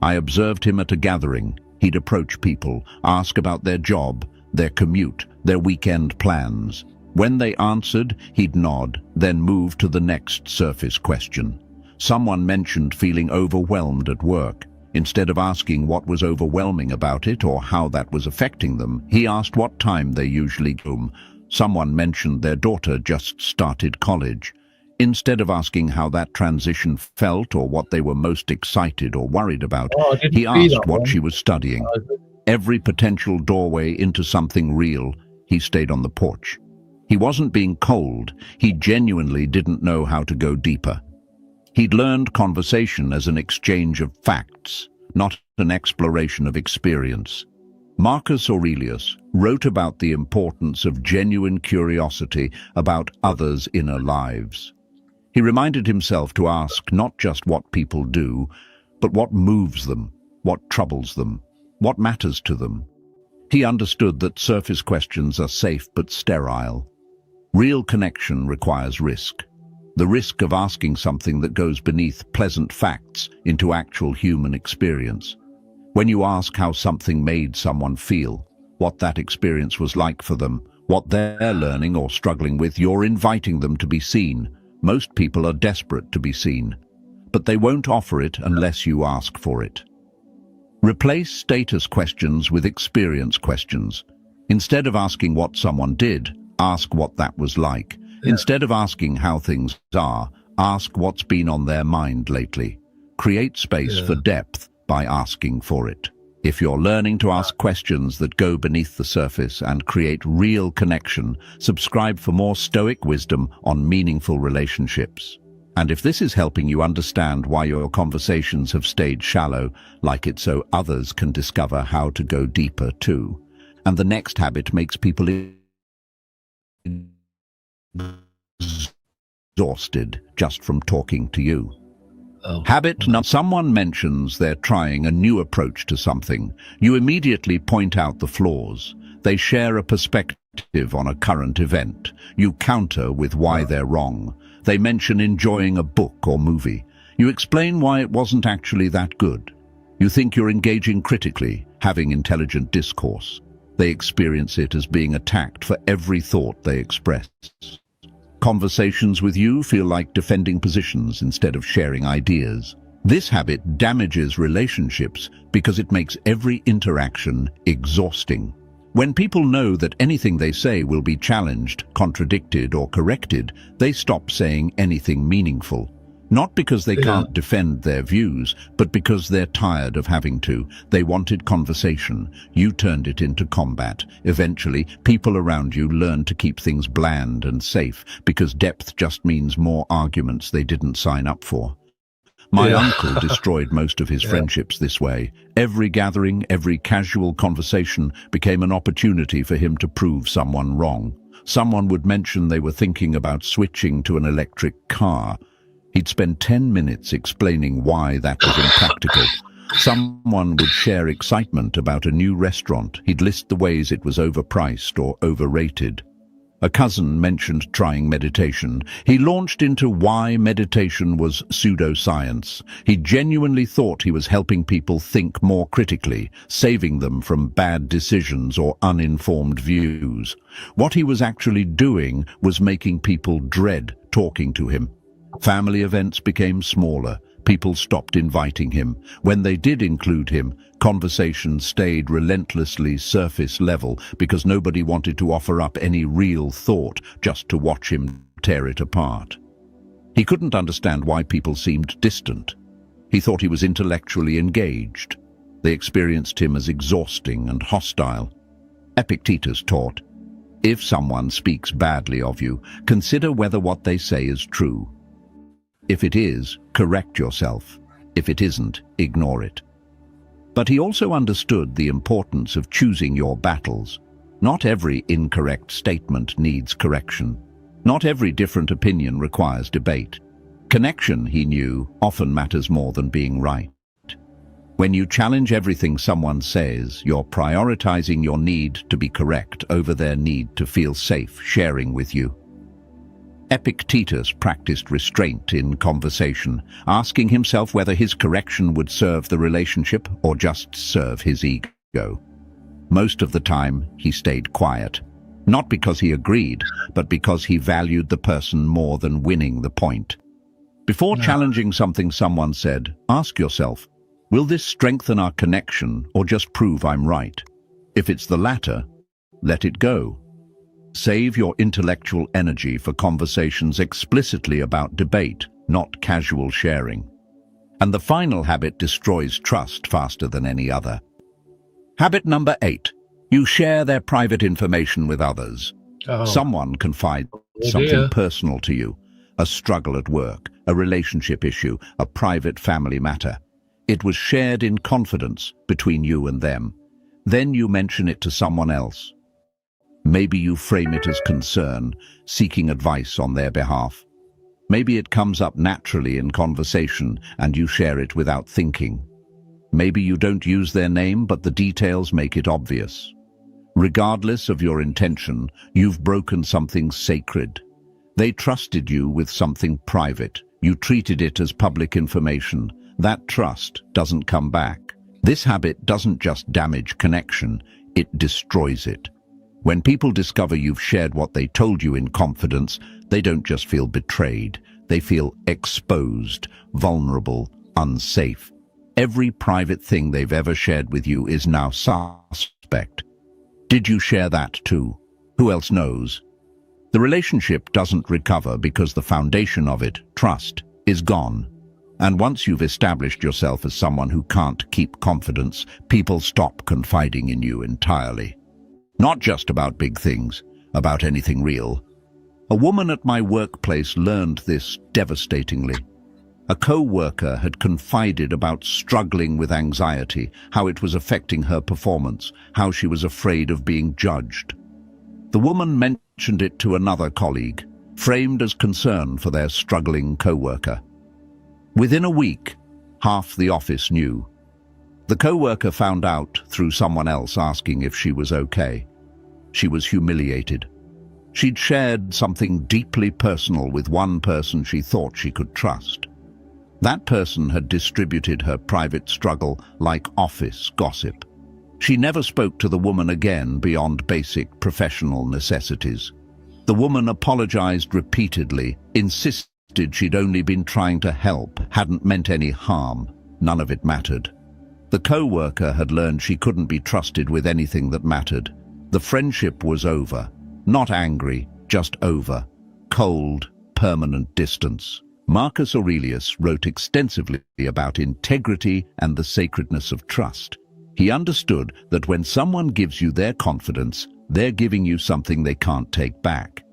S4: I observed him at a gathering. He'd approach people, ask about their job, their commute, their weekend plans. When they answered, he'd nod, then move to the next surface question. Someone mentioned feeling overwhelmed at work. Instead of asking what was overwhelming about it or how that was affecting them, he asked what time they usually go home. Someone mentioned their daughter just started college. Instead of asking how that transition felt or what they were most excited or worried about, he asked what she was studying. Every potential doorway into something real, he stayed on the porch. He wasn't being cold. He genuinely didn't know how to go deeper. He'd learned conversation as an exchange of facts, not an exploration of experience. Marcus Aurelius wrote about the importance of genuine curiosity about others' inner lives. He reminded himself to ask not just what people do, but what moves them, what troubles them, what matters to them. He understood that surface questions are safe but sterile. Real connection requires risk. The risk of asking something that goes beneath pleasant facts into actual human experience. When you ask how something made someone feel, what that experience was like for them, what they're learning or struggling with, you're inviting them to be seen. Most people are desperate to be seen, but they won't offer it unless you ask for it. Replace status questions with experience questions. Instead of asking what someone did, ask what that was like. Instead of asking how things are, ask what's been on their mind lately. Create space for depth by asking for it. If you're learning to ask questions that go beneath the surface and create real connection, subscribe for more Stoic wisdom on meaningful relationships. And if this is helping you understand why your conversations have stayed shallow, like it so others can discover how to go deeper too. And the next habit makes people exhausted just from talking to you. Habit number: someone mentions they're trying a new approach to something. You immediately point out the flaws. They share a perspective on a current event. You counter with why they're wrong. They mention enjoying a book or movie. You explain why it wasn't actually that good. You think you're engaging critically, having intelligent discourse. They experience it as being attacked for every thought they express. Conversations with you feel like defending positions instead of sharing ideas. This habit damages relationships because it makes every interaction exhausting. When people know that anything they say will be challenged, contradicted, or corrected, they stop saying anything meaningful. Not because they can't defend their views, but because they're tired of having to. They wanted conversation. You turned it into combat. Eventually, people around you learn to keep things bland and safe, because depth just means more arguments they didn't sign up for. My uncle destroyed most of his friendships this way. Every gathering, every casual conversation became an opportunity for him to prove someone wrong. Someone would mention they were thinking about switching to an electric car. He'd spend 10 minutes explaining why that was impractical. Someone would share excitement about a new restaurant. He'd list the ways it was overpriced or overrated. A cousin mentioned trying meditation. He launched into why meditation was pseudoscience. He genuinely thought he was helping people think more critically, saving them from bad decisions or uninformed views. What he was actually doing was making people dread talking to him. Family events became smaller. People stopped inviting him. When they did include him, conversations stayed relentlessly surface level because nobody wanted to offer up any real thought just to watch him tear it apart. He couldn't understand why people seemed distant. He thought he was intellectually engaged. They experienced him as exhausting and hostile. Epictetus taught, if someone speaks badly of you, consider whether what they say is true. If it is, correct yourself. If it isn't, ignore it. But he also understood the importance of choosing your battles. Not every incorrect statement needs correction. Not every different opinion requires debate. Connection, he knew, often matters more than being right. When you challenge everything someone says, you're prioritizing your need to be correct over their need to feel safe sharing with you. Epictetus practiced restraint in conversation, asking himself whether his correction would serve the relationship or just serve his ego. Most of the time, he stayed quiet, not because he agreed, but because he valued the person more than winning the point. Before challenging something someone said, ask yourself, will this strengthen our connection or just prove I'm right? If it's the latter, let it go. Save your intellectual energy for conversations explicitly about debate, not casual sharing. And the final habit destroys trust faster than any other. Habit number 8. You share their private information with others. Someone confides something personal to you, a struggle at work, a relationship issue, a private family matter. It was shared in confidence between you and them. Then you mention it to someone else. Maybe you frame it as concern, seeking advice on their behalf. Maybe it comes up naturally in conversation and you share it without thinking. Maybe you don't use their name, but the details make it obvious. Regardless of your intention, you've broken something sacred. They trusted you with something private. You treated it as public information. That trust doesn't come back. This habit doesn't just damage connection, it destroys it. When people discover you've shared what they told you in confidence, they don't just feel betrayed. They feel exposed, vulnerable, unsafe. Every private thing they've ever shared with you is now suspect. Did you share that too? Who else knows? The relationship doesn't recover because the foundation of it, trust, is gone. And once you've established yourself as someone who can't keep confidence, people stop confiding in you entirely. Not just about big things, about anything real. A woman at my workplace learned this devastatingly. A co-worker had confided about struggling with anxiety, how it was affecting her performance, how she was afraid of being judged. The woman mentioned it to another colleague, framed as concern for their struggling co-worker. Within a week, half the office knew. The co-worker found out through someone else asking if she was okay. She was humiliated. She'd shared something deeply personal with one person she thought she could trust. That person had distributed her private struggle like office gossip. She never spoke to the woman again beyond basic professional necessities. The woman apologized repeatedly, insisted she'd only been trying to help, hadn't meant any harm. None of it mattered. The co-worker had learned she couldn't be trusted with anything that mattered. The friendship was over. Not angry, just over. Cold, permanent distance. Marcus Aurelius wrote extensively about integrity and the sacredness of trust. He understood that when someone gives you their confidence, they're giving you something they can't take back.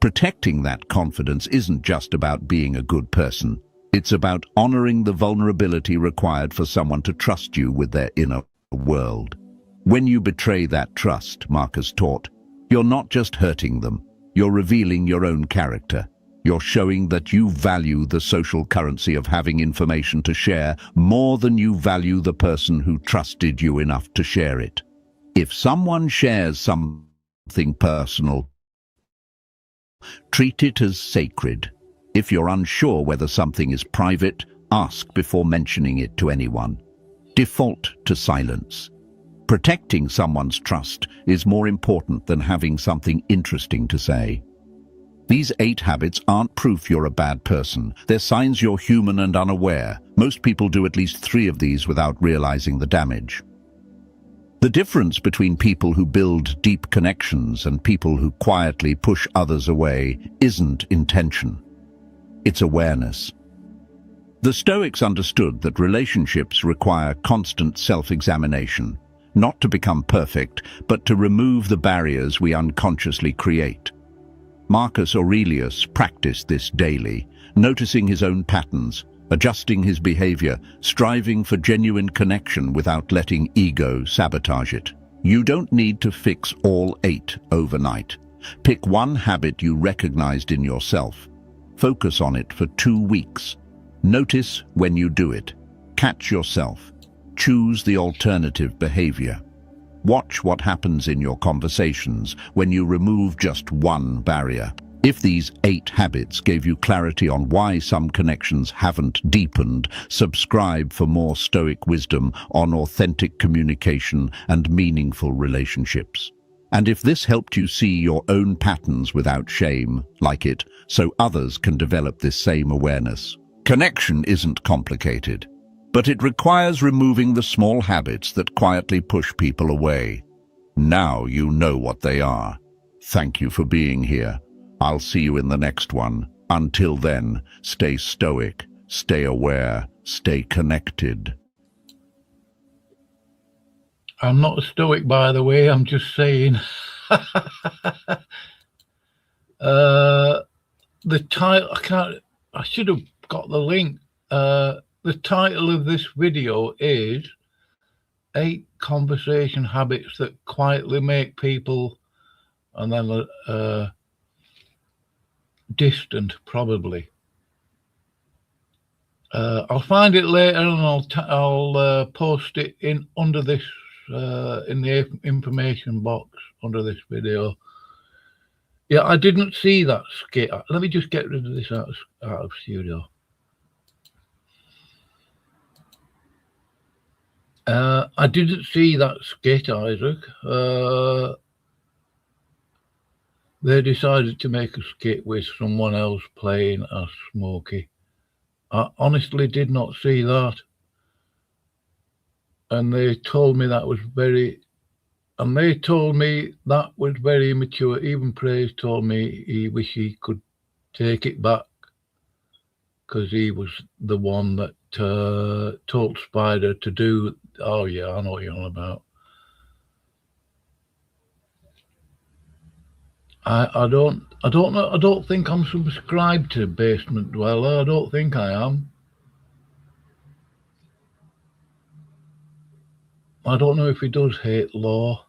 S4: Protecting that confidence isn't just about being a good person. It's about honoring the vulnerability required for someone to trust you with their inner world. When you betray that trust, Marcus taught, you're not just hurting them, you're revealing your own character. You're showing that you value the social currency of having information to share more than you value the person who trusted you enough to share it. If someone shares something personal, treat it as sacred. If you're unsure whether something is private, ask before mentioning it to anyone. Default to silence. Protecting someone's trust is more important than having something interesting to say. These 8 habits aren't proof you're a bad person. They're signs you're human and unaware. Most people do at least 3 of these without realizing the damage. The difference between people who build deep connections and people who quietly push others away isn't intention. It's awareness. The Stoics understood that relationships require constant self-examination, not to become perfect, but to remove the barriers we unconsciously create. Marcus Aurelius practiced this daily, noticing his own patterns, adjusting his behavior, striving for genuine connection without letting ego sabotage it. You don't need to fix all 8 overnight. Pick one habit you recognized in yourself. Focus on it for 2 weeks. Notice when you do it. Catch yourself. Choose the alternative behavior. Watch what happens in your conversations when you remove just one barrier. If these 8 habits gave you clarity on why some connections haven't deepened, subscribe for more Stoic wisdom on authentic communication and meaningful relationships. And if this helped you see your own patterns without shame, like it, so others can develop this same awareness. Connection isn't complicated, but it requires removing the small habits that quietly push people away. Now you know what they are. Thank you for being here. I'll see you in the next one. Until then, stay stoic, stay aware, stay connected.
S1: I'm not a stoic, by the way. I'm just saying. The title, I should have got the link. The title of this video is 8 Conversation Habits That Quietly Make People, and then distant, probably. I'll find it later and I'll post it in under this in the information box under this video. Yeah, I didn't see that skit. Let me just get rid of this out of studio. I didn't see that skit, Isaac. They decided to make a skit with someone else playing as Smokey. I honestly did not see that. And they told me that was very immature. Even Praise told me he wished he could take it back because he was the one that told Spider to do. Oh yeah, I know what you're on about. I don't know. I don't think I'm subscribed to Basement Dweller. I don't think I am. I don't know if he does hate law.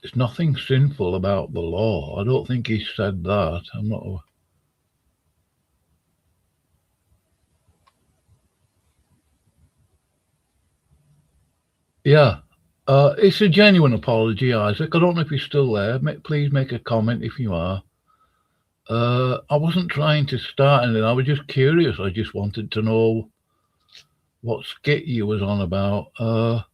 S1: There's nothing sinful about the law. I don't think he said that. I'm not. Yeah, it's a genuine apology, Isaac. I don't know if you're still there. Please make a comment if you are. I wasn't trying to start anything. I was just curious. I just wanted to know what skit you was on about.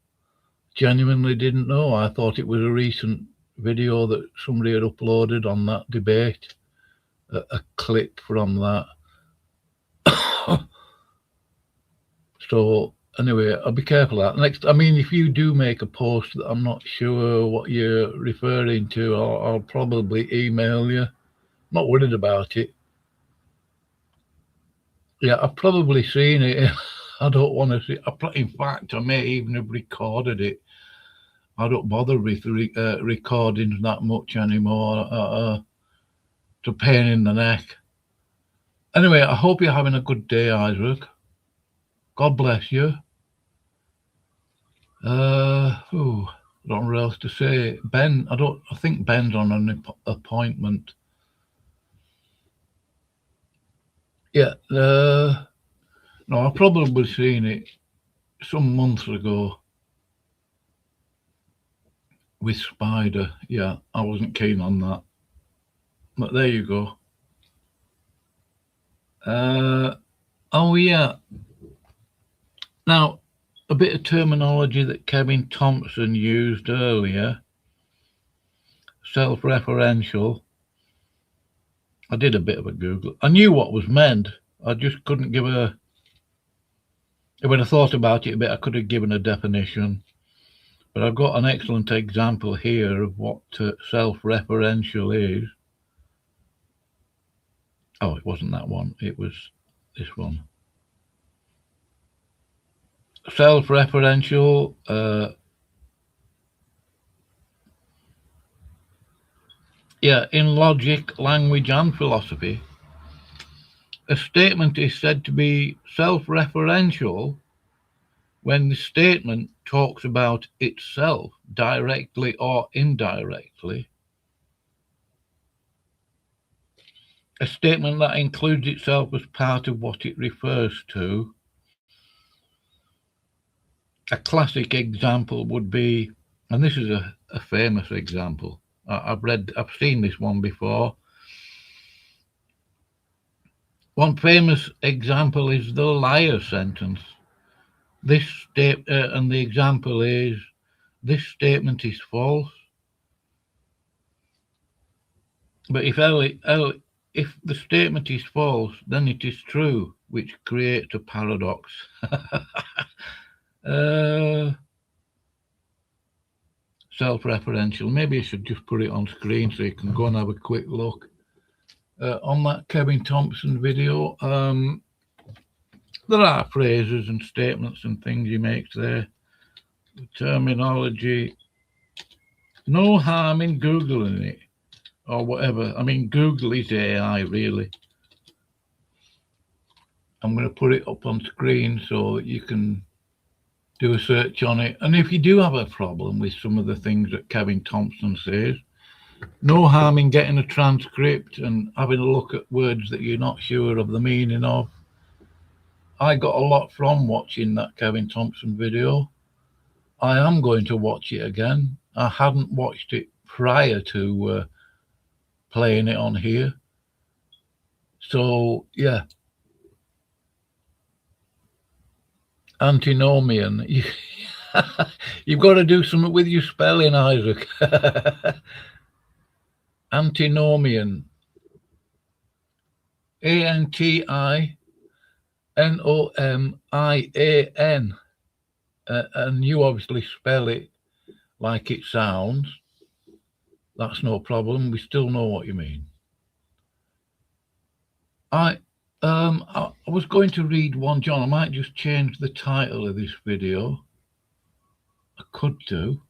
S1: Genuinely didn't know. I thought it was a recent video that somebody had uploaded on that debate, a clip from that. So anyway, I'll be careful of that. Next, I mean, if you do make a post that I'm not sure what you're referring to, I'll probably email you. I'm not worried about it. Yeah, I've probably seen it. I don't want to see. In fact, I may even have recorded it. I don't bother with recordings that much anymore. It's a pain in the neck. Anyway, I hope you're having a good day, Isaac. God bless you. I don't know what else to say. Ben, I think Ben's on an appointment. Yeah, no, I've probably seen it some months ago with Spider. Yeah, I wasn't keen on that. But there you go. Oh yeah. Now, a bit of terminology that Kevin Thompson used earlier. Self-referential. I did a bit of a Google. I knew what was meant. I just couldn't give a... When I thought about it a bit, I could have given a definition. But I've got an excellent example here of what self-referential is. Oh, it wasn't that one. It was this one. Self-referential, in logic, language, and philosophy, a statement is said to be self-referential when the statement talks about itself directly or indirectly. A statement that includes itself as part of what it refers to. A classic example would be, and this is a famous example. I've seen this one before. One famous example is the liar sentence. And the example is, this statement is false. But if the statement is false, then it is true, which creates a paradox. Self-referential. Maybe I should just put it on screen so you can go and have a quick look on that Kevin Thompson video. There are phrases and statements and things he makes there. The terminology. No harm in Googling it or whatever. I mean, Google is AI, really. I'm going to put it up on screen so you can do a search on it. And if you do have a problem with some of the things that Kevin Thompson says, no harm in getting a transcript and having a look at words that you're not sure of the meaning of. I got a lot from watching that Kevin Thompson video. I am going to watch it again. I hadn't watched it prior to playing it on here. So, yeah. Antinomian. You've got to do something with your spelling, Isaac. Antinomian. Antinomian. And you obviously spell it like it sounds. That's no problem. We still know what you mean. I was going to read one, John. I might just change the title of this video. I could do.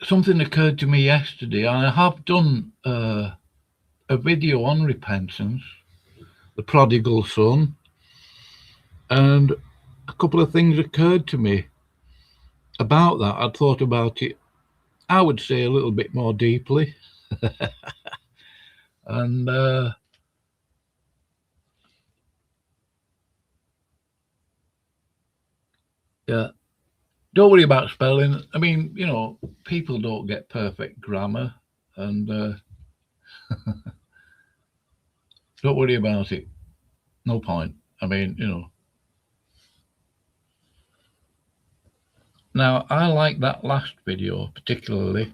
S1: Something occurred to me yesterday. I have done a video on repentance, the prodigal son, and a couple of things occurred to me about that. I'd thought about it, I would say, a little bit more deeply. And yeah, don't worry about spelling. I mean, you know, people don't get perfect grammar, and don't worry about it. No point. I mean, you know. Now, I like that last video particularly.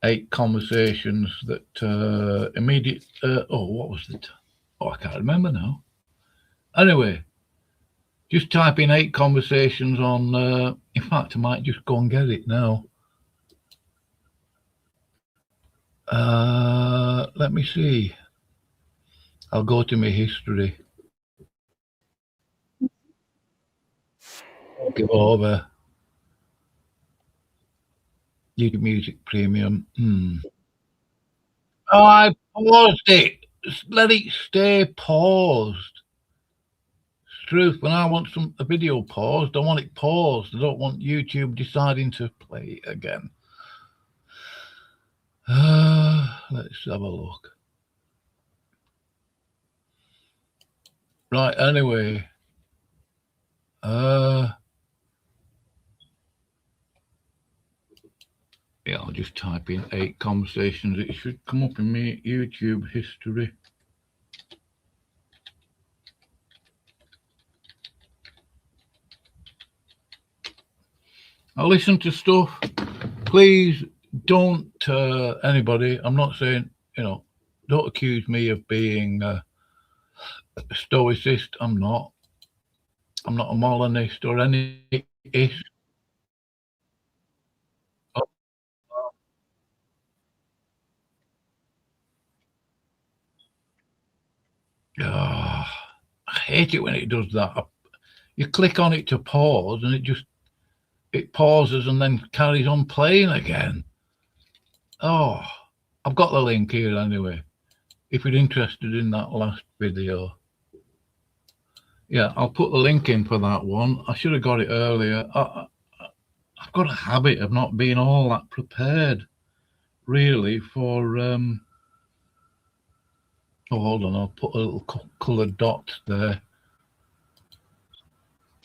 S1: 8 conversations that what was it? Oh, I can't remember now. Anyway, just type in 8 conversations on, in fact, I might just go and get it now. Let me see. I'll go to my history. I'll give over YouTube Music Premium. Oh, I paused it. Let it stay paused. It's truth. When I want a video paused, I want it paused. I don't want YouTube deciding to play it again. Let's have a look. Right, anyway. Yeah, I'll just type in 8 conversations. It should come up in my YouTube history. I listen to stuff. Please don't, anybody, I'm not saying, you know, don't accuse me of being a stoicist. I'm not a Molinist or any ish. Oh, I hate it when it does that. You click on it to pause and it pauses and then carries on playing again. Oh, I've got the link here anyway. If you're interested in that last video. Yeah, I'll put the link in for that one. I should have got it earlier. I've got a habit of not being all that prepared, really, for... oh, hold on, I'll put a little coloured dot there.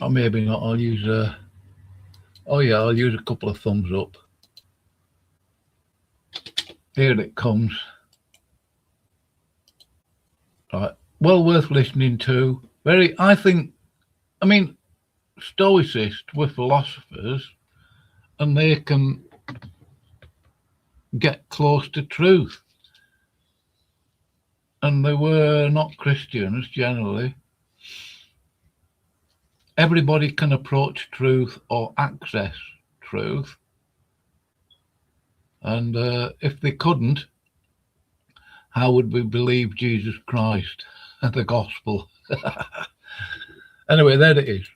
S1: Or maybe not, I'll use a... Oh yeah, I'll use a couple of thumbs up. Here it comes. Right, well worth listening to. I mean, Stoicists were philosophers and they can get close to truth. And they were not Christians generally. Everybody can approach truth or access truth. And if they couldn't, how would we believe Jesus Christ and the gospel? Anyway, there it is.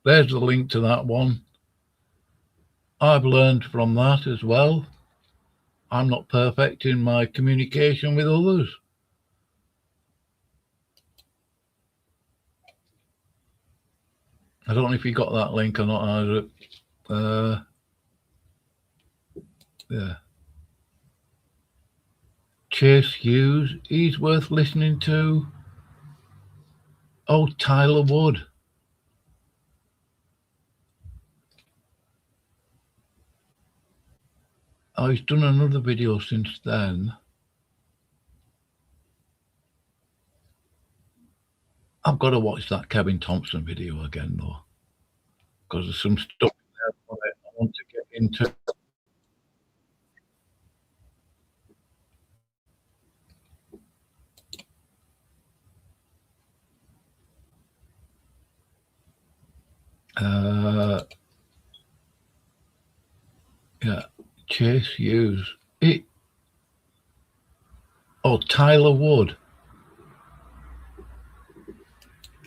S1: There's the link to that one. I've learned from that as well. I'm not perfect in my communication with others. I don't know if you got that link or not, Isaac. Yeah. Chase Hughes, he's worth listening to. Oh, Tyler Wood. Oh, he's done another video since then. I've got to watch that Kevin Thompson video again, though, because there's some stuff there I want to get into. Yeah, Chase Hughes. Oh, Tyler Wood.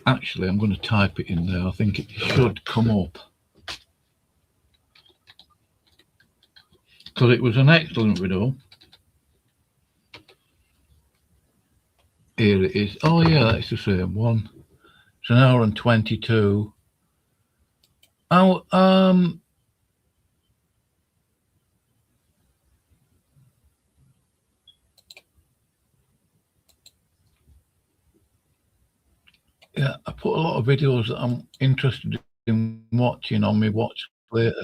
S1: Actually, I'm going to type it in there. I think it should come up. Because it was an excellent video. Here it is. Oh, yeah, that's the same one. It's 1 hour and 22. Oh, yeah, I put a lot of videos that I'm interested in watching on my watch later.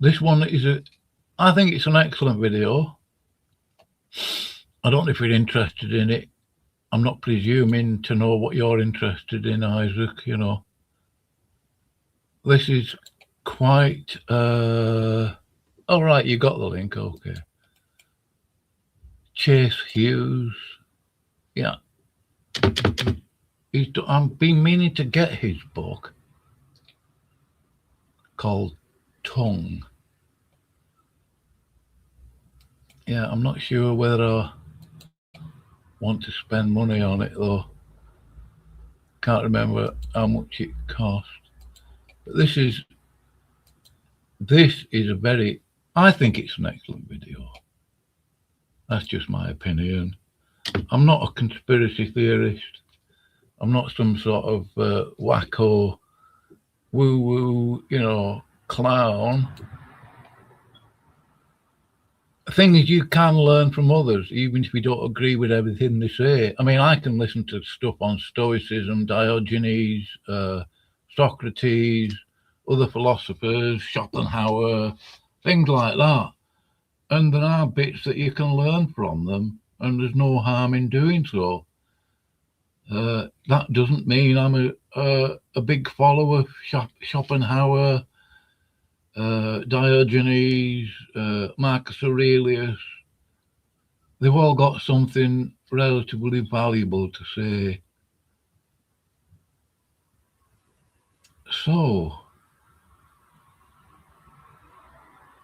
S1: This one is I think it's an excellent video. I don't know if you're interested in it. I'm not presuming to know what you're interested in, Isaac, you know. This is quite, all right, you got the link, okay. Chase Hughes, yeah. I've been meaning to get his book called Tongue. Yeah, I'm not sure whether I want to spend money on it though. Can't remember how much it cost. But this is a very, I think it's an excellent video. That's just my opinion. I'm not a conspiracy theorist. I'm not some sort of wacko, woo-woo, you know, clown. The thing is, you can learn from others, even if you don't agree with everything they say. I mean, I can listen to stuff on Stoicism, Diogenes, Socrates, other philosophers, Schopenhauer, things like that. And there are bits that you can learn from them, and there's no harm in doing so. That doesn't mean I'm a big follower of Schopenhauer, Diogenes, Marcus Aurelius. They've all got something relatively valuable to say. So,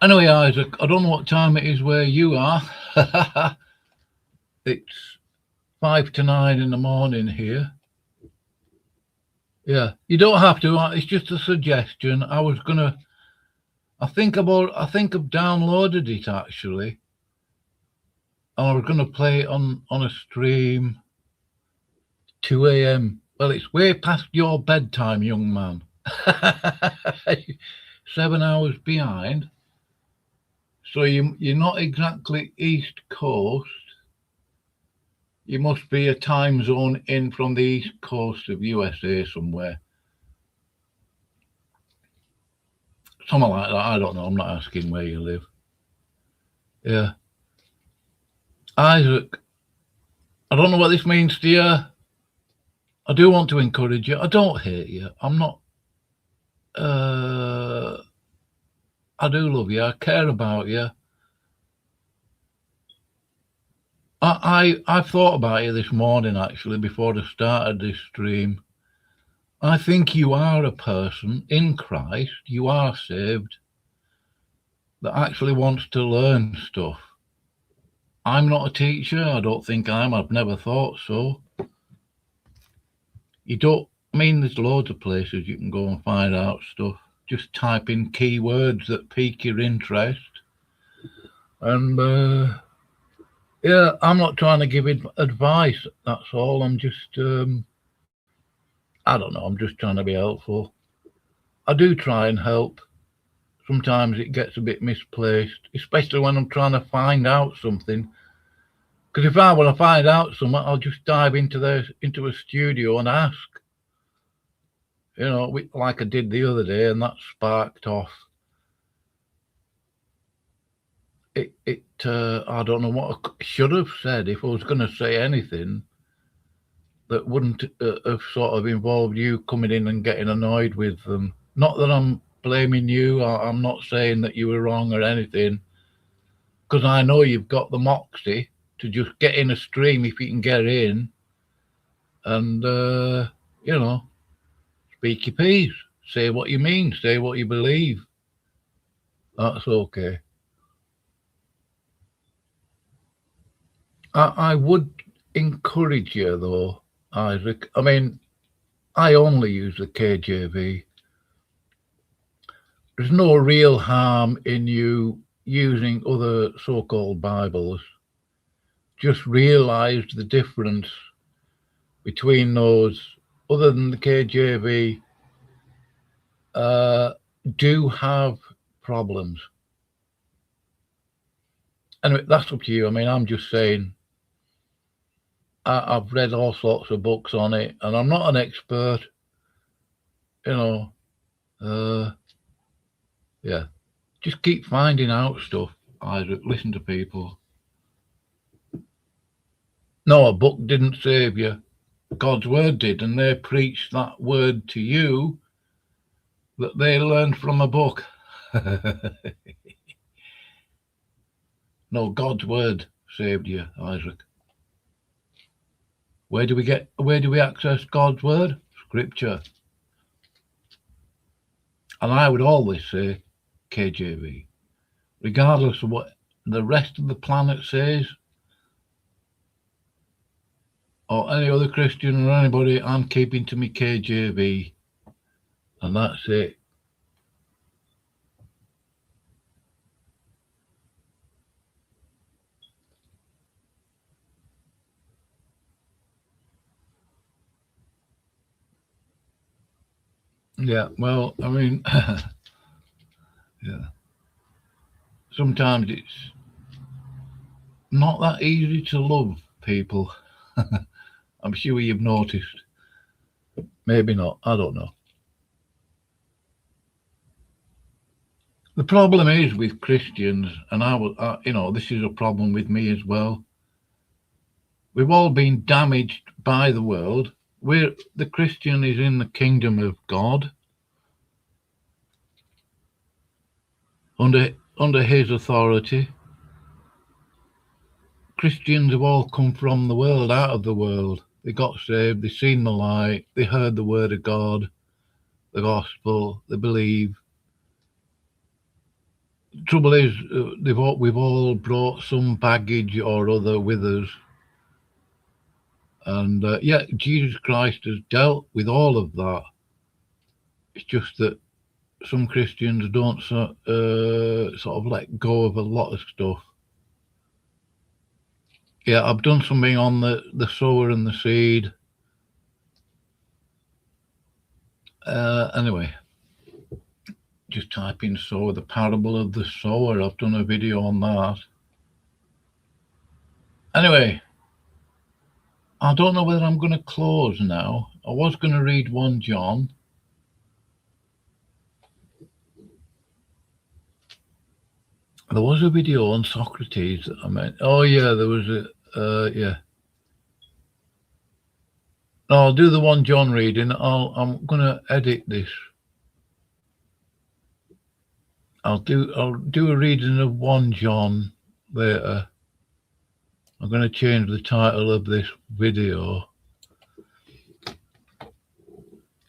S1: anyway, Isaac, I don't know what time it is where you are. It's 5 to 9 in the morning here. Yeah, you don't have to. It's just a suggestion. I think I've downloaded it actually. And I was going to play it on a stream 2 a.m. Well, it's way past your bedtime, young man. 7 hours behind. So you're not exactly East Coast. You must be a time zone in from the East Coast of USA somewhere. Something like that. I don't know. I'm not asking where you live. Yeah. Isaac, I don't know what this means to you. I do want to encourage you. I don't hate you. I'm not. I do love you. I care about you. I've thought about you this morning, actually, before I started this stream. I think you are a person in Christ, you are saved, that actually wants to learn stuff. I'm not a teacher. I don't think I've never thought so. There's loads of places you can go and find out stuff. Just type in keywords that pique your interest. And yeah, I'm not trying to give advice, that's all. I'm just, I don't know, I'm just trying to be helpful. I do try and help. Sometimes it gets a bit misplaced, especially when I'm trying to find out something. Because if I want to find out something, I'll just dive into a studio and ask. You know, like I did the other day, and that sparked off. I don't know what I should have said if I was going to say anything that wouldn't have sort of involved you coming in and getting annoyed with them. Not that I'm blaming you. I'm not saying that you were wrong or anything, because I know you've got the moxie to just get in a stream if you can get in and, you know, speak your piece. Say what you mean. Say what you believe. That's okay. I would encourage you, though, Isaac. I mean, I only use the KJV. There's no real harm in you using other so-called Bibles. Just realize the difference between those, other than the KJV, do have problems. Anyway, that's up to you. I mean, I'm just saying, I've read all sorts of books on it, and I'm not an expert, you know. Yeah, just keep finding out stuff, Isaac. Listen to people. No, a book didn't save you. God's word did, and they preached that word to you that they learned from a book. No, God's word saved you, Isaac. Where do we access God's word? Scripture. And I would always say KJV. Regardless of what the rest of the planet says, or any other Christian or anybody, I'm keeping to me KJV. And that's it. Yeah, well, I mean, yeah. Sometimes it's not that easy to love people. I'm sure you've noticed. Maybe not, I don't know. The problem is with Christians, and this is a problem with me as well. We've all been damaged by the world. The Christian is in the kingdom of God, under his authority. Christians have all come from the world, out of the world. They got saved, they seen the light, they heard the word of God, the gospel, they believe. The trouble is, we've all brought some baggage or other with us. And yeah, Jesus Christ has dealt with all of that. It's just that some Christians don't sort of let go of a lot of stuff. Yeah, I've done something on the sower and the seed. Anyway, just type in sower, the parable of the sower. I've done a video on that. Anyway, I don't know whether I'm going to close now. I was going to read 1 John. There was a video on Socrates that I meant. Oh yeah, there was yeah. No, I'll do the 1 John reading. I'm going to edit this. I'll do a reading of 1 John later. I'm going to change the title of this video.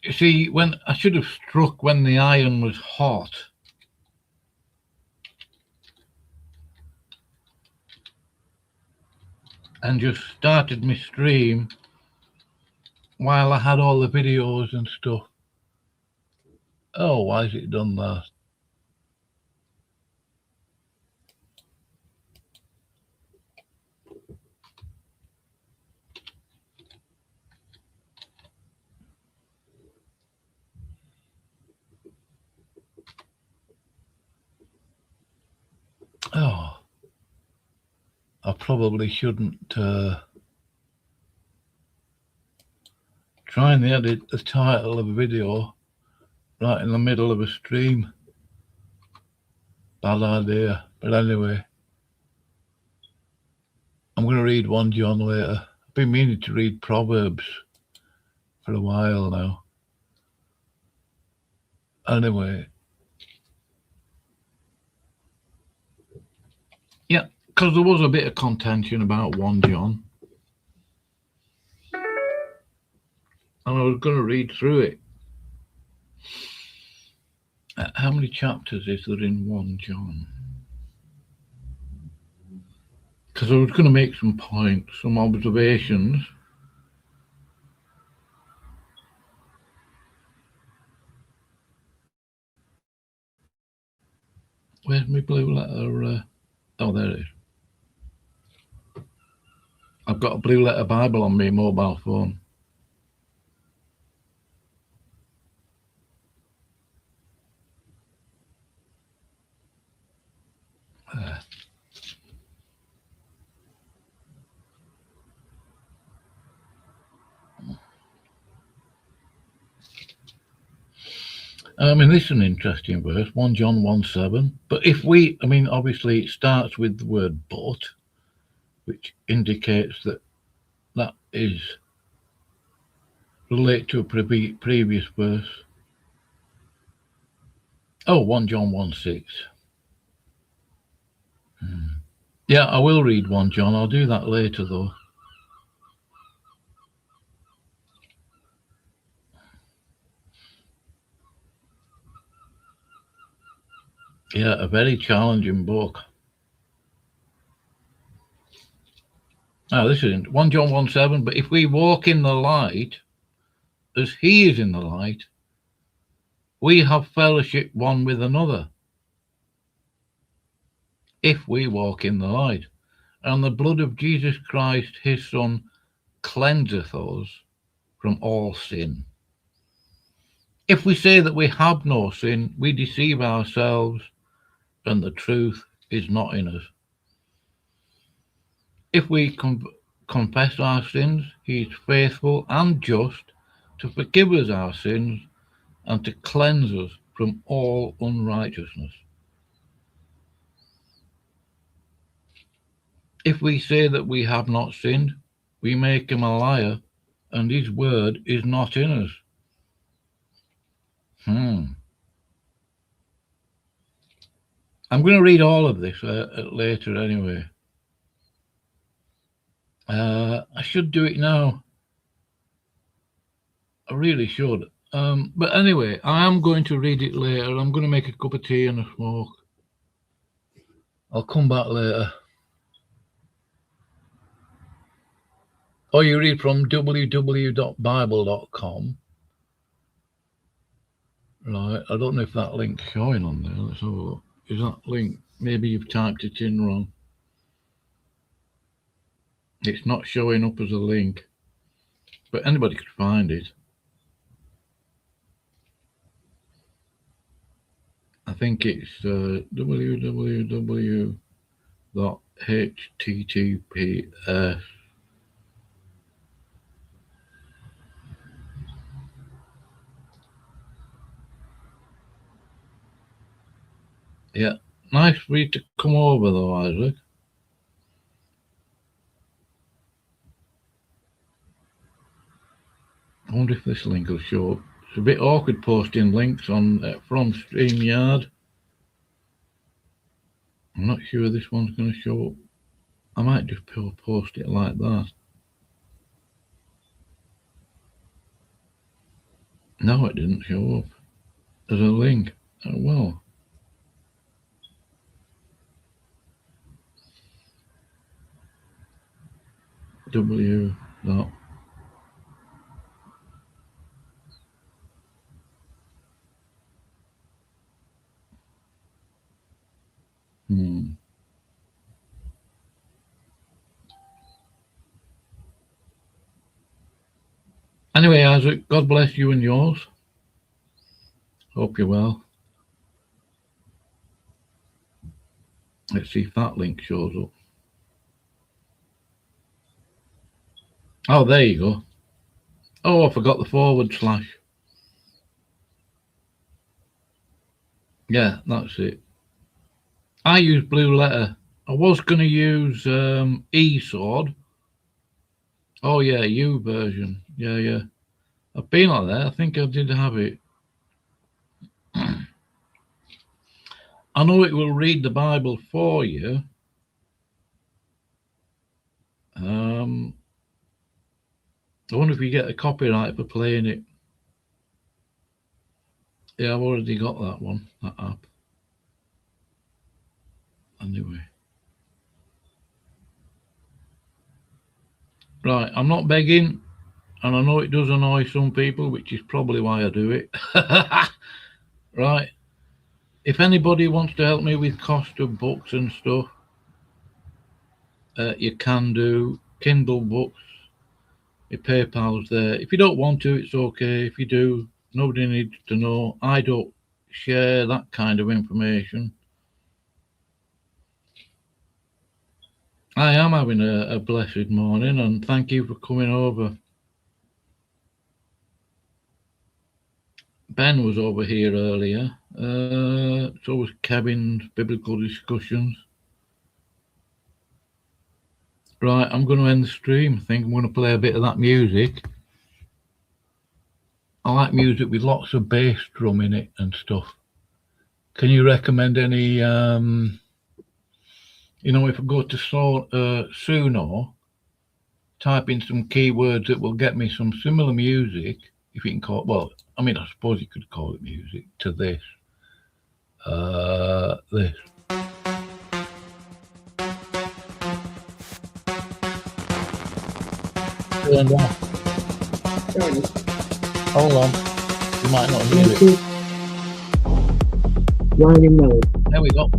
S1: You see, when I should have struck when the iron was hot. And just started my stream while I had all the videos and stuff. Oh, why has it done that? Oh, I probably shouldn't try and edit the title of a video right in the middle of a stream. Bad idea. But anyway, I'm going to read 1 John later. I've been meaning to read Proverbs for a while now. Anyway. Yeah, because there was a bit of contention about 1 John. And I was going to read through it. How many chapters is there in 1 John? Because I was going to make some points, some observations. Where's my blue letter? Oh, there it is. I've got a blue letter Bible on my mobile phone. I mean, this is an interesting verse, 1 John 1:7. But obviously it starts with the word but, which indicates that is relate to a previous verse. Oh, 1 John 1:6. Yeah, I will read 1 John. I'll do that later, though. Yeah, a very challenging book. Oh, this isn't 1 John 1:7. But if we walk in the light, as he is in the light, we have fellowship one with another. If we walk in the light, and the blood of Jesus Christ, his Son, cleanseth us from all sin. If we say that we have no sin, we deceive ourselves, and the truth is not in us. If we confess our sins, he is faithful and just to forgive us our sins and to cleanse us from all unrighteousness. If we say that we have not sinned, we make him a liar, and his word is not in us. I'm going to read all of this later anyway. I should do it now. I really should. But anyway, I am going to read it later. I'm going to make a cup of tea and a smoke. I'll come back later. Or you read from www.bible.com. Right, I don't know if that link's showing on there. Let's have a look. Is that link? Maybe you've typed it in wrong. It's not showing up as a link, but anybody could find it. I think it's www.https. Yeah, nice for you to come over though, Isaac. I wonder if this link will show up. It's a bit awkward posting links on from StreamYard. I'm not sure this one's going to show up. I might just post it like that. No, it didn't show up as a link. Oh, well. W. Dot. Anyway, Isaac, God bless you and yours. Hope you're well. Let's see if that link shows up. Oh, there you go. Oh, I forgot the /. Yeah, that's it. I use Blue Letter. I was going to use eSword. Oh, yeah, U version. Yeah. I've been on there. I think I did have it. I know it will read the Bible for you. I wonder if you get a copyright for playing it. Yeah, I've already got that one, that app. Anyway. Right, I'm not begging, and I know it does annoy some people, which is probably why I do it. Right. If anybody wants to help me with cost of books and stuff, you can do. Kindle books. Your PayPal's there. If you don't want to, it's okay. If you do, nobody needs to know. I don't share that kind of information. I am having a blessed morning, and thank you for coming over. Ben was over here earlier. So was Kevin's Biblical Discussions. Right, I'm going to end the stream. I think I'm going to play a bit of that music. I like music with lots of bass drum in it and stuff. Can you recommend any, if I go to Suno, type in some keywords that will get me some similar music, if you can call it, well, I mean, I suppose you could call it music, to this. This. Turned off. Hold on. You might not hear it.
S5: Volume mode.
S1: There we go.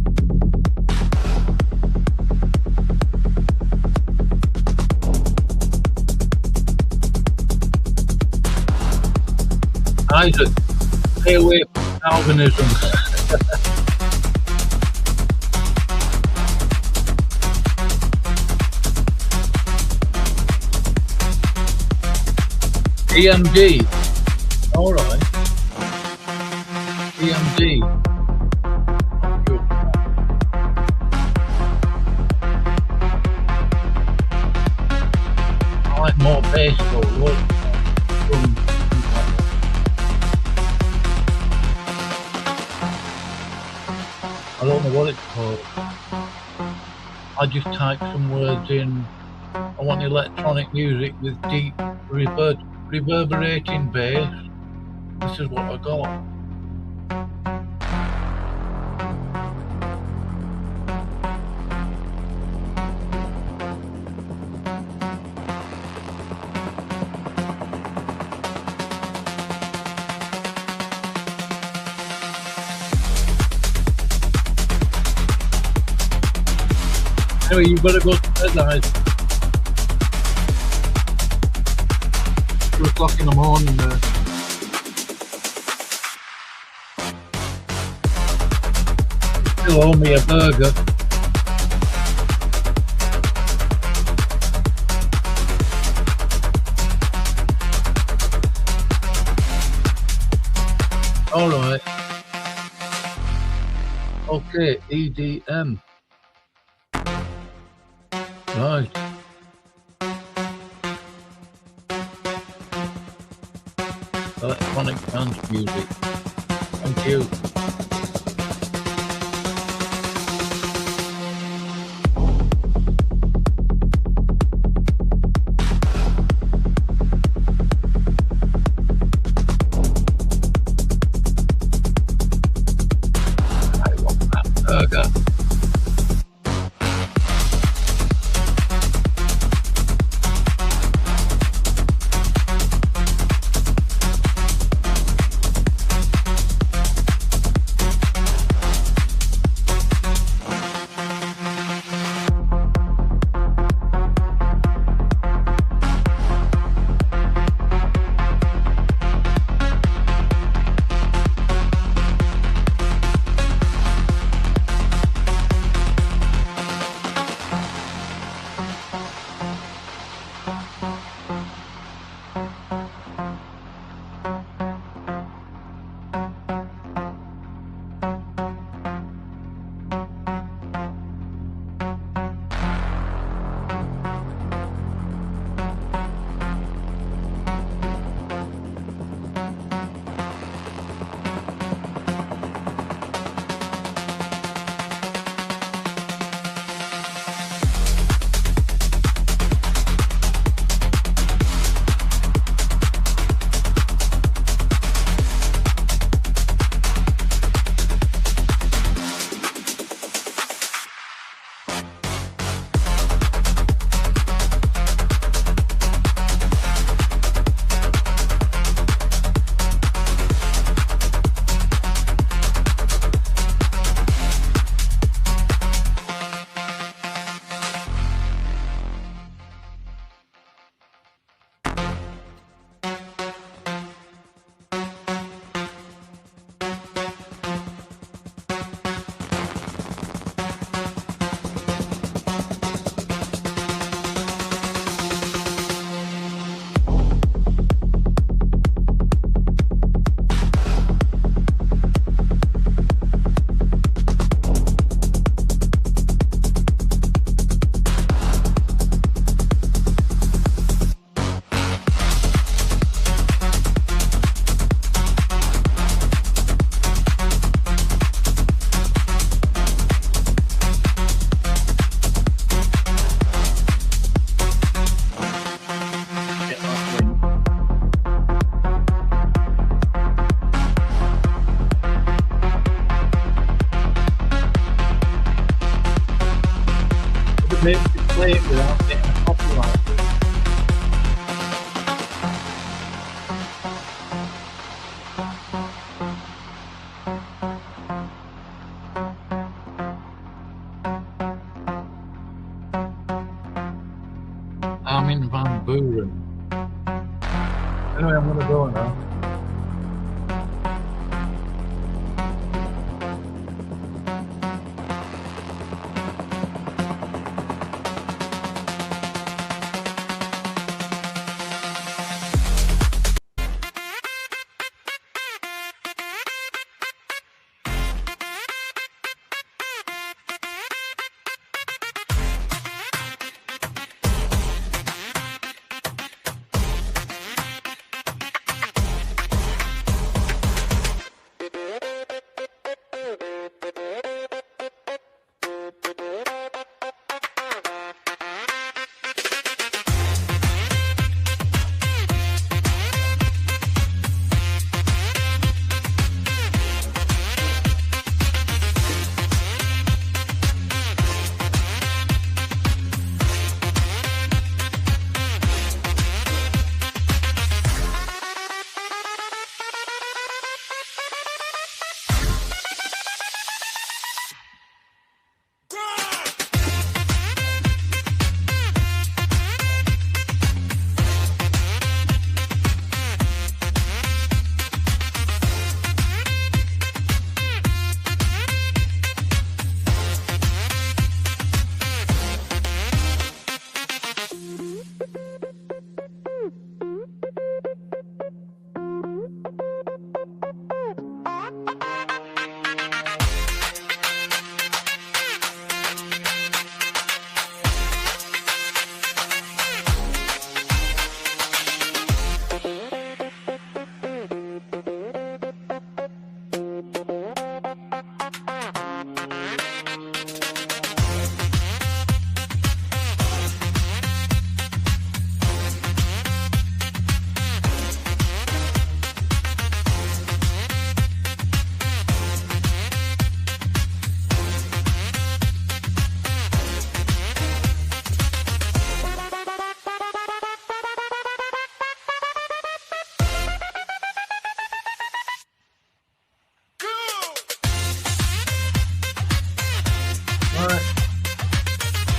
S1: Isaac, stay away from Calvinism. EMD. All right. EMD. I like more bass though. Look. I don't know what it's called. I just typed some words in. I want electronic music with deep reverberating bass. This is what I got. Anyway, you better go to bed, guys. 2 o'clock in the morning. Still owe me a burger. All right. Okay, EDM. Right. Electronic dance music. Thank you. I want that burger. be able to play it without getting a copyright. Armin van Buuren. Anyway, I'm gonna go now.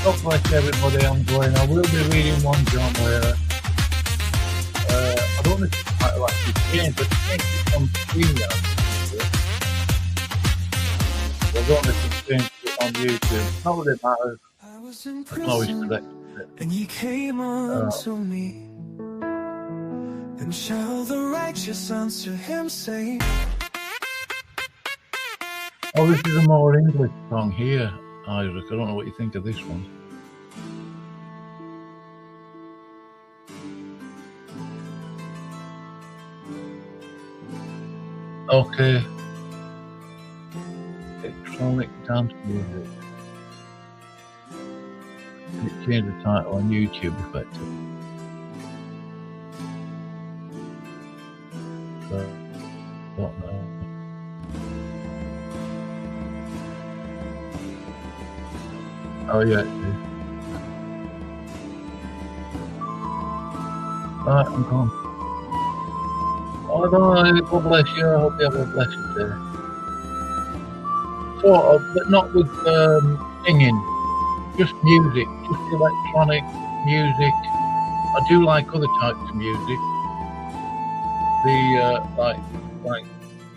S1: God bless everybody, I'm going. I will be reading one John where I don't know if it's quite like this game, but it's on screen now. I don't know if it's changed it on YouTube. Not that it matters. I can always correct it.
S5: And you came unto me, and shall the righteous answer him say?
S1: Oh, this is a more English song here, Isaac. I don't know what you think of this one. Okay. Electronic dance music. And it changed the title on YouTube effectively. So, don't know. Oh yeah, it is. Right, I'm gone. Oh, no, God bless you. I hope you have a blessed day. Sort of, but not with singing. Just music, just electronic music. I do like other types of music. The like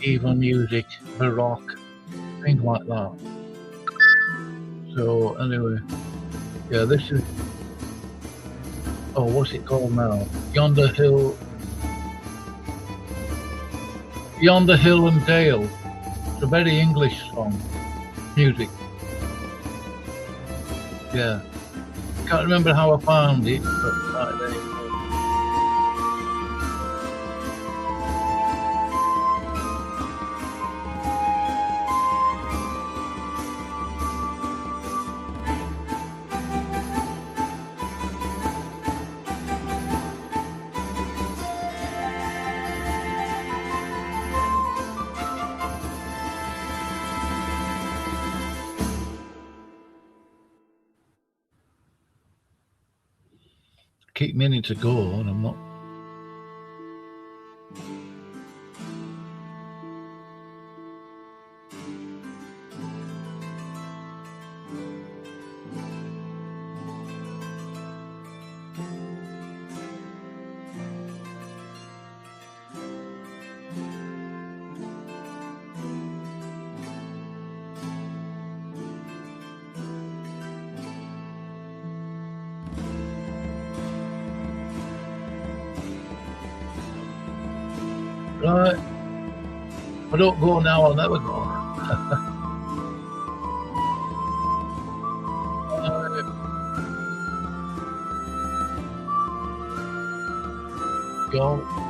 S1: evil music, baroque, things like that. So anyway, yeah, this is. Oh, what's it called now? Yonder Hill and Dale. It's a very English song, music. Yeah, can't remember how I found it, but right there you go. keep meaning to go, and I'm not. Right. If I don't go now, I'll never go. Go.